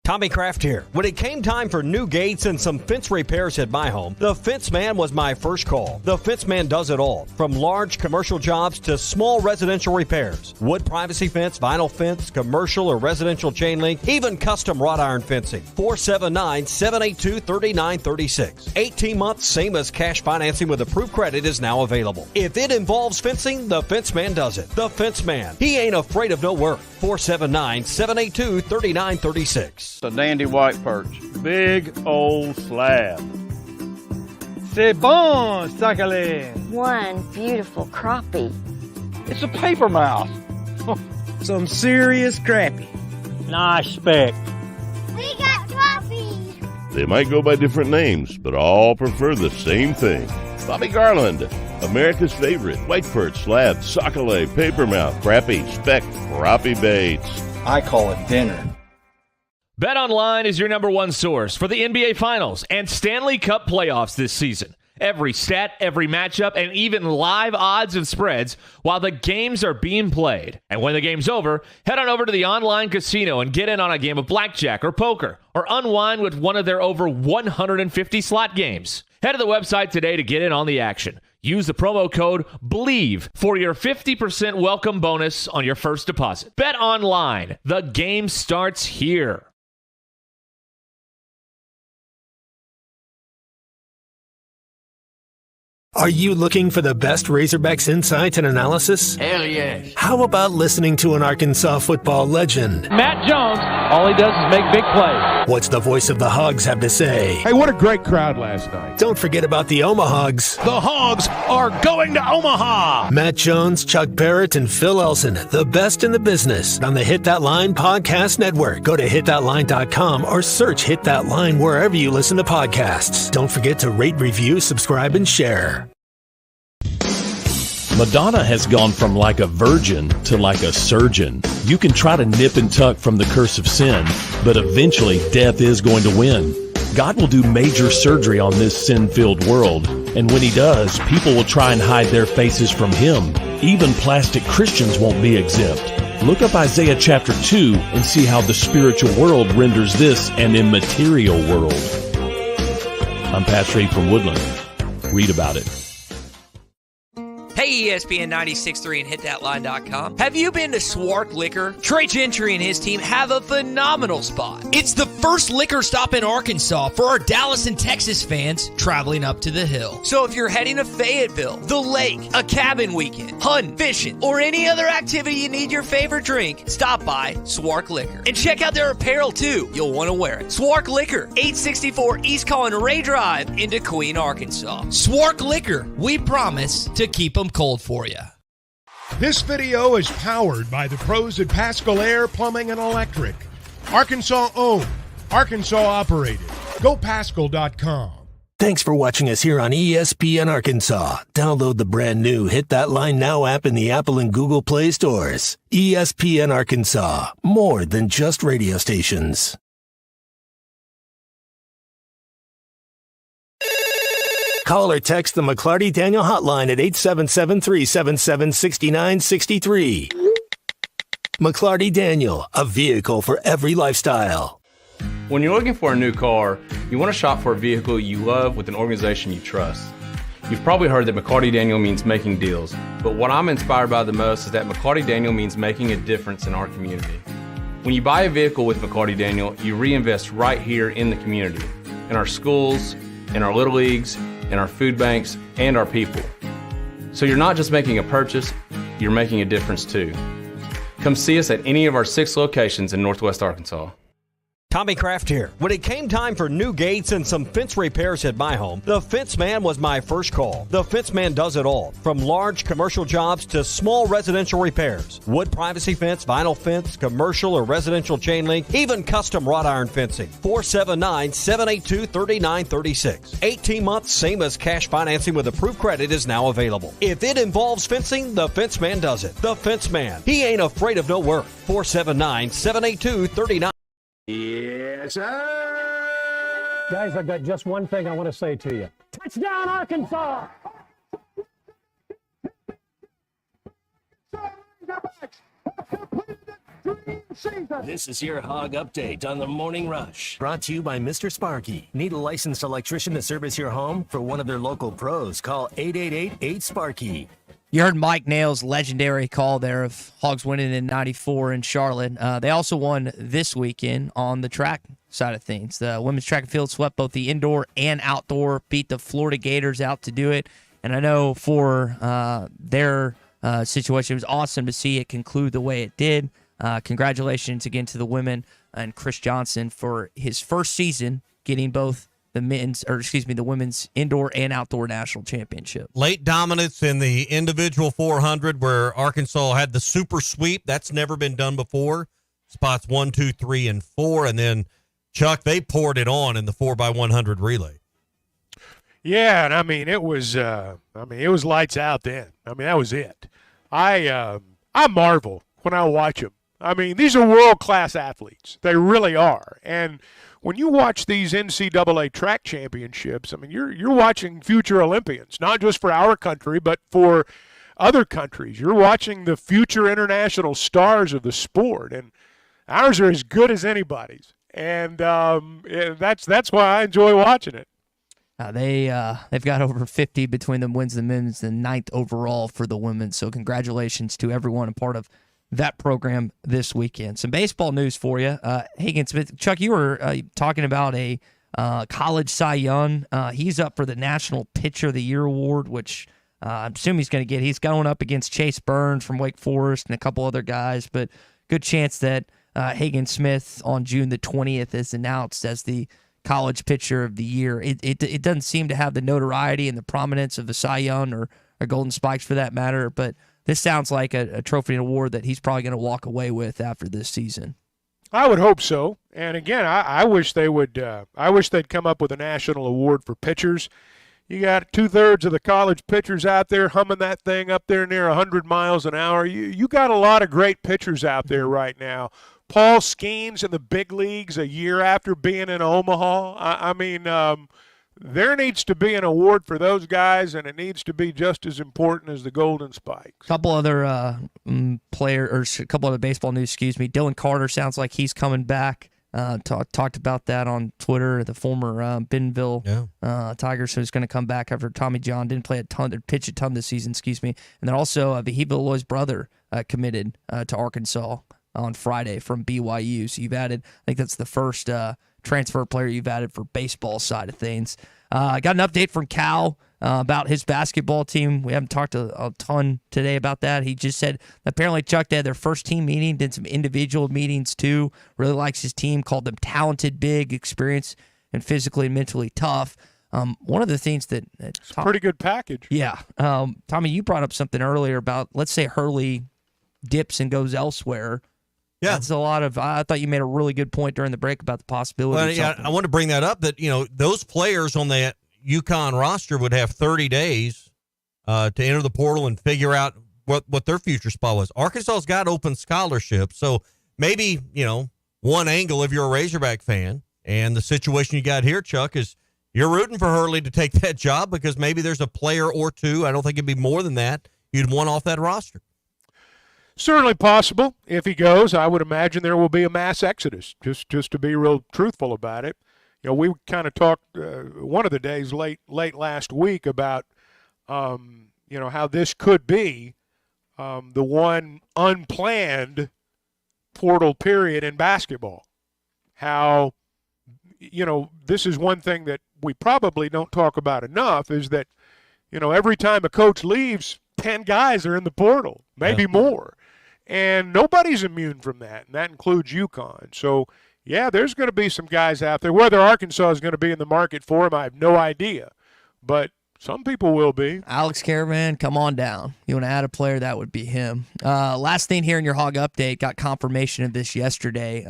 Tommy Kraft here. When it came time for new gates and some fence repairs at my home, the Fence Man was my first call. The Fence Man does it all, from large commercial jobs to small residential repairs. Wood privacy fence, vinyl fence, commercial or residential chain link, even custom wrought iron fencing. 479-782-3936. 18 months, same as cash financing with approved credit is now available. If it involves fencing, the Fence Man does it. The Fence Man. He ain't afraid of no work. 479-782-3936. A dandy white perch. Big old slab. C'est bon, sacalé. One beautiful crappie. It's a paper mouth. Some serious crappie. Nice speck. We got crappie. They might go by different names, but all prefer the same thing. Bobby Garland, America's favorite white perch, slab, sockeye, papermouth, crappie, speck, crappie baits. I call it dinner. BetOnline is your number one source for the NBA Finals and Stanley Cup playoffs this season. Every stat, every matchup, and even live odds and spreads while the games are being played. And when the game's over, head on over to the online casino and get in on a game of blackjack or poker, or unwind with one of their over 150 slot games. Head to the website today to get in on the action. Use the promo code BELIEVE for your 50% welcome bonus on your first deposit. BetOnline, the game starts here. Are you looking for the best Razorbacks insights and analysis? Hell yes. How about listening to an Arkansas football legend? Matt Jones, all he does is make big plays. What's the voice of the Hogs have to say? Hey, what a great crowd last night. Don't forget about the Omahogs. The Hogs are going to Omaha. Matt Jones, Chuck Barrett, and Phil Elson, the best in the business on the Hit That Line Podcast Network. Go to hitthatline.com or search Hit That Line wherever you listen to podcasts. Don't forget to rate, review, subscribe, and share. Madonna has gone from like a virgin to like a surgeon. You can try to nip and tuck from the curse of sin, But eventually, death is going to win. God will do major surgery on this sin-filled world, and when he does, people will try and hide their faces from him. Even plastic Christians won't be exempt. Look up Isaiah chapter 2 and see how the spiritual world renders this an immaterial world. I'm Pastor Abe from Woodland. Read about it. Hey, ESPN 96.3 and hitthatline.com. Have you been to Swark Liquor? Trey Gentry and his team have a phenomenal spot. It's the first liquor stop in Arkansas for our Dallas and Texas fans traveling up to the hill. So if you're heading to Fayetteville, the lake, a cabin weekend, hunting, fishing, or any other activity you need your favorite drink, stop by Swark Liquor. And check out their apparel too. You'll want to wear it. Swark Liquor, 864 East Collin Ray Drive into Queen, Arkansas. Swark Liquor, we promise to keep them cold for you. This video is powered by the pros at Pascal Air Plumbing and Electric. Arkansas owned, Arkansas operated. GoPascal.com. Thanks for watching us here on ESPN Arkansas. Download the brand new Hit That Line Now app in the Apple and Google Play stores. ESPN Arkansas, more than just radio stations. Call or text the McLarty Daniel hotline at 877-377-6963. McLarty Daniel, a vehicle for every lifestyle. When you're looking for a new car, you want to shop for a vehicle you love with an organization you trust. You've probably heard that McLarty Daniel means making deals, but what I'm inspired by the most is that McLarty Daniel means making a difference in our community. When you buy a vehicle with McLarty Daniel, you reinvest right here in the community, in our schools, in our little leagues, in our food banks, and our people. So you're not just making a purchase, you're making a difference too. Come see us at any of our 6 locations in Northwest Arkansas. Tommy Kraft here. When it came time for new gates and some fence repairs at my home, the Fence Man was my first call. The Fence Man does it all, from large commercial jobs to small residential repairs. Wood privacy fence, vinyl fence, commercial or residential chain link, even custom wrought iron fencing. 479-782-3936. 18 months, same as cash financing with approved credit is now available. If it involves fencing, the Fence Man does it. The Fence Man. He ain't afraid of no work. 479-782-3936. Yes, sir. Guys, I've got just one thing I want to say to you. Touchdown, Arkansas! This is your Hog Update on the Morning Rush. Brought to you by Mr. Sparky. Need a licensed electrician to service your home? For one of their local pros, call 888-8-SPARKY. You heard Mike Nail's legendary call there of Hogs winning in 94 in Charlotte. They also won this weekend on the track side of things. The women's track and field swept both the indoor and outdoor, beat the Florida Gators out to do it. And I know for their situation, it was awesome to see it conclude the way it did. Congratulations again to the women and Chris Johnson for his first season getting both the women's indoor and outdoor national championship. Late dominance in the individual 400 where Arkansas had the super sweep. That's never been done before. Spots 1, 2, 3, and 4. And then, Chuck, they poured it on in the 4x100 relay. Yeah, and it was lights out then. That was it. I marvel when I watch them. These are world-class athletes. They really are. And when you watch these NCAA track championships, you're watching future Olympians, not just for our country, but for other countries. You're watching the future international stars of the sport, and ours are as good as anybody's. And that's why I enjoy watching it. They've got over 50 between the wins and men's, and 9th overall for the women. So congratulations to everyone a part of that program this weekend. Some baseball news for you. Hagen Smith, Chuck, you were talking about a college Cy Young. He's up for the National Pitcher of the Year award, which I'm assuming he's going to get. He's going up against Chase Burns from Wake Forest and a couple other guys, but good chance that Hagen Smith on June the 20th is announced as the college pitcher of the year. It doesn't seem to have the notoriety and the prominence of the Cy Young or Golden Spikes for that matter, but this sounds like a trophy and award that he's probably going to walk away with after this season. I would hope so. And again, I wish they would. I wish they'd come up with a national award for pitchers. You got 2/3 of the college pitchers out there humming that thing up there near 100 miles an hour. You got a lot of great pitchers out there right now Paul Skeens in the big leagues a year after being in Omaha. I mean, there needs to be an award for those guys, and it needs to be just as important as the Golden Spikes. A couple other a couple other baseball news, Dylan Carter sounds like he's coming back. Talked about that on Twitter. The former Bentonville Tigers, who's going to come back after Tommy John didn't pitch a ton this season. And then also Vahiba Loy's brother committed to Arkansas on Friday from BYU. So you've added, I think that's the first transfer player you've added for baseball side of things. I got an update from Cal about his basketball team. We haven't talked a ton today about that. He just said apparently Chuck had their first team meeting, did some individual meetings too. Really likes his team, called them talented, big, experienced, and physically and mentally tough. One of the things that it's a pretty good package. Yeah. Tommy, you brought up something earlier about, let's say Hurley dips and goes elsewhere. Yeah, that's a lot of. I thought you made a really good point during the break about the possibility. Well, yeah, I want to bring that up. That those players on the UConn roster would have 30 days to enter the portal and figure out what their future spot was. Arkansas's got open scholarships, so maybe one angle if you're a Razorback fan, and the situation you got here, Chuck, is you're rooting for Hurley to take that job because maybe there's a player or two. I don't think it'd be more than that. You'd want off that roster. Certainly possible. If he goes, I would imagine there will be a mass exodus, just to be real truthful about it. We kind of talked one of the days late last week about, how this could be the one unplanned portal period in basketball. How, this is one thing that we probably don't talk about enough is that, every time a coach leaves, 10 guys are in the portal, maybe more. And nobody's immune from that, and that includes UConn. So, yeah, there's going to be some guys out there. Whether Arkansas is going to be in the market for him, I have no idea. But some people will be. Alex Caravan, come on down. You want to add a player, that would be him. Last thing here in your Hog Update, got confirmation of this yesterday.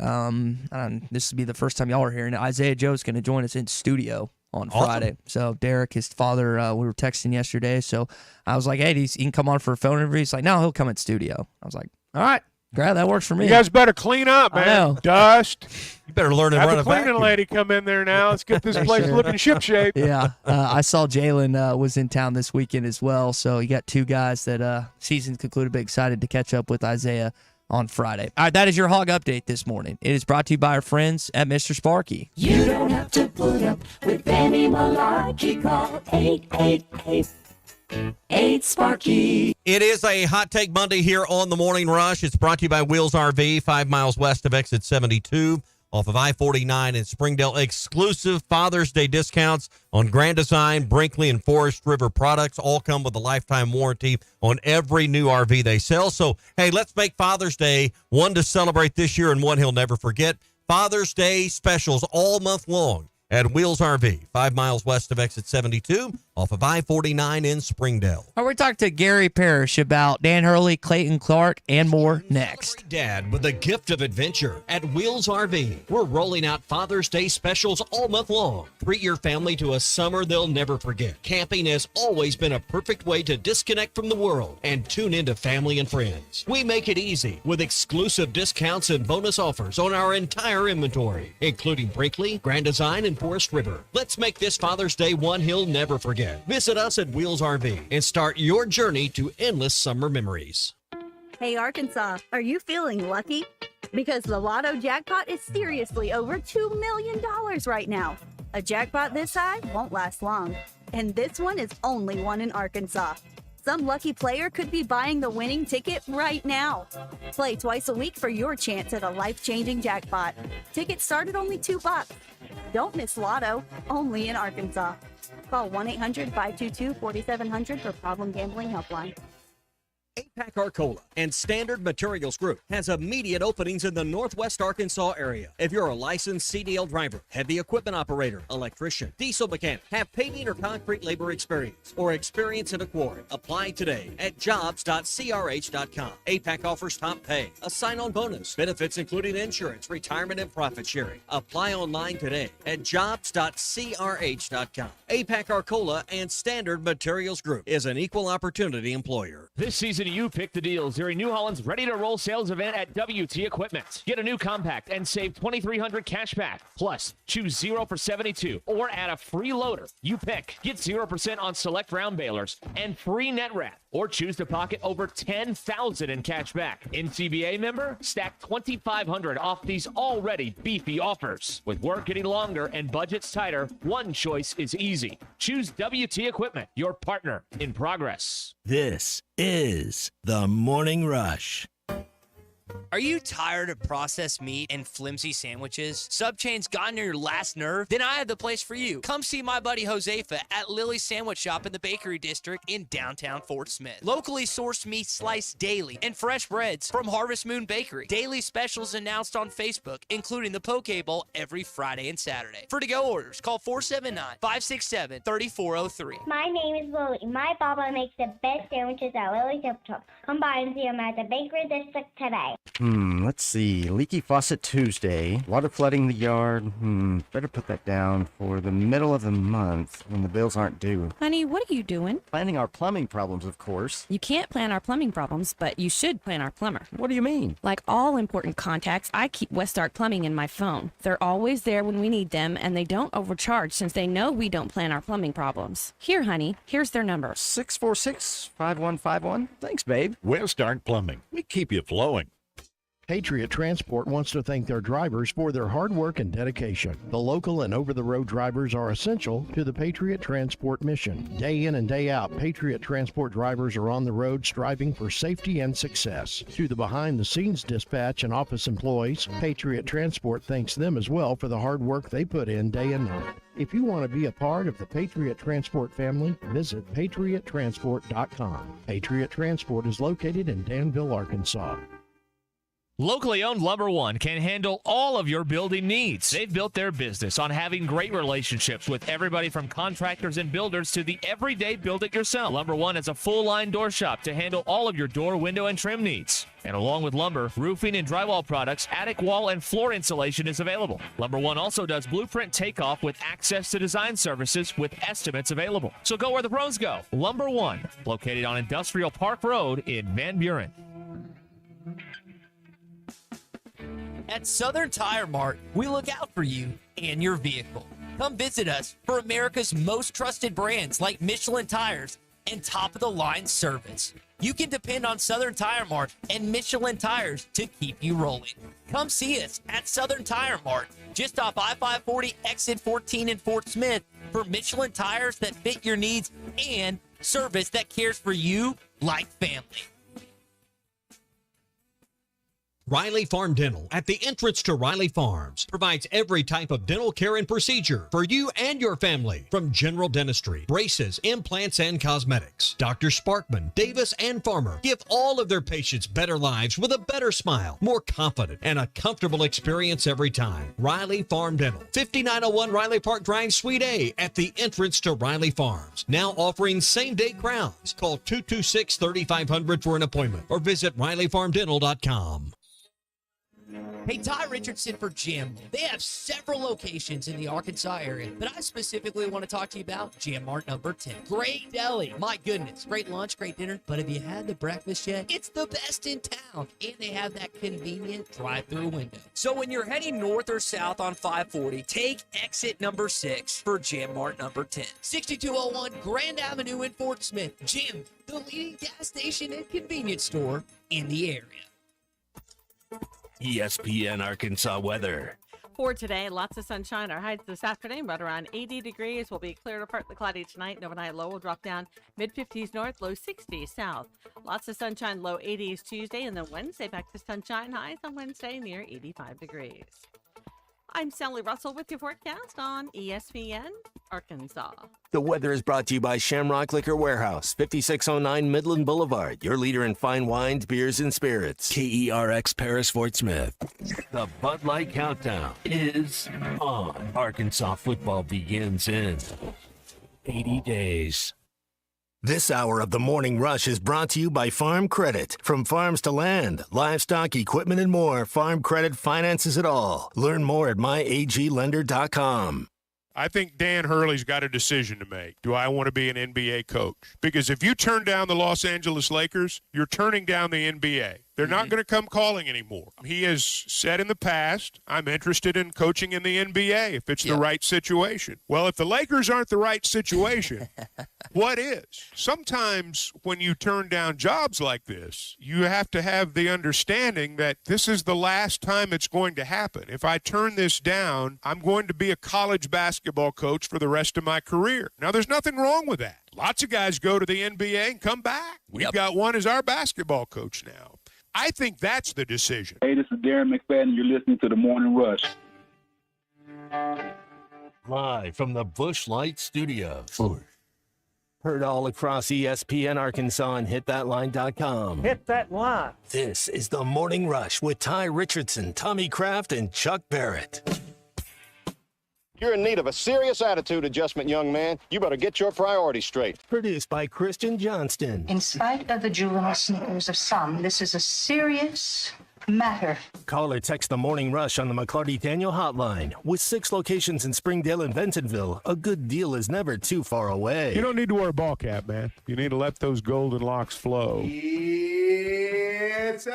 This will be the first time y'all are hearing it. Isaiah Joe's going to join us in studio on Friday. So Derek, his father, we were texting yesterday. So I was like, hey, he can come on for a phone interview. He's like, no, he'll come in studio. I was like, all right, great, that works for me. You guys better clean up, man. I know. Dust. You better learn to run a Have the cleaning lady come in there now. Let's get this place looking shipshape. Yeah, I saw Jalen was in town this weekend as well. So you got two guys that season's concluded. Be excited to catch up with Isaiah on Friday. All right, that is your Hog Update this morning. It is brought to you by our friends at Mr. Sparky. You don't have to put up with any malarkey. Call 888-8-SPARKY. It is a Hot Take Monday here on the Morning Rush. It's brought to you by Wheels RV, 5 miles west of exit 72 off of I-49 in Springdale. Exclusive Father's Day discounts on Grand Design, Brinkley, and Forest River products. All come with a lifetime warranty on every new RV they sell. So, hey, let's make Father's Day one to celebrate this year and one he'll never forget. Father's Day specials all month long at Wheels RV, 5 miles west of exit 72 off of I-49 in Springdale. All right, we talked to Gary Parish about Dan Hurley, Clayton Clark, and more next. Dad with a gift of adventure at Wheels RV. We're rolling out Father's Day specials all month long. Treat your family to a summer they'll never forget. Camping has always been a perfect way to disconnect from the world and tune into family and friends. We make it easy with exclusive discounts and bonus offers on our entire inventory, including Brinkley, Grand Design, and Forest River. Let's make this Father's Day one he'll never forget. Visit us at Wheels RV and start your journey to endless summer memories. Hey Arkansas, are you feeling lucky? Because the Lotto jackpot is seriously over $2 million right now. A jackpot this high won't last long. And this one is only one in Arkansas. Some lucky player could be buying the winning ticket right now. Play twice a week for your chance at a life-changing jackpot. Tickets start at only $2. Don't miss Lotto, only in Arkansas. Call 1-800-522-4700 for Problem Gambling Helpline. APAC Arcola and Standard Materials Group has immediate openings in the Northwest Arkansas area. If you're a licensed CDL driver, heavy equipment operator, electrician, diesel mechanic, have paving or concrete labor experience, or experience in a quarry, apply today at jobs.crh.com. APAC offers top pay, a sign-on bonus, benefits including insurance, retirement, and profit sharing. Apply online today at jobs.crh.com. APAC Arcola and Standard Materials Group is an equal opportunity employer. This season, reason you pick the deals during New Holland's Ready to Roll sales event at WT Equipment. Get a new compact and save $2,300 cash back. Plus, choose 0 for 72 or add a free loader. You pick. Get 0% on select round balers and free net wrap. Or choose to pocket over $10,000 in cash back. NCBA member? Stack $2,500 off these already beefy offers. With work getting longer and budgets tighter, one choice is easy. Choose WT Equipment, your partner in progress. This is the Morning Rush. Are you tired of processed meat and flimsy sandwiches? Subchain's gotten to your last nerve? Then I have the place for you. Come see my buddy Josefa at Lily's Sandwich Shop in the Bakery District in downtown Fort Smith. Locally sourced meat sliced daily and fresh breads from Harvest Moon Bakery. Daily specials announced on Facebook, including the Poke Bowl every Friday and Saturday. For to-go orders, call 479-567-3403. My name is Lily. My papa makes the best sandwiches at Lily's Sandwich Shop. Come by and see him at the Bakery District today. Let's see. Leaky faucet Tuesday. Water flooding the yard. Better put that down for the middle of the month when the bills aren't due. Honey, what are you doing? Planning our plumbing problems, of course. You can't plan our plumbing problems, but you should plan our plumber. What do you mean? Like all important contacts, I keep Westark Plumbing in my phone. They're always there when we need them, and they don't overcharge since they know we don't plan our plumbing problems. Here, honey, here's their number. 646-5151. Thanks, babe. Westark Plumbing. We keep you flowing. Patriot Transport wants to thank their drivers for their hard work and dedication. The local and over-the-road drivers are essential to the Patriot Transport mission. Day in and day out, Patriot Transport drivers are on the road striving for safety and success. To the behind-the-scenes dispatch and office employees, Patriot Transport thanks them as well for the hard work they put in day and night. If you want to be a part of the Patriot Transport family, visit patriottransport.com. Patriot Transport is located in Danville, Arkansas. Locally owned Lumber One can handle all of your building needs. They've built their business on having great relationships with everybody from contractors and builders to the everyday build-it-yourself. Lumber One is a full-line door shop to handle all of your door, window, and trim needs. And along with lumber, roofing and drywall products, attic wall and floor insulation is available. Lumber One also does blueprint takeoff with access to design services with estimates available. So go where the pros go. Lumber One, located on Industrial Park Road in Van Buren. At Southern Tire Mart, we look out for you and your vehicle. Come visit us for America's most trusted brands like Michelin Tires and top-of-the-line service. You can depend on Southern Tire Mart and Michelin Tires to keep you rolling. Come see us at Southern Tire Mart, just off I-540 exit 14 in Fort Smith, for Michelin tires that fit your needs and service that cares for you like family. Riley Farm Dental, at the entrance to Riley Farms, provides every type of dental care and procedure for you and your family, from general dentistry, braces, implants, and cosmetics. Dr. Sparkman, Davis, and Farmer give all of their patients better lives with a better smile, more confident, and a comfortable experience every time. Riley Farm Dental, 5901 Riley Park Drive, Suite A, at the entrance to Riley Farms. Now offering same-day crowns. Call 226-3500 for an appointment or visit RileyFarmDental.com. Hey, Ty Richardson for Jim. They have several locations in the Arkansas area, but I specifically want to talk to you about Jam Mart number 10. Great deli. My goodness. Great lunch, great dinner. But have you had the breakfast yet? It's the best in town. And they have that convenient drive-through window. So when you're heading north or south on 540, take exit number 6 for Jam Mart number 10. 6201 Grand Avenue in Fort Smith. Jim, the leading gas station and convenience store in the area. ESPN Arkansas weather. For today, lots of sunshine. Our highs this afternoon, but around 80 degrees. Will be clear to partly cloudy tonight. And overnight low will drop down mid-50s north, low 60s south. Lots of sunshine, low 80s Tuesday. And then Wednesday, back to sunshine. Highs on Wednesday near 85 degrees. I'm Sally Russell with your forecast on ESPN Arkansas. The weather is brought to you by Shamrock Liquor Warehouse, 5609 Midland Boulevard, your leader in fine wines, beers, and spirits. KERX Parish, Fort Smith. The Bud Light Countdown is on. Arkansas football begins in 80 days. This hour of the Morning Rush is brought to you by Farm Credit. From farms to land, livestock, equipment, and more, Farm Credit finances it all. Learn more at myaglender.com. I think Dan Hurley's got a decision to make. Do I want to be an NBA coach? Because if you turn down the Los Angeles Lakers, you're turning down the NBA. They're not going to come calling anymore. He has said in the past, I'm interested in coaching in the NBA if it's the right situation. Well, if the Lakers aren't the right situation, what is? Sometimes when you turn down jobs like this, you have to have the understanding that this is the last time it's going to happen. If I turn this down, I'm going to be a college basketball coach for the rest of my career. Now, there's nothing wrong with that. Lots of guys go to the NBA and come back. We've got one as our basketball coach now. I think that's the decision. Hey, this is Darren McFadden. You're listening to The Morning Rush. Live from the Busch Light Studios. Heard all across ESPN Arkansas and hitthatline.com. Hit that line. This is The Morning Rush with Ty Richardson, Tommy Kraft, and Chuck Barrett. You're in need of a serious attitude adjustment, young man. You better get your priorities straight. Produced by Christian Johnston. In spite of the juvenile snickers of some, this is a serious matter. Call or text The Morning Rush on the McLarty Daniel Hotline. With 6 locations in Springdale and Bentonville, a good deal is never too far away. You don't need to wear a ball cap, man. You need to let those golden locks flow. It's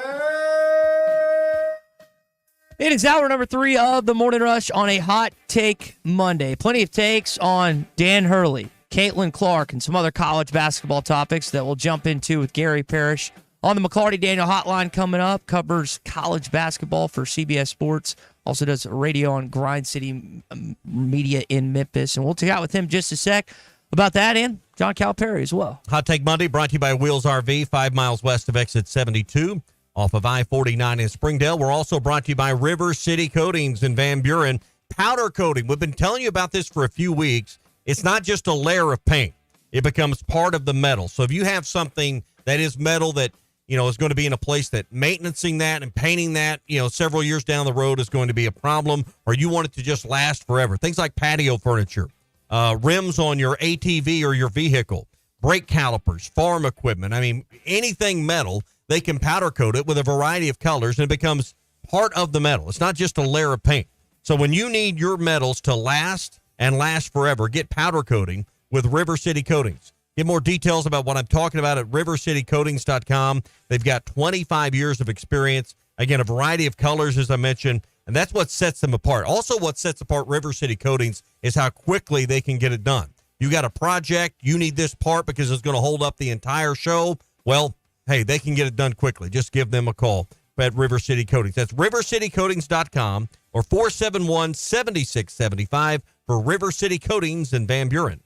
It is hour number 3 of the Morning Rush on a Hot Take Monday. Plenty of takes on Dan Hurley, Caitlin Clark, and some other college basketball topics that we'll jump into with Gary Parish on the McLarty Daniel Hotline coming up. Covers college basketball for CBS Sports. Also does radio on Grind City Media in Memphis. And we'll chat with him just a sec about that and John Calipari as well. Hot Take Monday brought to you by Wheels RV, 5 miles west of exit 72. Off of I-49 in Springdale. We're also brought to you by River City Coatings in Van Buren. Powder coating. We've been telling you about this for a few weeks. It's not just a layer of paint. It becomes part of the metal. So if you have something that is metal that, is going to be in a place that maintaining that and painting that, several years down the road is going to be a problem, or you want it to just last forever. Things like patio furniture, rims on your ATV or your vehicle, brake calipers, farm equipment. I mean, anything metal, they can powder coat it with a variety of colors, and it becomes part of the metal. It's not just a layer of paint. So when you need your metals to last and last forever, get powder coating with River City Coatings. Get more details about what I'm talking about at rivercitycoatings.com. They've got 25 years of experience. Again, a variety of colors, as I mentioned, and that's what sets them apart. Also, what sets apart River City Coatings is how quickly they can get it done. You got a project, you need this part because it's going to hold up the entire show. Well, hey, they can get it done quickly. Just give them a call at River City Coatings. That's rivercitycoatings.com or 471-7675 for River City Coatings in Van Buren.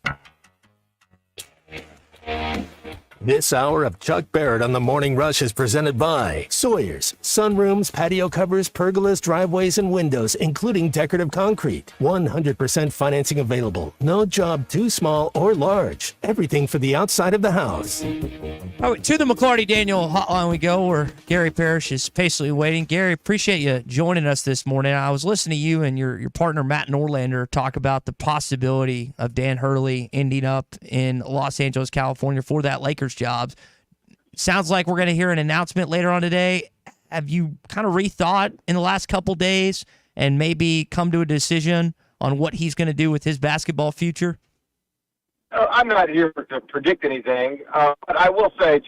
This hour of Chuck Barrett on the Morning Rush is presented by Sawyer's, sunrooms, patio covers, pergolas, driveways, and windows, including decorative concrete. 100% financing available. No job too small or large. Everything for the outside of the house. All right, to the McLarty Daniel Hotline we go, where Gary Parish is patiently waiting. Gary, appreciate you joining us this morning. I was listening to you and your partner Matt Norlander talk about the possibility of Dan Hurley ending up in Los Angeles, California for that Lakers jobs. Sounds like we're going to hear an announcement later on today. Have you kind of rethought in the last couple days and maybe come to a decision on what he's going to do with his basketball future? I'm not here to predict anything, but I will say,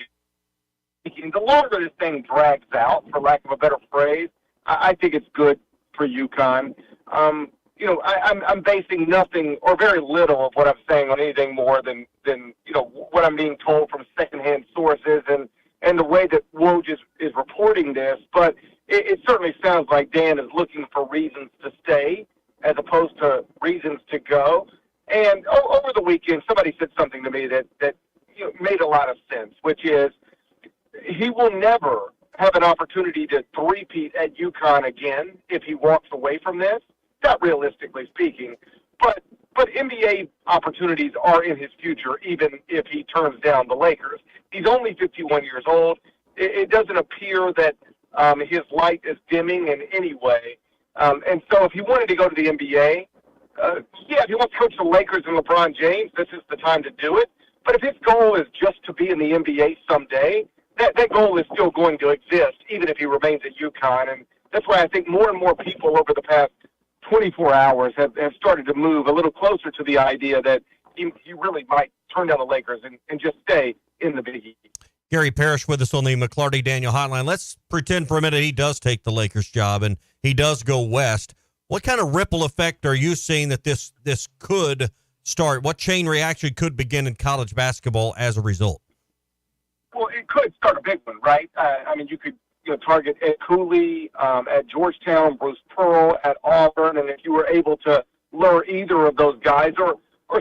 the longer this thing drags out, for lack of a better phrase, I think it's good for UConn. I'm basing nothing or very little of what I'm saying on anything more than what I'm being told from secondhand sources and the way that Woj is reporting this. But it certainly sounds like Dan is looking for reasons to stay as opposed to reasons to go. And over the weekend, somebody said something to me that made a lot of sense, which is he will never have an opportunity to three-peat at UConn again if he walks away from this. Not realistically speaking, but NBA opportunities are in his future, even if he turns down the Lakers. He's only 51 years old. It doesn't appear that his light is dimming in any way. And so if he wanted to go to the NBA, if he wants to coach the Lakers and LeBron James, this is the time to do it. But if his goal is just to be in the NBA someday, that goal is still going to exist, even if he remains at UConn. And that's why I think more and more people over the past 24 hours have started to move a little closer to the idea that he really might turn down the Lakers and just stay in the Big East. Gary Parish with us on the McLarty Daniel Hotline. Let's pretend for a minute he does take the Lakers job and he does go west. What kind of ripple effect are you seeing that this could start? What chain reaction could begin in college basketball as a result? Well, it could start a big one, right? I mean, you could target Ed Cooley at Georgetown, Bruce Pearl at Auburn, and if you were able to lure either of those guys or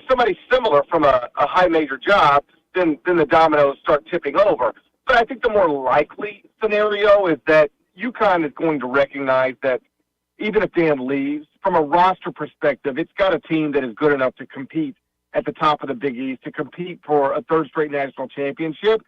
somebody similar from a high major job, then the dominoes start tipping over. But I think the more likely scenario is that UConn is going to recognize that even if Dan leaves, from a roster perspective, it's got a team that is good enough to compete at the top of the Big East, to compete for a third straight national championship.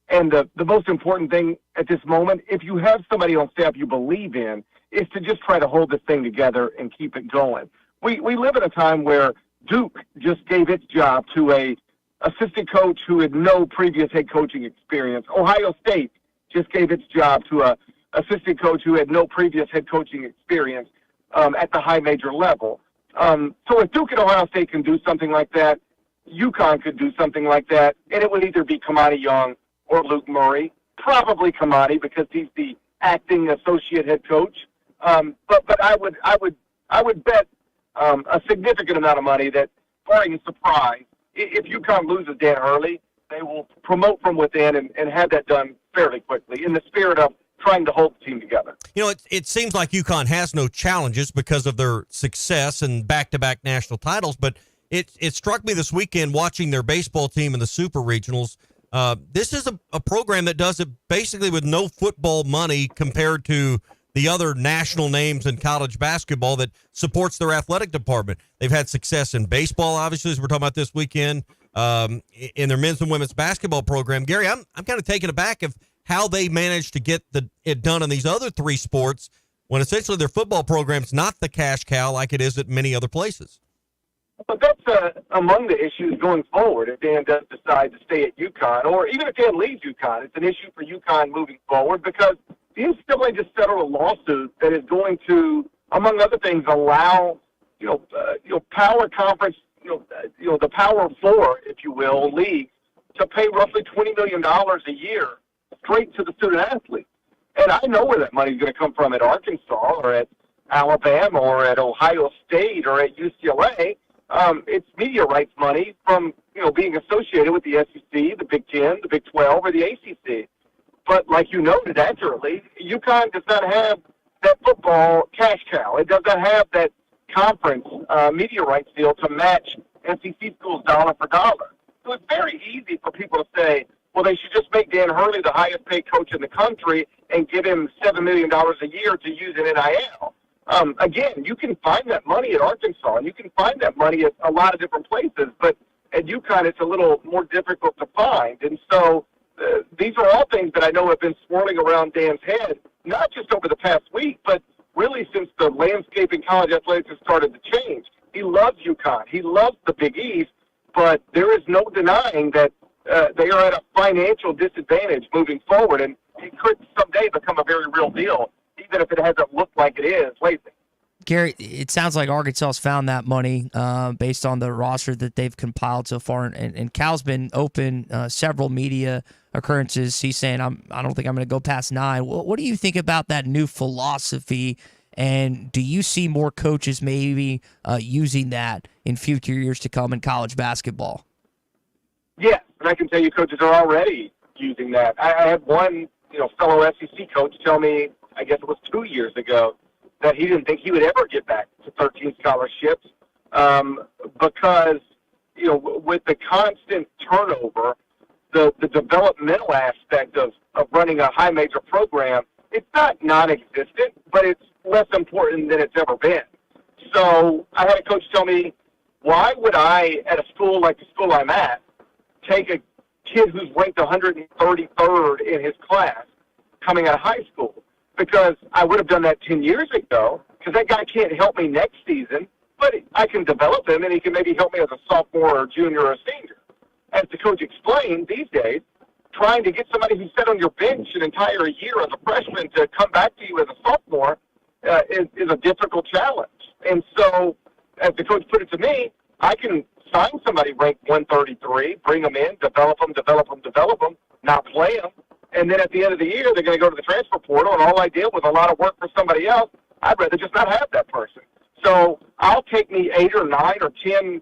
And the most important thing at this moment, if you have somebody on staff you believe in, is to just try to hold this thing together and keep it going. We live in a time where Duke just gave its job to a assistant coach who had no previous head coaching experience. Ohio State just gave its job to a assistant coach who had no previous head coaching experience at the high major level. So if Duke and Ohio State can do something like that, UConn could do something like that, and it would either be Kamani Young or Luke Murray. Probably Kamani because he's the acting associate head coach. But I would bet a significant amount of money that, barring a surprise, if UConn loses Dan Hurley, they will promote from within and have that done fairly quickly in the spirit of trying to hold the team together. You know, it seems like UConn has no challenges because of their success and back-to-back national titles, but it struck me this weekend watching their baseball team in the Super Regionals. This is a program that does it basically with no football money compared to the other national names in college basketball that supports their athletic department. They've had success in baseball, obviously, as we're talking about this weekend, in their men's and women's basketball program. Gary, I'm kind of taken aback of how they managed to get it done in these other three sports when essentially their football program's not the cash cow like it is at many other places. But that's among the issues going forward if Dan does decide to stay at UConn, or even if Dan leaves UConn. It's an issue for UConn moving forward because the NCAA just settled a lawsuit that is going to, among other things, allow power conference, the Power Four, if you will, leagues to pay roughly $20 million a year straight to the student athletes. And I know where that money is going to come from at Arkansas or at Alabama or at Ohio State or at UCLA. It's media rights money from, being associated with the SEC, the Big Ten, the Big 12, or the ACC. But like you noted accurately, UConn does not have that football cash cow. It does not have that conference media rights deal to match SEC schools dollar for dollar. So it's very easy for people to say, well, they should just make Dan Hurley the highest paid coach in the country and give him $7 million a year to use in NIL. Again, you can find that money at Arkansas, and you can find that money at a lot of different places, but at UConn it's a little more difficult to find. And so these are all things that I know have been swirling around Dan's head, not just over the past week, but really since the landscape in college athletics has started to change. He loves UConn. He loves the Big East, but there is no denying that they are at a financial disadvantage moving forward, and it could someday become a very real deal, even if it hasn't looked like it is lately. Gary, it sounds like Arkansas's found that money based on the roster that they've compiled so far, and Cal's been open several media occurrences. He's saying, I don't think I'm going to go past 9. What do you think about that new philosophy, and do you see more coaches maybe using that in future years to come in college basketball? Yes, and I can tell you coaches are already using that. I had one fellow SEC coach tell me, I guess it was 2 years ago, that he didn't think he would ever get back to 13 scholarships because, with the constant turnover, the developmental aspect of running a high major program, it's not non-existent, but it's less important than it's ever been. So I had a coach tell me, why would I, at a school like the school I'm at, take a kid who's ranked 133rd in his class coming out of high school? Because I would have done that 10 years ago, because that guy can't help me next season, but I can develop him, and he can maybe help me as a sophomore or junior or senior. As the coach explained, these days, trying to get somebody who sat on your bench an entire year as a freshman to come back to you as a sophomore is a difficult challenge. And so, as the coach put it to me, I can sign somebody ranked 133, bring them in, develop them, not play them. And then at the end of the year, they're going to go to the transfer portal, and all I did was a lot of work for somebody else. I'd rather just not have that person. So I'll take me 8 or 9 or 10,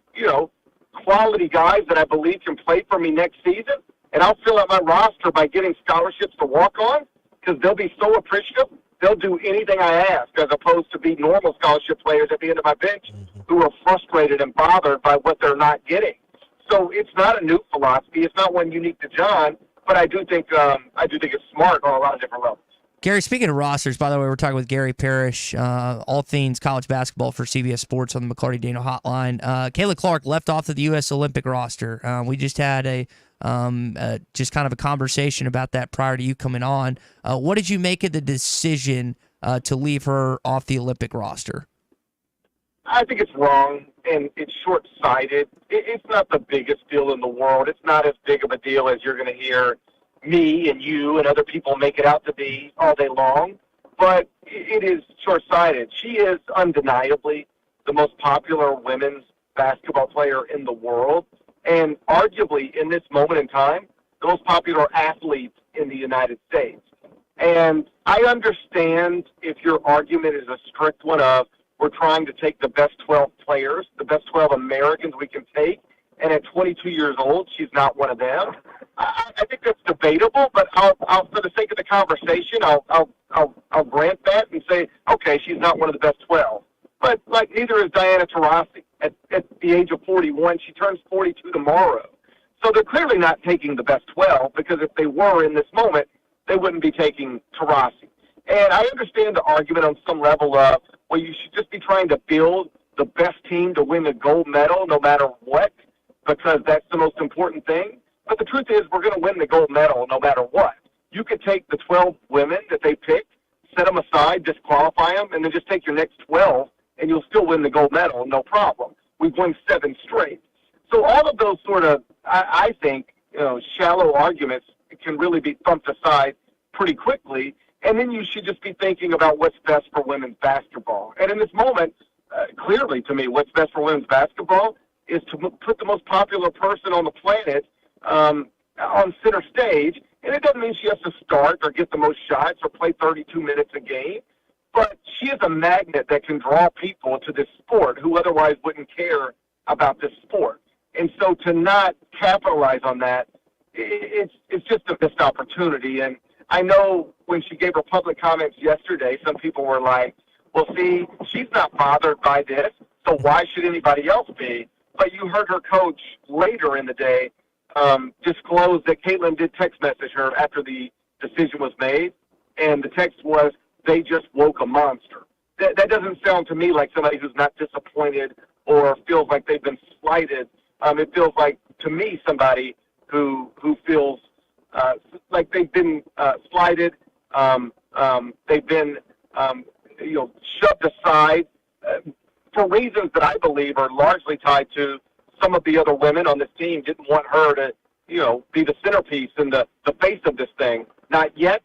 quality guys that I believe can play for me next season, and I'll fill out my roster by getting scholarships to walk on, because they'll be so appreciative. They'll do anything I ask, as opposed to be normal scholarship players at the end of my bench who are frustrated and bothered by what they're not getting. So it's not a new philosophy. It's not one unique to John, but I do think it's smart on a lot of different levels. Gary, speaking of rosters, by the way, we're talking with Gary Parish, all things college basketball for CBS Sports on the McLarty Daniel Hotline. Kayla Clark left off of the U.S. Olympic roster. We just had just kind of a conversation about that prior to you coming on. What did you make of the decision to leave her off the Olympic roster? I think it's wrong, and it's short-sighted. It's not the biggest deal in the world. It's not as big of a deal as you're going to hear me and you and other people make it out to be all day long. But it is short-sighted. She is undeniably the most popular women's basketball player in the world, and arguably in this moment in time, the most popular athlete in the United States. And I understand if your argument is a strict one of, we're trying to take the best 12 players, the best 12 Americans we can take, and at 22 years old, she's not one of them. I think that's debatable, but I'll for the sake of the conversation, I'll grant that and say, okay, she's not one of the best 12. But neither is Diana Taurasi. At the age of 41, she turns 42 tomorrow. So they're clearly not taking the best 12, because if they were in this moment, they wouldn't be taking Taurasi. And I understand the argument on some level of, well, you should just be trying to build the best team to win the gold medal no matter what, because that's the most important thing. But the truth is, we're going to win the gold medal no matter what. You could take the 12 women that they picked, set them aside, disqualify them, and then just take your next 12, and you'll still win the gold medal, no problem. We've won 7 straight. So all of those sort of, I think, shallow arguments can really be thumped aside pretty quickly, and then you should just be thinking about what's best for women's basketball. And in this moment, clearly to me, what's best for women's basketball is to put the most popular person on the planet on center stage. And it doesn't mean she has to start or get the most shots or play 32 minutes a game, but she is a magnet that can draw people to this sport who otherwise wouldn't care about this sport. And so to not capitalize on that, it's just a missed opportunity. And I know when she gave her public comments yesterday, some people were like, well, see, she's not bothered by this, so why should anybody else be? But you heard her coach later in the day disclose that Caitlin did text message her after the decision was made, and the text was, they just woke a monster. That doesn't sound to me like somebody who's not disappointed or feels like they've been slighted. It feels like, to me, somebody who feels like they've been slighted, they've been shoved aside for reasons that I believe are largely tied to some of the other women on this team didn't want her to, be the centerpiece and the face of this thing. Not yet.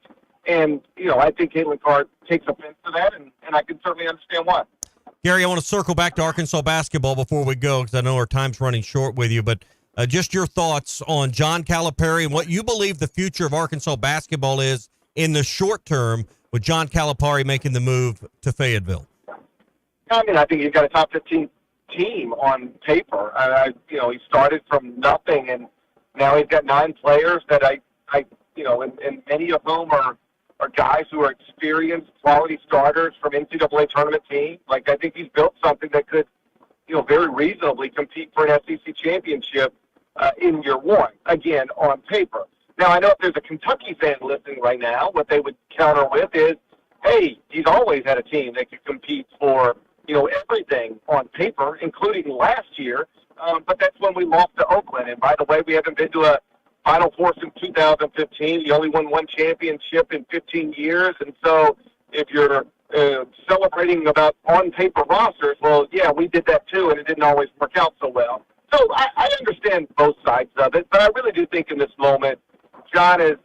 And, I think Caitlin Clark takes offense to that, and I can certainly understand why. Gary, I want to circle back to Arkansas basketball before we go, because I know our time's running short with you, but just your thoughts on John Calipari and what you believe the future of Arkansas basketball is in the short term with John Calipari making the move to Fayetteville. I mean, I think he's got a top 15 team on paper. He started from nothing, and now he's got 9 players that and many of whom are guys who are experienced, quality starters from NCAA tournament teams. I think he's built something that could, very reasonably compete for an SEC championship in year one, again, on paper. Now, I know if there's a Kentucky fan listening right now, what they would counter with is, hey, he's always had a team that could compete for, everything on paper, including last year. But that's when we lost to Oakland. And by the way, we haven't been to a Final Four since 2015. He only won 1 championship in 15 years. And so if you're celebrating about on-paper rosters, well, yeah, we did that too, and it didn't always work out so well. So I understand both sides of it, but I really do think in this moment, John is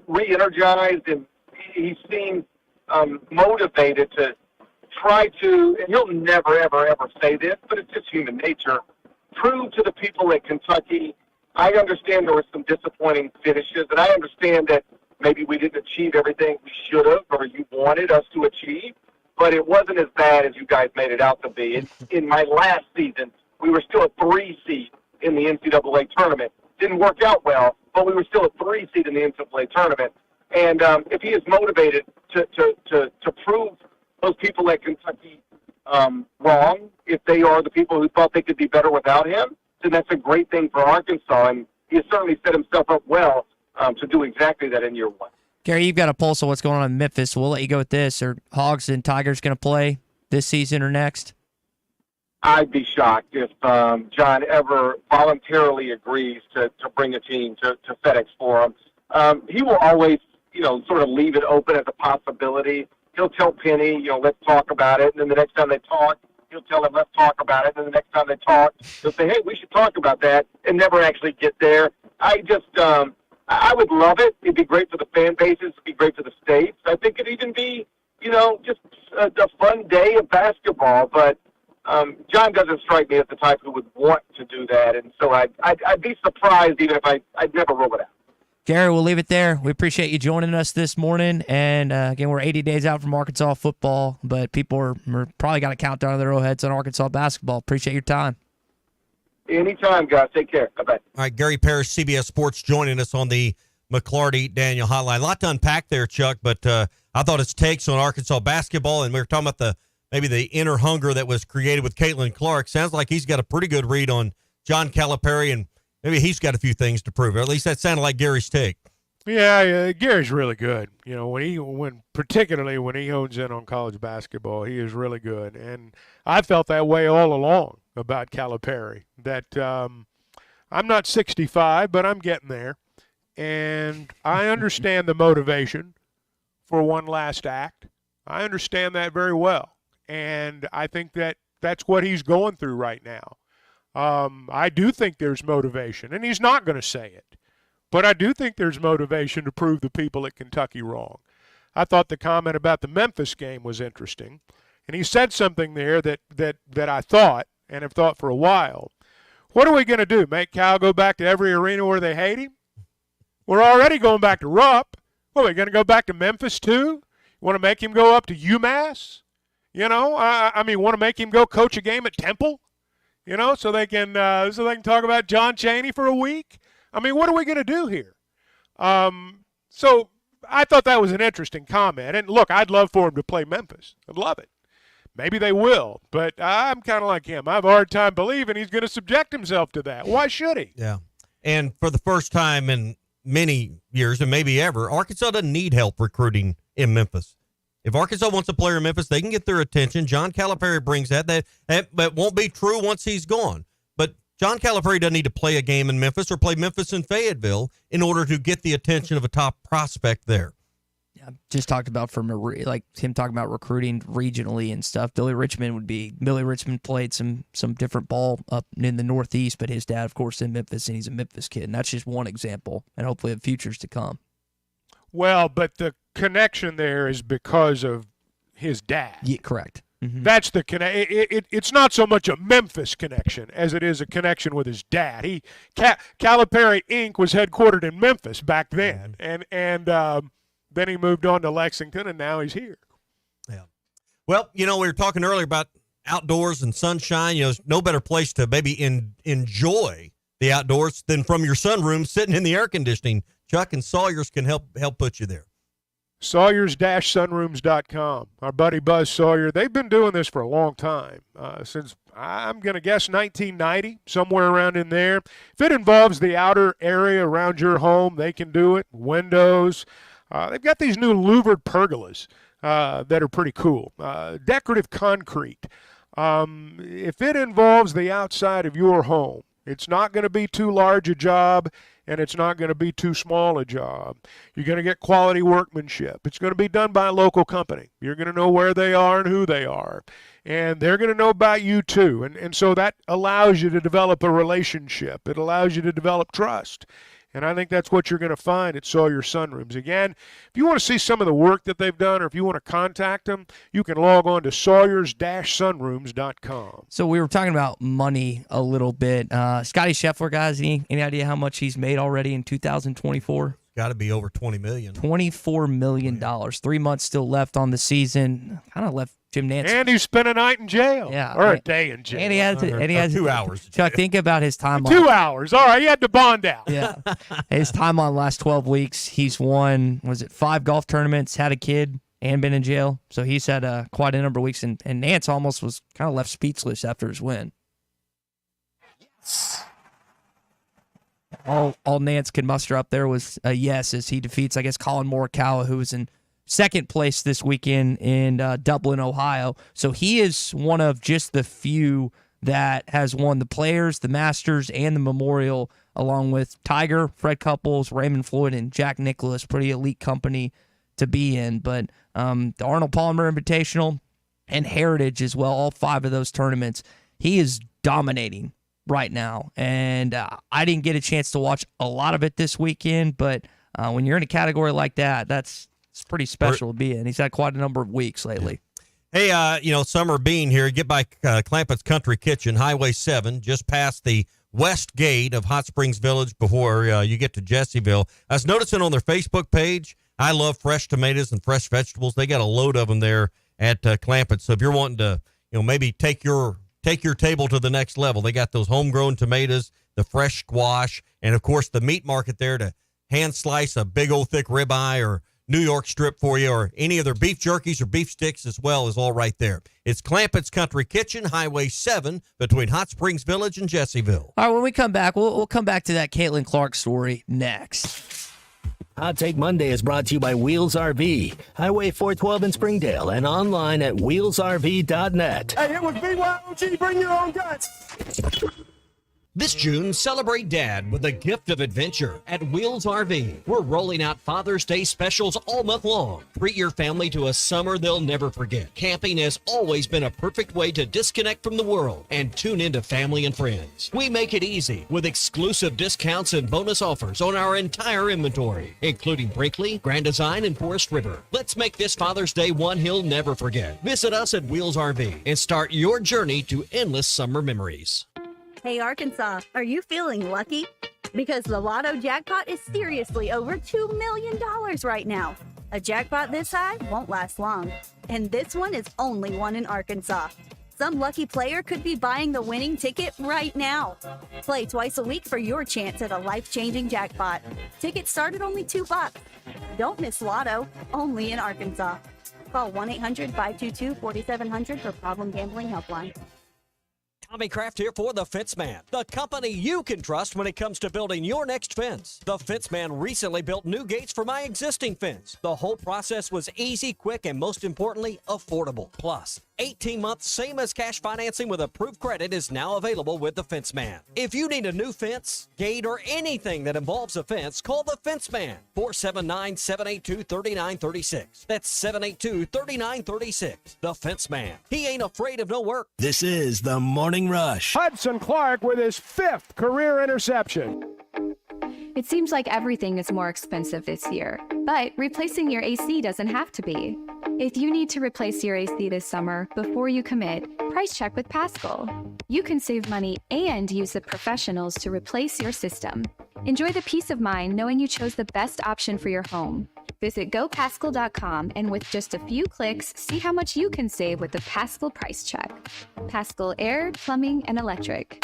re-energized, and he seems motivated to try to, and he'll never, ever, ever say this, but it's just human nature, prove to the people at Kentucky, I understand there were some disappointing finishes, and I understand that maybe we didn't achieve everything we should have or you wanted us to achieve, but it wasn't as bad as you guys made it out to be. In my last season, we were still a 3 seed in the NCAA tournament. Didn't work out well, but we were still a 3 seed in the NCAA tournament. And if he is motivated to prove those people at Kentucky wrong, if they are the people who thought they could be better without him, then that's a great thing for Arkansas. And he has certainly set himself up well to do exactly that in year 1. Gary, you've got a pulse of what's going on in Memphis. We'll let you go with this. Are Hogs and Tigers going to play this season or next? I'd be shocked if John ever voluntarily agrees to bring a team to FedEx Forum. He will always, sort of leave it open as a possibility. He'll tell Penny, let's talk about it. And then the next time they talk, he'll tell him, let's talk about it. And then the next time they talk, he'll say, hey, we should talk about that, and never actually get there. I would love it. It'd be great for the fan bases. It'd be great for the states. I think it'd even be, just a fun day of basketball. But John doesn't strike me as the type who would want to do that. And so I'd be surprised even if I'd never rule it out. Gary, we'll leave it there. We appreciate you joining us this morning. And, again, we're 80 days out from Arkansas football, but people are probably got a countdown on their own heads on Arkansas basketball. Appreciate your time. Anytime, guys. Take care. Bye-bye. All right, Gary Parish, CBS Sports, joining us on the McLarty Daniel Hotline. A lot to unpack there, Chuck, but I thought his takes on Arkansas basketball, and we were talking about maybe the inner hunger that was created with Caitlin Clark. Sounds like he's got a pretty good read on John Calipari, and maybe he's got a few things to prove. Or at least that sounded like Gary's take. Yeah, Gary's really good. Particularly when he hones in on college basketball, he is really good. And I felt that way all along about Calipari, that I'm not 65, but I'm getting there. And I understand the motivation for one last act. I understand that very well. And I think that's what he's going through right now. I do think there's motivation, and he's not going to say it. But I do think there's motivation to prove the people at Kentucky wrong. I thought the comment about the Memphis game was interesting. And he said something there that I thought, and have thought for a while. What are we going to do, make Cal go back to every arena where they hate him? We're already going back to Rupp. What, are we going to go back to Memphis too? You want to make him go up to UMass? Want to make him go coach a game at Temple? So they can talk about John Chaney for a week? What are we going to do here? So I thought that was an interesting comment. And look, I'd love for him to play Memphis. I'd love it. Maybe they will, but I'm kind of like him. I have a hard time believing he's going to subject himself to that. Why should he? Yeah. And for the first time in many years, and maybe ever, Arkansas doesn't need help recruiting in Memphis. If Arkansas wants a player in Memphis, they can get their attention. John Calipari brings that. That won't be true once he's gone. But John Calipari doesn't need to play a game in Memphis or play Memphis in Fayetteville in order to get the attention of a top prospect there. Yeah, just talked about him talking about recruiting regionally and stuff. Billy Richmond played some different ball up in the Northeast, but his dad, of course, in Memphis, and he's a Memphis kid. And that's just one example, and hopefully the future's to come. Well, but the connection there is because of his dad. Yeah, correct. Mm-hmm. That's the it's not so much a Memphis connection as it is a connection with his dad. Calipari Inc. was headquartered in Memphis back then, and then he moved on to Lexington, and now he's here. Yeah. Well, we were talking earlier about outdoors and sunshine. There's no better place to maybe enjoy the outdoors than from your sunroom sitting in the air conditioning. Chuck and Sawyer's can help put you there. Sawyers-sunrooms.com. Our buddy Buzz Sawyer, they've been doing this for a long time, since I'm going to guess 1990, somewhere around in there. If it involves the outer area around your home, they can do it. Windows. They've got these new louvered pergolas that are pretty cool. Decorative concrete. If it involves the outside of your home, it's not going to be too large a job, and it's not going to be too small a job. You're going to get quality workmanship. It's going to be done by a local company. You're going to know where they are and who they are. And they're going to know about you too. And so that allows you to develop a relationship. It allows you to develop trust. And I think that's what you're going to find at Sawyer Sunrooms. Again, if you want to see some of the work that they've done, or if you want to contact them, you can log on to sawyers-sunrooms.com. So we were talking about money a little bit. Scotty Scheffler, guys, any idea how much he's made already in 2024? Got to be over $20 million. $24 million. 3 months still left on the season. Kind of left Jim Nantz. And he spent a night in jail. Yeah. Or a day in jail. And he had 2 hours. Chuck, think about his time 2 hours. All right, he had to bond out. Yeah. His time on the last 12 weeks, he's won, 5 golf tournaments, had a kid, and been in jail. So he's had quite a number of weeks. And Nantz almost was kind of left speechless after his win. Yes. All Nantz could muster up there was a yes as he defeats, I guess, Colin Morikawa, who was in second place this weekend in Dublin, Ohio. So he is one of just the few that has won the Players, the Masters, and the Memorial, along with Tiger, Fred Couples, Raymond Floyd, and Jack Nicklaus. Pretty elite company to be in. But the Arnold Palmer Invitational and Heritage as well, all 5 of those tournaments, he is dominating right now. And I didn't get a chance to watch a lot of it this weekend, but when you're in a category like that, it's pretty special to be in. He's had quite a number of weeks lately. Hey, summer being here, get by Clampett's Country Kitchen, Highway 7, just past the west gate of Hot Springs Village before you get to Jessieville. I was noticing on their Facebook page, I love fresh tomatoes and fresh vegetables. They got a load of them there at Clampett. So if you're wanting to, maybe take your table to the next level, they got those homegrown tomatoes, the fresh squash, and of course the meat market there to hand slice a big old thick ribeye or New York strip for you, or any of their beef jerkies or beef sticks as well is all right there. It's Clampett's Country Kitchen, Highway 7, between Hot Springs Village and Jessieville. All right, when we come back, we'll come back to that Caitlin Clark story next. Hot Take Monday is brought to you by Wheels RV, Highway 412 in Springdale, and online at wheelsrv.net. Hey, it was BYOG, bring your own guts. This June, celebrate Dad with a gift of adventure at Wheels RV. We're rolling out Father's Day specials all month long. Treat your family to a summer they'll never forget. Camping has always been a perfect way to disconnect from the world and tune into family and friends. We make it easy with exclusive discounts and bonus offers on our entire inventory, including Brinkley, Grand Design, and Forest River. Let's make this Father's Day one he'll never forget. Visit us at Wheels RV and start your journey to endless summer memories. Hey, Arkansas, are you feeling lucky? Because the Lotto jackpot is seriously over $2 million right now. A jackpot this high won't last long. And this one is only one in Arkansas. Some lucky player could be buying the winning ticket right now. Play twice a week for your chance at a life-changing jackpot. Tickets start at only $2. Don't miss Lotto, only in Arkansas. Call 1-800-522-4700 for Problem Gambling Helpline. Tommy Kraft here for The Fence Man, the company you can trust when it comes to building your next fence. The Fence Man recently built new gates for my existing fence. The whole process was easy, quick, and most importantly, affordable. Plus, 18 months, same as cash financing with approved credit is now available with The Fence Man. If you need a new fence, gate, or anything that involves a fence, call The Fence Man, 479-782-3936. That's 782-3936. The Fence Man. He ain't afraid of no work. This is the Morning Rush. Hudson Clark with his 5th career interception. It seems like everything is more expensive this year, but replacing your AC doesn't have to be. If you need to replace your AC this summer, before you commit, price check with Paschal. You can save money and use the professionals to replace your system. Enjoy the peace of mind knowing you chose the best option for your home. Visit GoPaschal.com and with just a few clicks, see how much you can save with the Paschal price check. Paschal Air, Plumbing, and Electric.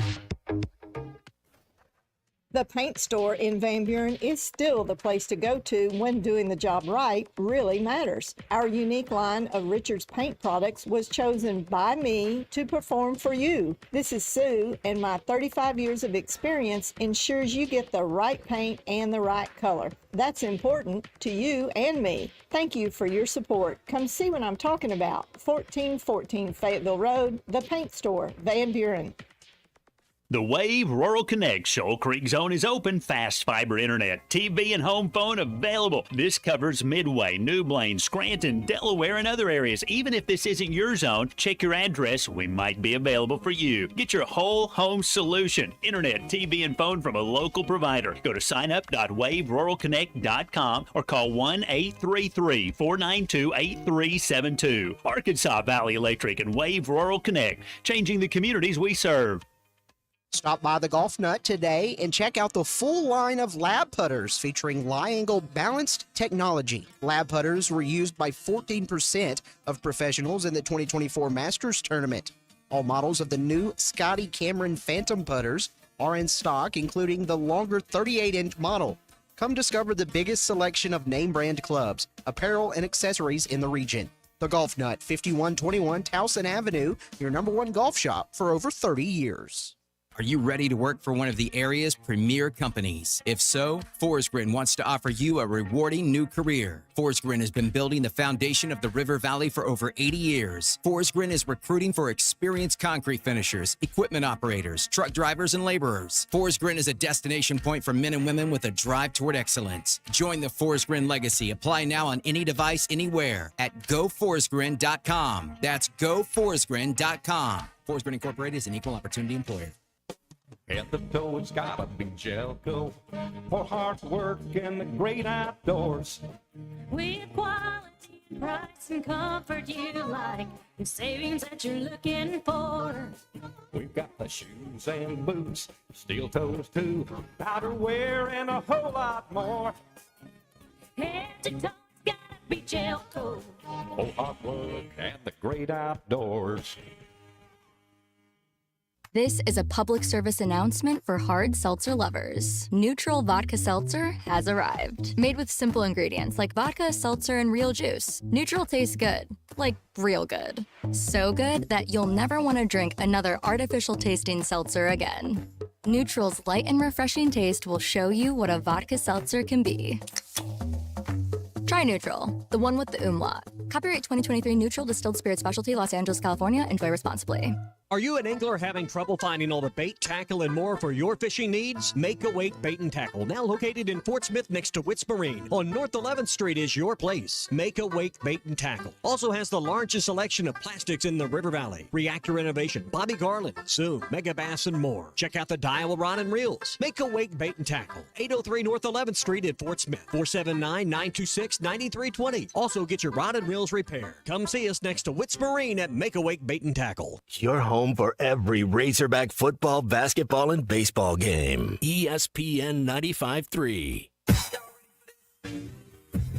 The paint store in Van Buren is still the place to go to when doing the job right really matters. Our unique line of Richards paint products was chosen by me to perform for you. This is Sue, and my 35 years of experience ensures you get the right paint and the right color. That's important to you and me. Thank you for your support. Come see what I'm talking about. 1414 Fayetteville Road, the paint store, Van Buren. The Wave Rural Connect Shoal Creek Zone is open. Fast fiber internet, TV, and home phone available. This covers Midway, New Blaine, Scranton, Delaware, and other areas. Even if this isn't your zone, check your address. We might be available for you. Get your whole home solution. Internet, TV, and phone from a local provider. Go to signup.waveruralconnect.com or call 1-833-492-8372. Arkansas Valley Electric and Wave Rural Connect, changing the communities we serve. Stop by the Golf Nut today and check out the full line of lab putters featuring Lie-Angle balanced technology. Lab putters were used by 14% of professionals in the 2024 Masters Tournament. All models of the new Scotty Cameron Phantom putters are in stock, including the longer 38-inch model. Come discover the biggest selection of name brand clubs, apparel, and accessories in the region. The Golf Nut, 5121 Towson Avenue, your #1 golf shop for over 30 years. Are you ready to work for one of the area's premier companies? If so, Forsgren wants to offer you a rewarding new career. Forsgren has been building the foundation of the River Valley for over 80 years. Forsgren is recruiting for experienced concrete finishers, equipment operators, truck drivers, and laborers. Forsgren is a destination point for men and women with a drive toward excellence. Join the Forsgren legacy. Apply now on any device, anywhere at goforsgren.com. That's goforsgren.com. Forsgren Incorporated is an equal opportunity employer. At the toe, it's gotta be Jelco for hard work and the great outdoors. With quality, price, and comfort you like, and savings that you're looking for. We've got the shoes and boots, steel toes too, outerwear, and a whole lot more. Head to toe, it's gotta be Jelco. For hard work and the great outdoors. This is a public service announcement for hard seltzer lovers. Neutral Vodka Seltzer has arrived. Made with simple ingredients like vodka, seltzer, and real juice. Neutral tastes good. Like real good. So good that you'll never want to drink another artificial tasting seltzer again. Neutral's light and refreshing taste will show you what a vodka seltzer can be. Try Neutral, the one with the umlaut. Copyright 2023 Neutral Distilled Spirit Specialty, Los Angeles, California. Enjoy responsibly. Are you an angler having trouble finding all the bait, tackle, and more for your fishing needs? Make a Wake Bait and Tackle, now located in Fort Smith next to Wits Marine on North 11th Street, is your place. Make a Wake Bait and Tackle also has the largest selection of plastics in the River Valley. Reactor Innovation, Bobby Garland, Zoom, Mega Bass, and more. Check out the Daiwa Rod and Reels. Make a Wake Bait and Tackle, 803 North 11th Street at Fort Smith, 479-926-9320. Also get your rod and reels repaired. Come see us next to Wits Marine at Make a Wake Bait and Tackle. Your home for every Razorback football, basketball, and baseball game. ESPN 95.3.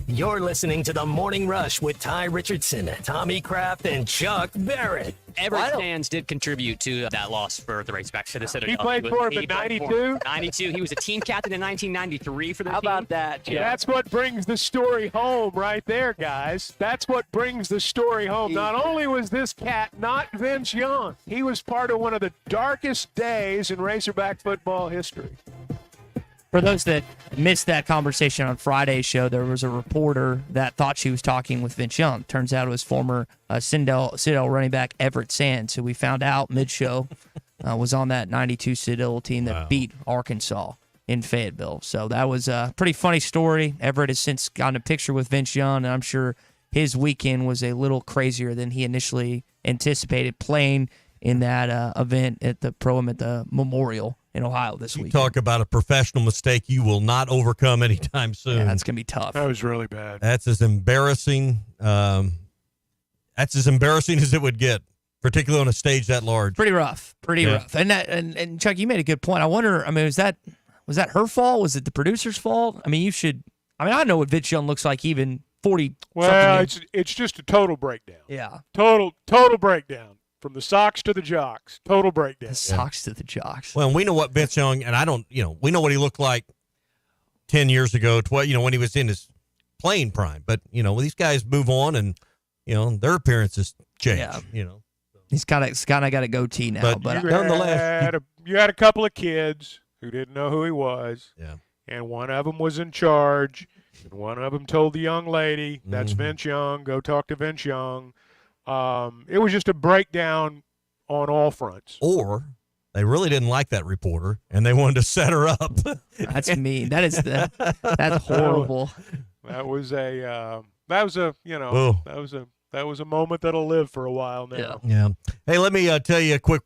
You're listening to The Morning Rush with Ty Richardson, Tommy Kraft, and Chuck Barrett. Everett fans did contribute to that loss for the Razorbacks. He played for him in 92? 92. He was a team captain in 1993 for the team. How about that? Yeah. That's what brings the story home right there, guys. That's what brings the story home. Not only was this cat not Vince Young, he was part of one of the darkest days in Razorback football history. For those that missed that conversation on Friday's show, there was a reporter that thought she was talking with Vince Young. Turns out it was former Citadel running back Everett Sands, who we found out mid-show was on that 92 Citadel team that beat Arkansas in Fayetteville. So that was a pretty funny story. Everett has since gotten a picture with Vince Young, and I'm sure his weekend was a little crazier than he initially anticipated playing in that event at the Pro-Am at the Memorial in Ohio this week. Talk about a professional mistake you will not overcome anytime soon. Yeah, that's going to be tough. That was really bad. That's as embarrassing. That's as embarrassing as it would get, particularly on a stage that large. Pretty rough. Pretty rough. And Chuck, you made a good point. I wonder, I mean, was that her fault? Was it the producer's fault? I mean, I know what Vince Young looks like even 40. Well, it's just a total breakdown. Yeah. Total breakdown. From the socks to the jocks. Total breakdown. The socks to the jocks. Well, we know what Vince Young, and we know what he looked like 10 years ago, when he was in his playing prime. But, these guys move on and, their appearances change, He's kind of got a goatee now. But nonetheless. You had a couple of kids who didn't know who he was. Yeah. And one of them was in charge. And one of them told the young lady, that's Vince Young, go talk to Vince Young. It was just a breakdown on all fronts. Or They really didn't like that reporter, and they wanted to set her up. That's mean. That's horrible. That was a moment that'll live for a while now. Yeah. Hey, let me tell you a quick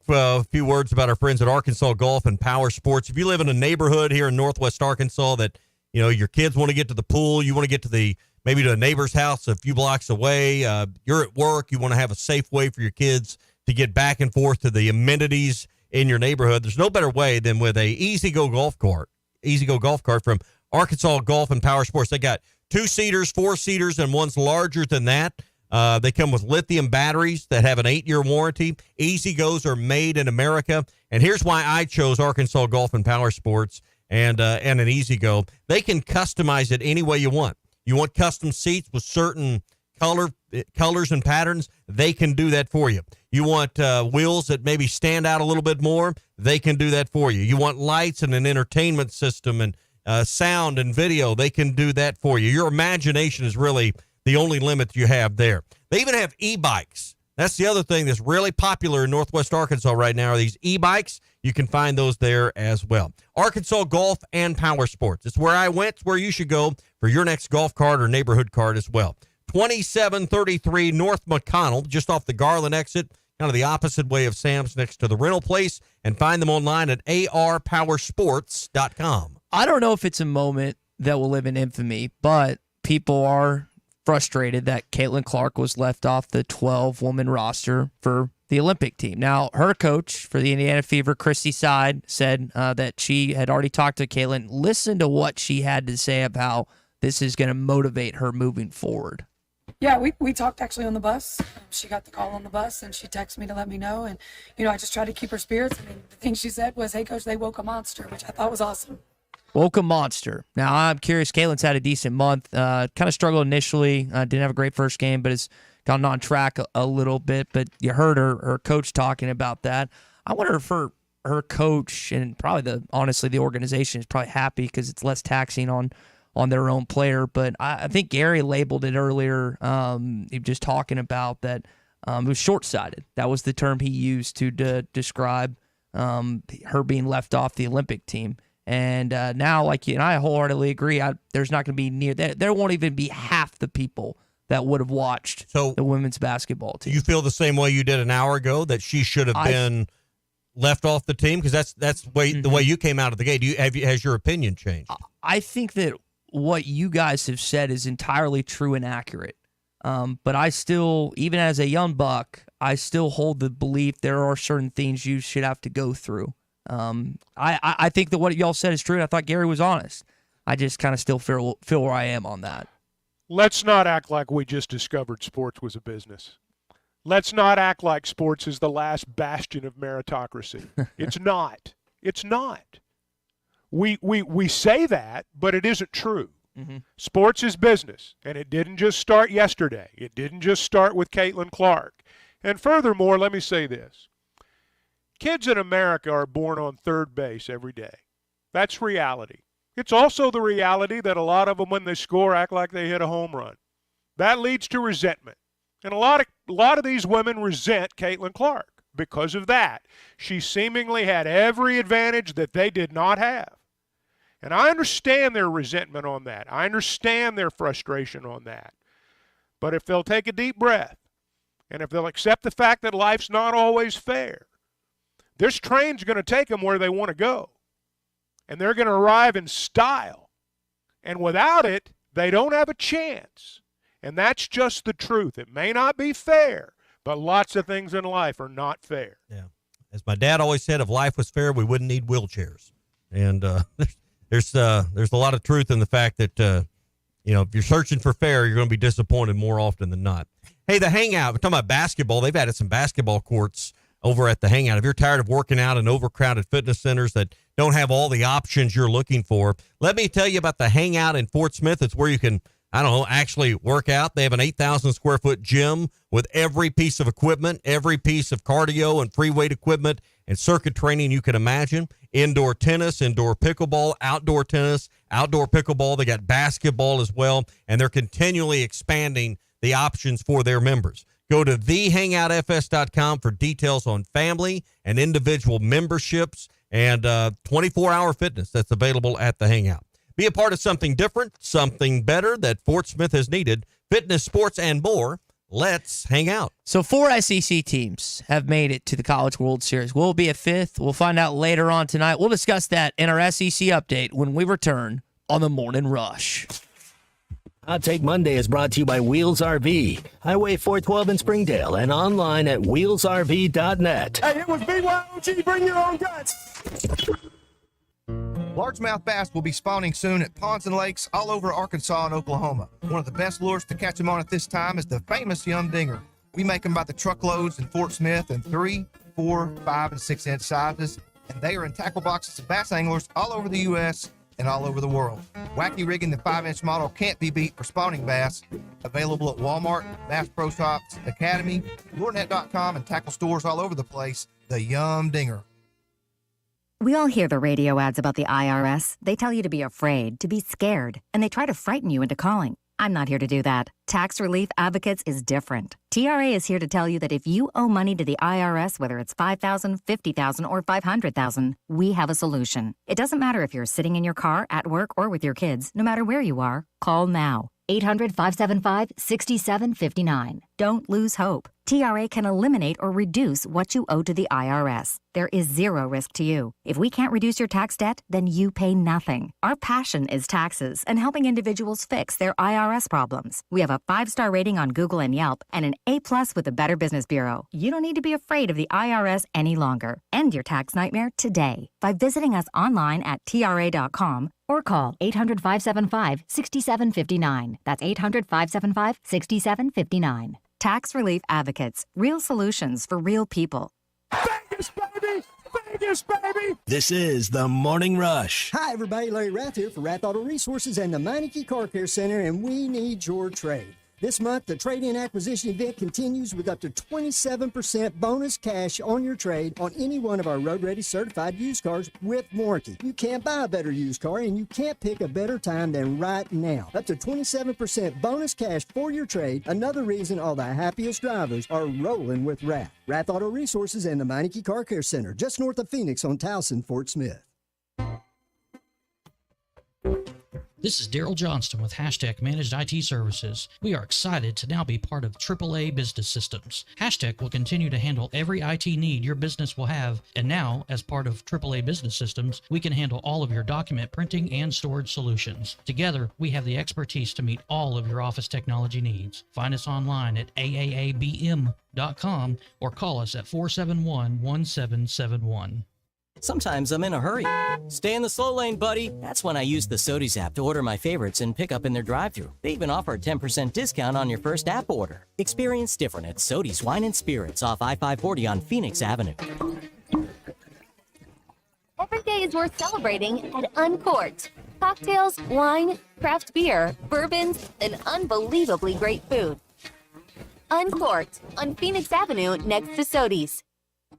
few words about our friends at Arkansas Golf and Power Sports. If you live in a neighborhood here in Northwest Arkansas that, your kids want to get to the pool, you want to get to maybe to a neighbor's house a few blocks away, you're at work, you want to have a safe way for your kids to get back and forth to the amenities in your neighborhood, there's no better way than with a Easy-Go golf cart. Easy-Go golf cart from Arkansas Golf and Power Sports. They got 2-seaters, 4-seaters, and one's larger than that. They come with lithium batteries that have an 8-year warranty. Easy-Go's are made in America. And here's why I chose Arkansas Golf and Power Sports and an Easy-Go. They can customize it any way you want. You want custom seats with certain colors and patterns, they can do that for you. You want wheels that maybe stand out a little bit more, they can do that for you. You want lights and an entertainment system and sound and video, they can do that for you. Your imagination is really the only limit you have there. They even have e-bikes. That's the other thing that's really popular in Northwest Arkansas right now are these e-bikes. You can find those there as well. Arkansas Golf and Power Sports. It's where I went. It's where you should go for your next golf cart or neighborhood cart as well. 2733 North McConnell, just off the Garland exit, kind of the opposite way of Sam's next to the rental place, and find them online at arpowersports.com. I don't know if it's a moment that will live in infamy, but people are frustrated that Caitlin Clark was left off the 12-woman roster for the Olympic team. Now, her coach for the Indiana Fever, Christy Side, said that she had already talked to Caitlin. Listen to what she had to say about how this is going to motivate her moving forward. Yeah, we talked actually on the bus. She got the call on the bus, and she texted me to let me know. And, I just tried to keep her spirits. I mean, the thing she said was, hey, Coach, they woke a monster, which I thought was awesome. Woke a monster. Now, I'm curious. Caitlin's had a decent month. Kind of struggled initially. Didn't have a great first game, but has gotten on track a little bit. But you heard her coach talking about that. I wonder if her coach and probably honestly the organization is probably happy because it's less taxing on their own player. But I think Gary labeled it earlier, just talking about that it was short-sighted. That was the term he used to describe her being left off the Olympic team. And now, like you and I wholeheartedly agree, there's not going to be near that. There won't even be half the people that would have watched the women's basketball team. You feel the same way you did an hour ago that she should have been left off the team? Because that's the way you came out of the gate. Has your opinion changed? I think that what you guys have said is entirely true and accurate. But I still, even as a young buck, I still hold the belief there are certain things you should have to go through. I think that what y'all said is true, and I thought Gary was honest. I just kind of still feel where I am on that. Let's not act like we just discovered sports was a business. Let's not act like sports is the last bastion of meritocracy. It's not. It's not. We say that, but it isn't true. Mm-hmm. Sports is business, and it didn't just start yesterday. It didn't just start with Caitlin Clark. And furthermore, let me say this. Kids in America are born on third base every day. That's reality. It's also the reality that a lot of them, when they score, act like they hit a home run. That leads to resentment. And a lot of these women resent Caitlin Clark because of that. She seemingly had every advantage that they did not have. And I understand their resentment on that. I understand their frustration on that. But if they'll take a deep breath, and if they'll accept the fact that life's not always fair, this train's going to take them where they want to go. And they're going to arrive in style. And without it, they don't have a chance. And that's just the truth. It may not be fair, but lots of things in life are not fair. Yeah. As my dad always said, if life was fair, we wouldn't need wheelchairs. And there's a lot of truth in the fact that, if you're searching for fair, you're going to be disappointed more often than not. Hey, the Hangout, we're talking about basketball. They've added some basketball courts over at the Hangout. If you're tired of working out in overcrowded fitness centers that don't have all the options you're looking for, let me tell you about the Hangout in Fort Smith. It's where you can, actually work out. They have an 8,000 square foot gym with every piece of equipment, every piece of cardio and free weight equipment and circuit training you can imagine. Indoor tennis, indoor pickleball, outdoor tennis, outdoor pickleball. They got basketball as well, and they're continually expanding the options for their members. Go to thehangoutfs.com for details on family and individual memberships and 24-hour fitness that's available at the Hangout. Be a part of something different, something better that Fort Smith has needed. Fitness, sports, and more. Let's hang out. So 4 SEC teams have made it to the College World Series. Will it be a fifth? We'll find out later on tonight. We'll discuss that in our SEC update when we return on the Morning Rush. Hot Take Monday is brought to you by Wheels RV, Highway 412 in Springdale, and online at wheelsrv.net. Hey, it was BYOG. Bring your own guts. Largemouth bass will be spawning soon at ponds and lakes all over Arkansas and Oklahoma. One of the best lures to catch them on at this time is the famous Yum Dinger. We make them by the truckloads in Fort Smith in 3, 4, 5, and 6-inch sizes, and they are in tackle boxes of bass anglers all over the U.S. and all over the world. Wacky rigging the 5-inch model can't be beat for spawning bass. Available at Walmart, Bass Pro Shops, Academy, LureNet.com, and tackle stores all over the place. The Yum Dinger. We all hear the radio ads about the IRS. They tell you to be afraid, to be scared, and they try to frighten you into calling. I'm not here to do that. Tax Relief Advocates is different. TRA is here to tell you that if you owe money to the IRS, whether it's $5,000, $50,000, or $500,000, we have a solution. It doesn't matter if you're sitting in your car, at work, or with your kids. No matter where you are, call now. 800-575-6759. Don't lose hope. TRA can eliminate or reduce what you owe to the IRS. There is zero risk to you. If we can't reduce your tax debt, then you pay nothing. Our passion is taxes and helping individuals fix their IRS problems. We have a 5-star rating on Google and Yelp and an A+ with the Better Business Bureau. You don't need to be afraid of the IRS any longer. End your tax nightmare today by visiting us online at TRA.com or call 800-575-6759. That's 800-575-6759. Tax Relief Advocates. Real solutions for real people. Vegas, baby! Vegas, baby! This is the Morning Rush. Hi, everybody. Larry Rath here for Rath Auto Resources and the Meineke Car Care Center, and we need your trade. This month, the trade-in acquisition event continues with up to 27% bonus cash on your trade on any one of our road-ready certified used cars with warranty. You can't buy a better used car, and you can't pick a better time than right now. Up to 27% bonus cash for your trade. Another reason all the happiest drivers are rolling with Rath. Rath Auto Resources and the Meineke Car Care Center, just north of Phoenix on Towson, Fort Smith. This is Daryl Johnston with Hashtag Managed IT Services. We are excited to now be part of AAA Business Systems. Hashtag will continue to handle every IT need your business will have, and now, as part of AAA Business Systems, we can handle all of your document printing and storage solutions. Together, we have the expertise to meet all of your office technology needs. Find us online at aaabm.com or call us at 471-1771. Sometimes I'm in a hurry. Stay in the slow lane, buddy. That's when I use the Sodies app to order my favorites and pick up in their drive-thru. They even offer a 10% discount on your first app order. Experience different at Sodies Wine and Spirits off I-540 on Phoenix Avenue. Every day is worth celebrating at Uncorked. Cocktails, wine, craft beer, bourbons, and unbelievably great food. Uncorked on Phoenix Avenue next to Sodies.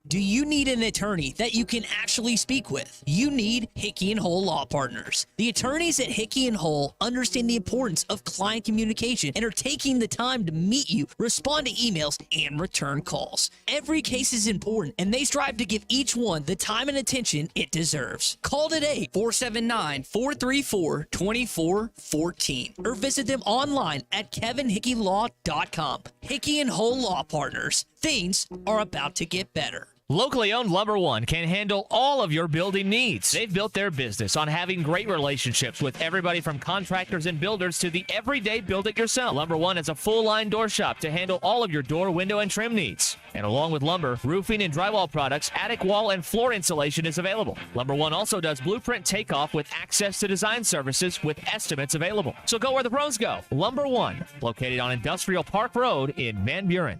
Do you need an attorney that you can actually speak with? You need Hickey & Hull Law Partners. The attorneys at Hickey & Hull understand the importance of client communication and are taking the time to meet you, respond to emails, and return calls. Every case is important, and they strive to give each one the time and attention it deserves. Call today, 479-434-2414, or visit them online at kevinhickeylaw.com. Hickey & Hull Law Partners. Things are about to get better. Locally owned Lumber One can handle all of your building needs. They've built their business on having great relationships with everybody from contractors and builders to the everyday build-it-yourself. Lumber One is a full-line door shop to handle all of your door, window, and trim needs. And along with lumber, roofing and drywall products, attic wall and floor insulation is available. Lumber One also does blueprint takeoff with access to design services with estimates available. So go where the pros go. Lumber One, located on Industrial Park Road in Van Buren.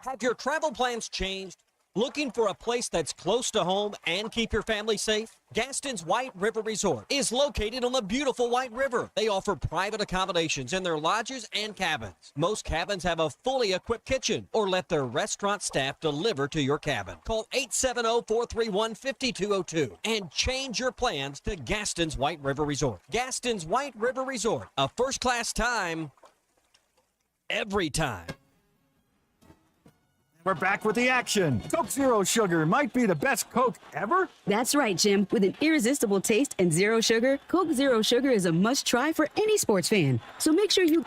Have your travel plans changed? Looking for a place that's close to home and keep your family safe? Gaston's White River Resort is located on the beautiful White River. They offer private accommodations in their lodges and cabins. Most cabins have a fully equipped kitchen or let their restaurant staff deliver to your cabin. Call 870-431-5202 and change your plans to Gaston's White River Resort. Gaston's White River Resort, a first-class time, every time. We're back with the action. Coke Zero Sugar might be the best Coke ever. That's right, Jim. With an irresistible taste and zero sugar, Coke Zero Sugar is a must-try for any sports fan. So make sure you...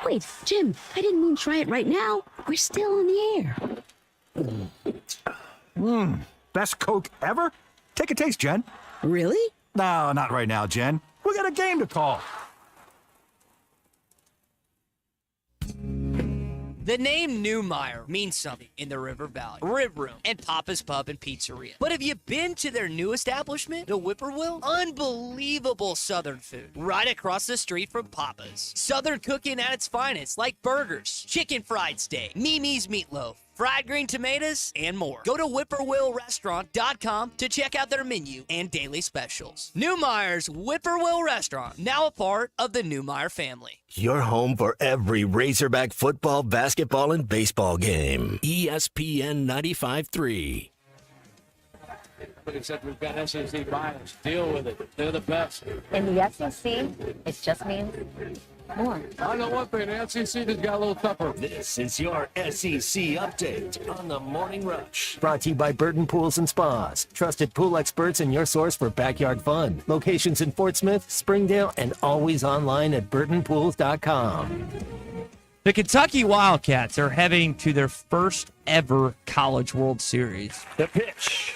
Wait, Jim, I didn't mean try it right now. We're still on the air. Best Coke ever? Take a taste, Jen. Really? No, not right now, Jen. We got a game to call. The name Newmeyer means something in the River Valley. Rib Room and Papa's Pub and Pizzeria. But have you been to their new establishment, the Whippoorwill? Unbelievable Southern food right across the street from Papa's. Southern cooking at its finest, like burgers, chicken fried steak, Mimi's meatloaf, fried green tomatoes, and more. Go to whippoorwillrestaurant.com to check out their menu and daily specials. Newmeyer's Whippoorwill Restaurant, now a part of the Newmeyer family. Your home for every Razorback football, basketball, and baseball game. ESPN 95.3. But except we've got SEC bias. Deal with it. They're the best. In the SEC, it just means more. I know one thing. The SEC just got a little tougher. This is your SEC update on the Morning Rush. Brought to you by Burton Pools and Spas. Trusted pool experts and your source for backyard fun. Locations in Fort Smith, Springdale, and always online at burtonpools.com. The Kentucky Wildcats are heading to their first ever College World Series. The pitch.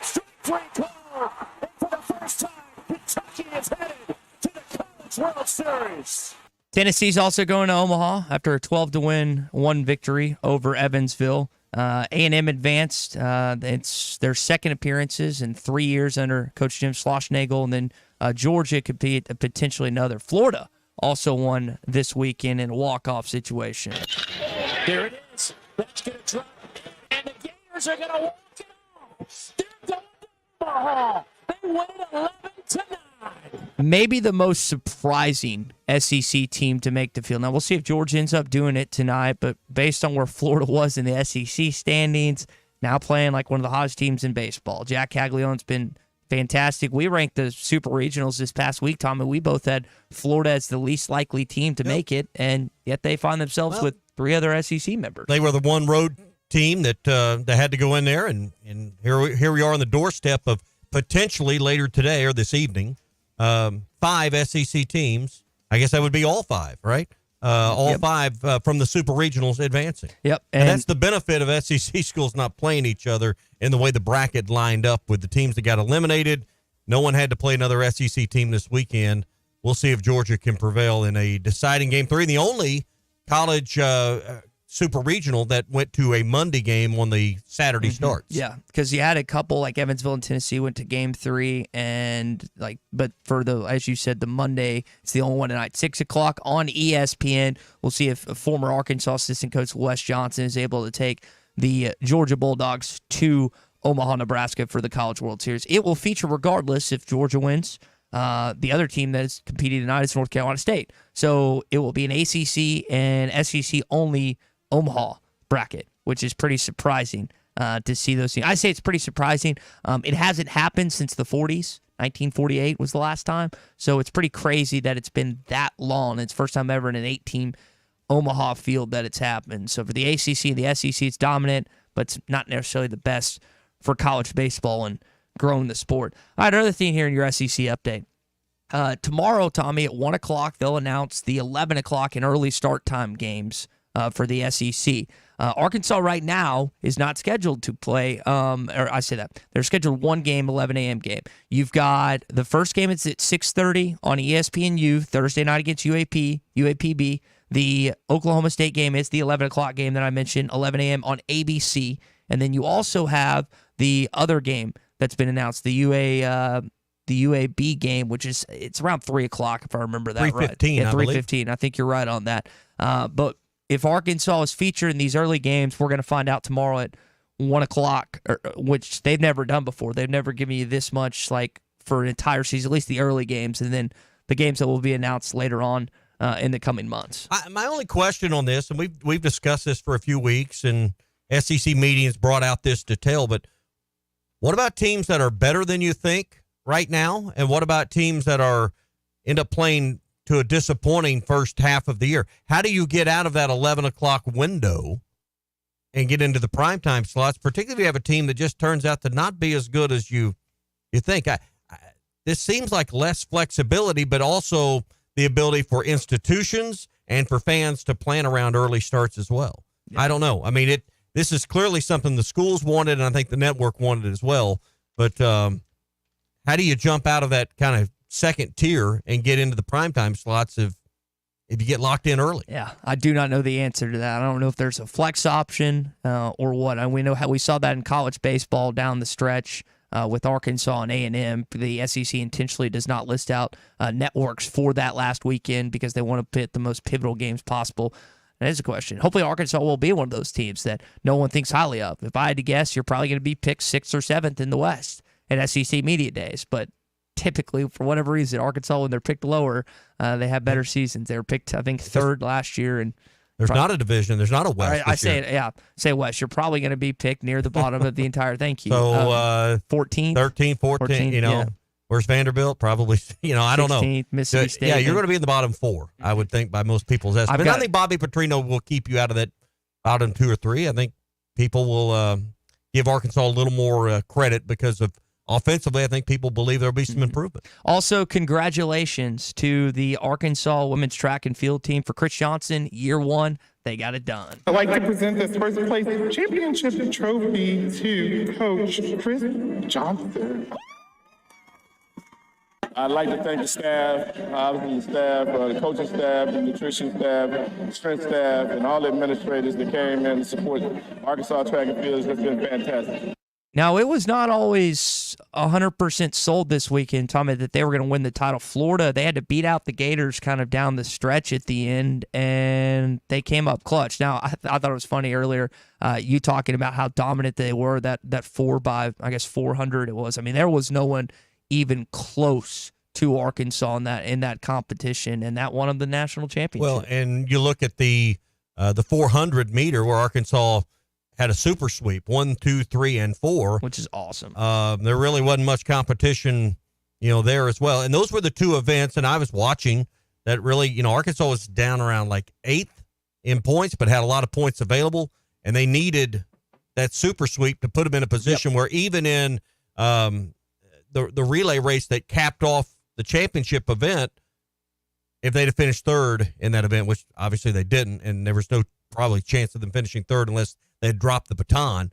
Straight call. And for the first time, Kentucky is headed to the College World Series. Tennessee's also going to Omaha after a 12-1 victory over Evansville. A&M advanced. It's their second appearances in 3 years under Coach Jim Schlossnagle, and then Georgia could be potentially another. Florida also won this weekend in a walk-off situation. There it is. That's going to drop. And the Gators are going to walk it off. They're going to Omaha. They win 11-9. Maybe the most surprising SEC team to make the field. Now, we'll see if Georgia ends up doing it tonight, but based on where Florida was in the SEC standings, now playing like one of the hottest teams in baseball. Jack Caglione's been fantastic. We ranked the Super Regionals this past week, Tom, and we both had Florida as the least likely team to make it, and yet they find themselves with three other SEC members. They were the one road team that had to go in there, and here we are on the doorstep of potentially later today or this evening, 5 SEC teams. I guess that would be all 5, right? All 5 from the Super Regionals advancing. Yep. And that's the benefit of SEC schools not playing each other in the way the bracket lined up with the teams that got eliminated. No one had to play another SEC team this weekend. We'll see if Georgia can prevail in a deciding Game 3. The only college Super Regional that went to a Monday game on the Saturday starts. Yeah, because you had a couple like Evansville and Tennessee went to Game 3, and but for the, as you said, the Monday, it's the only one tonight, 6:00 on ESPN. We'll see if former Arkansas assistant coach Wes Johnson is able to take the Georgia Bulldogs to Omaha, Nebraska for the College World Series. It will feature regardless if Georgia wins. The other team that is competing tonight is North Carolina State, so it will be an ACC and SEC only Omaha bracket, which is pretty surprising to see those teams. I say it's pretty surprising. It hasn't happened since the 40s. 1948 was the last time. So it's pretty crazy that it's been that long. It's the first time ever in an 8-team Omaha field that it's happened. So for the ACC and the SEC, it's dominant, but it's not necessarily the best for college baseball and growing the sport. All right, another thing here in your SEC update. Tomorrow, Tommy, at 1 o'clock, they'll announce the 11 o'clock and early start time games for the SEC. Arkansas right now is not scheduled to play, or I say that. They're scheduled one game, 11 a.m. game. You've got the first game, it's at 6:30 on ESPNU, Thursday night against UAPB. The Oklahoma State game is the 11 o'clock game that I mentioned, 11 a.m. on ABC. And then you also have the other game that's been announced, the UAB game, which is, it's around 3 o'clock if I remember that right. 3:15, Yeah, I 3:15. I think you're right on that. But if Arkansas is featured in these early games, we're going to find out tomorrow at 1 o'clock, which they've never done before. They've never given you this much like for an entire season, at least the early games, and then the games that will be announced later on in the coming months. My only question on this, and we've discussed this for a few weeks, and SEC meetings brought out this detail, but what about teams that are better than you think right now? And what about teams that end up playing to a disappointing first half of the year? How do you get out of that 11 o'clock window and get into the primetime slots, particularly if you have a team that just turns out to not be as good as you think? This seems like less flexibility, but also the ability for institutions and for fans to plan around early starts as well. Yeah. I don't know. I mean, this is clearly something the schools wanted, and I think the network wanted it as well. But how do you jump out of that kind of second tier and get into the primetime slots if you get locked in early? Yeah, I do not know the answer to that. I don't know if there's a flex option or what. And we know how we saw that in college baseball down the stretch with Arkansas and A&M. The SEC intentionally does not list out networks for that last weekend because they want to pit the most pivotal games possible. That is a question. Hopefully Arkansas will be one of those teams that no one thinks highly of. If I had to guess, you're probably going to be picked 6th or 7th in the West at SEC Media Days. But typically, for whatever reason, Arkansas, when they're picked lower, they have better seasons. They were picked, I think, 3rd last year. And there's not a division. There's not a West. I say it, yeah. Say West. You're probably going to be picked near the bottom of the entire. Thank you. So 14th, 13, 14. You know, yeah. Where's Vanderbilt? Probably. You know, I don't know. 16th, Mississippi State. Yeah, you're going to be in the bottom 4, I would think, by most people's estimate. I think Bobby Petrino will keep you out of that bottom 2 or 3. I think people will give Arkansas a little more credit because of offensively. I think people believe there'll be some improvement. Also, congratulations to the Arkansas women's track and field team for Chris Johnson. Year 1, they got it done. I'd like to present this first place championship trophy to Coach Chris Johnson. I'd like to thank the staff, obviously the staff, the coaching staff, the nutrition staff, the strength staff, and all the administrators that came in to support Arkansas track and field. It's been fantastic. Now, it was not always 100% sold this weekend, Tommy, that they were going to win the title. Florida, they had to beat out the Gators kind of down the stretch at the end, and they came up clutch. Now, I thought it was funny earlier, you talking about how dominant they were, that 4 by, I guess, 400 it was. I mean, there was no one even close to Arkansas in that competition, and that won them the national championship. Well, and you look at the 400 meter where Arkansas had a super sweep, 1, 2, 3, and 4, which is awesome. There really wasn't much competition, there as well. And those were the 2 events. And I was watching that really, Arkansas was down around like 8th in points, but had a lot of points available, and they needed that super sweep to put them in a position where even in the relay race that capped off the championship event, if they'd have finished 3rd in that event, which obviously they didn't, and there was no probably chance of them finishing 3rd unless they had dropped the baton,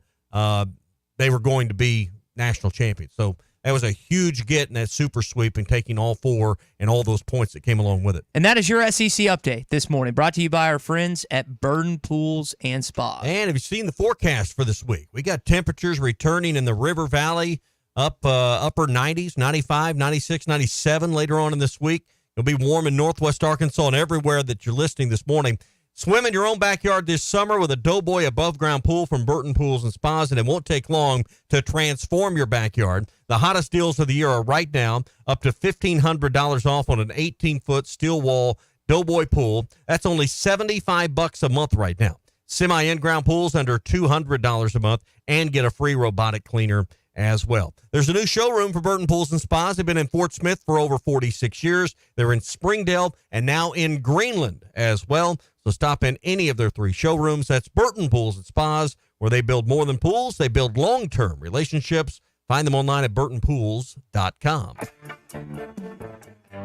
they were going to be national champions. So that was a huge get in that super sweep and taking all 4 and all those points that came along with it. And that is your SEC update this morning, brought to you by our friends at Burden Pools and Spas. And have you seen the forecast for this week? We got temperatures returning in the River Valley, up upper 90s, 95, 96, 97 later on in this week. It'll be warm in northwest Arkansas and everywhere that you're listening this morning. Swim in your own backyard this summer with a Doughboy above-ground pool from Burton Pools and Spas, and it won't take long to transform your backyard. The hottest deals of the year are right now, up to $1,500 off on an 18-foot steel wall Doughboy pool. That's only $75 a month right now. Semi-in-ground pools under $200 a month, and get a free robotic cleaner as well. There's a new showroom for Burton Pools and Spas. They've been in Fort Smith for over 46 years. They're in Springdale and now in Greenland as well. So stop in any of their 3 showrooms. That's Burton Pools and Spas, where they build more than pools. They build long-term relationships. Find them online at burtonpools.com.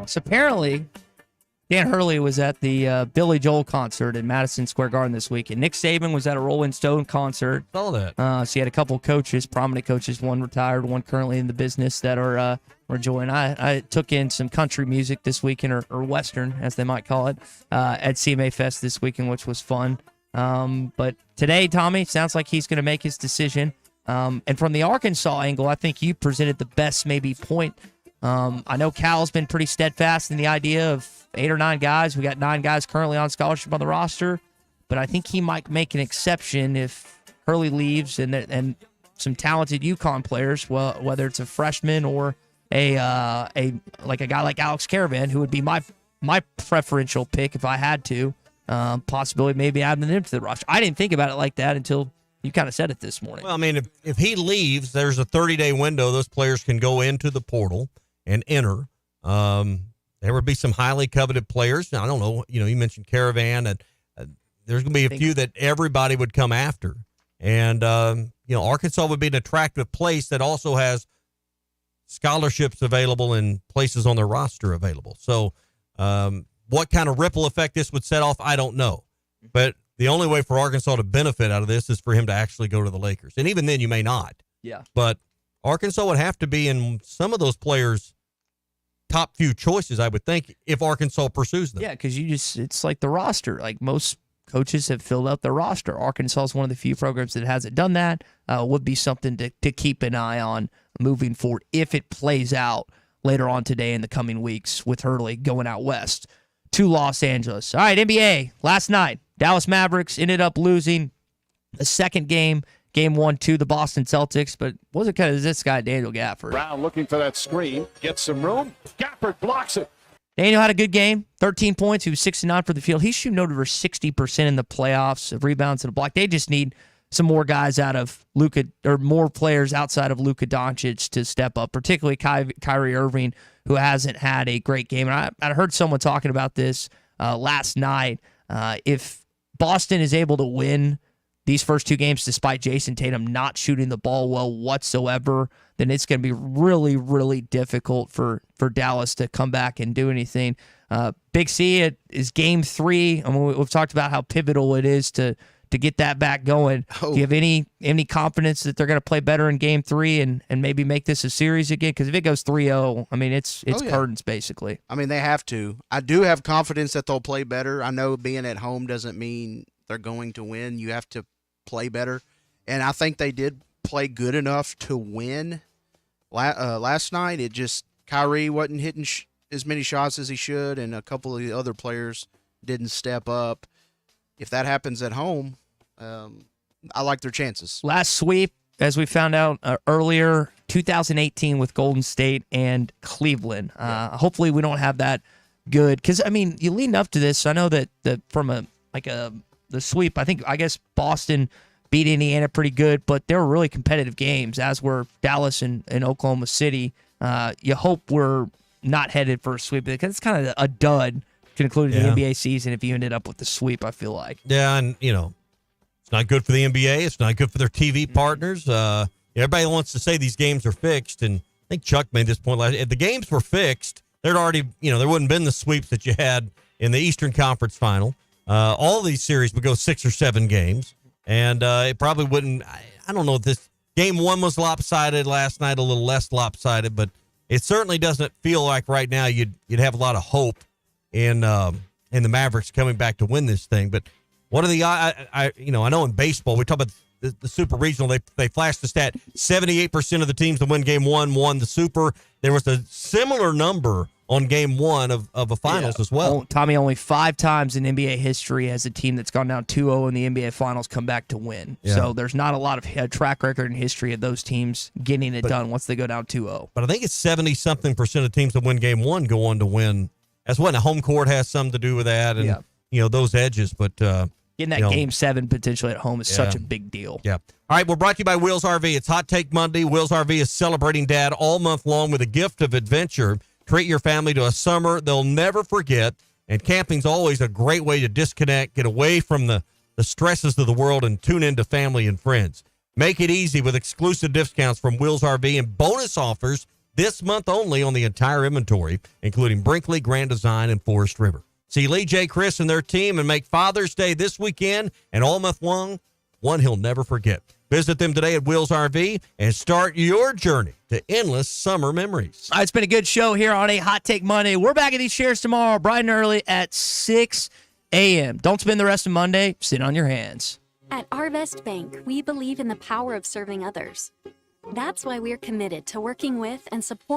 So apparently, Dan Hurley was at the Billy Joel concert in Madison Square Garden this week, and Nick Saban was at a Rolling Stone concert. Saw that. So he had a couple coaches, prominent coaches, one retired, one currently in the business, that are enjoying. I took in some country music this weekend, or Western, as they might call it, at CMA Fest this weekend, which was fun. But today, Tommy, sounds like he's going to make his decision. And from the Arkansas angle, I think you presented the best maybe point. I know Cal's been pretty steadfast in the idea of 8 or 9 guys. We got 9 guys currently on scholarship on the roster, but I think he might make an exception if Hurley leaves and some talented UConn players, well, whether it's a freshman or a guy like Alex Caravan, who would be my preferential pick if I had to, possibility maybe adding him to the roster. I didn't think about it like that until you kind of said it this morning. Well, I mean, if he leaves, there's a 30-day window. Those players can go into the portal and enter. There would be some highly coveted players. Now, I don't know. You mentioned Caravan, and there's going to be a few that everybody would come after. And, Arkansas would be an attractive place that also has scholarships available and places on their roster available. So what kind of ripple effect this would set off, I don't know. But the only way for Arkansas to benefit out of this is for him to actually go to the Lakers. And even then, you may not. Yeah. But Arkansas would have to be in some of those players' top few choices, I would think, if Arkansas pursues them. Yeah, because it's like the roster. Like most coaches have filled out their roster. Arkansas is one of the few programs that hasn't done that. Would be something to keep an eye on moving forward if it plays out later on today in the coming weeks with Hurley going out west to Los Angeles. All right, NBA. Last night, Dallas Mavericks ended up losing the second game, Game 1 to the Boston Celtics, but wasn't because of this guy, Daniel Gafford. Brown looking for that screen, gets some room. Gafford blocks it. Daniel had a good game, 13 points. He was 6-9 for the field. He's shooting over 60% in the playoffs of rebounds and a block. They just need some more guys out of Luka, or more players outside of Luka Doncic to step up, particularly Kyrie Irving, who hasn't had a great game. And I heard someone talking about this last night. If Boston is able to win these first two games despite Jason Tatum not shooting the ball well whatsoever, then it's going to be really, really difficult for Dallas to come back and do anything. Big C, it is Game 3. I mean, we've talked about how pivotal it is to get that back going. Do you have any confidence that they're going to play better in Game 3 and maybe make this a series again? Because if it goes 3-0, I mean, it's curtains, basically. I mean, they have to. I do have confidence that they'll play better. I know being at home doesn't mean they're going to win. You have to play better. And I think they did play good enough to win last night. It just, Kyrie wasn't hitting as many shots as he should, and a couple of the other players didn't step up. If that happens at home, I like their chances. Last sweep, as we found out earlier, 2018 with Golden State and Cleveland. Hopefully we don't have that good, because, I mean, you leading up to this, I know that from the sweep, I guess Boston beat Indiana pretty good, but they were really competitive games, as were Dallas and Oklahoma City. You hope we're not headed for a sweep, because it's kind of a dud concluding the NBA season if you ended up with the sweep, I feel like. Yeah, and, it's not good for the NBA. It's not good for their TV partners. Everybody wants to say these games are fixed, and I think Chuck made this point last. If the games were fixed, there'd already, there wouldn't have been the sweeps that you had in the Eastern Conference Final. All these series would go 6 or 7 games, and it probably wouldn't. I don't know if this Game 1 was lopsided last night, a little less lopsided, but it certainly doesn't feel like right now you'd have a lot of hope in the Mavericks coming back to win this thing. But what are the I know in baseball we talk about the Super Regional, they flashed the stat 78% of the teams that win Game 1 won the Super. There was a similar number on Game 1 of a finals as well. Tommy, only 5 times in NBA history has a team that's gone down 2-0 in the NBA Finals come back to win. Yeah. So there's not a lot of track record in history of those teams getting it done once they go down 2-0. But I think it's 70-something% of teams that win Game 1 go on to win. That's what, a home court has something to do with that, and those edges. But getting that Game 7 potentially at home is such a big deal. Yeah. All right, we're brought to you by Wheels RV. It's Hot Take Monday. Wheels RV is celebrating Dad all month long with a gift of adventure. Treat your family to a summer they'll never forget. And camping's always a great way to disconnect, get away from the stresses of the world, and tune into family and friends. Make it easy with exclusive discounts from Wheels RV and bonus offers this month only on the entire inventory, including Brinkley, Grand Design, and Forest River. See Lee J. Chris and their team and make Father's Day this weekend and all month long one he'll never forget. Visit them today at Wheels RV and start your journey to endless summer memories. All right, it's been a good show here on a Hot Take Monday. We're back at these chairs tomorrow, bright and early at 6 a.m. Don't spend the rest of Monday. Sit on your hands. At Arvest Bank, we believe in the power of serving others. That's why we're committed to working with and supporting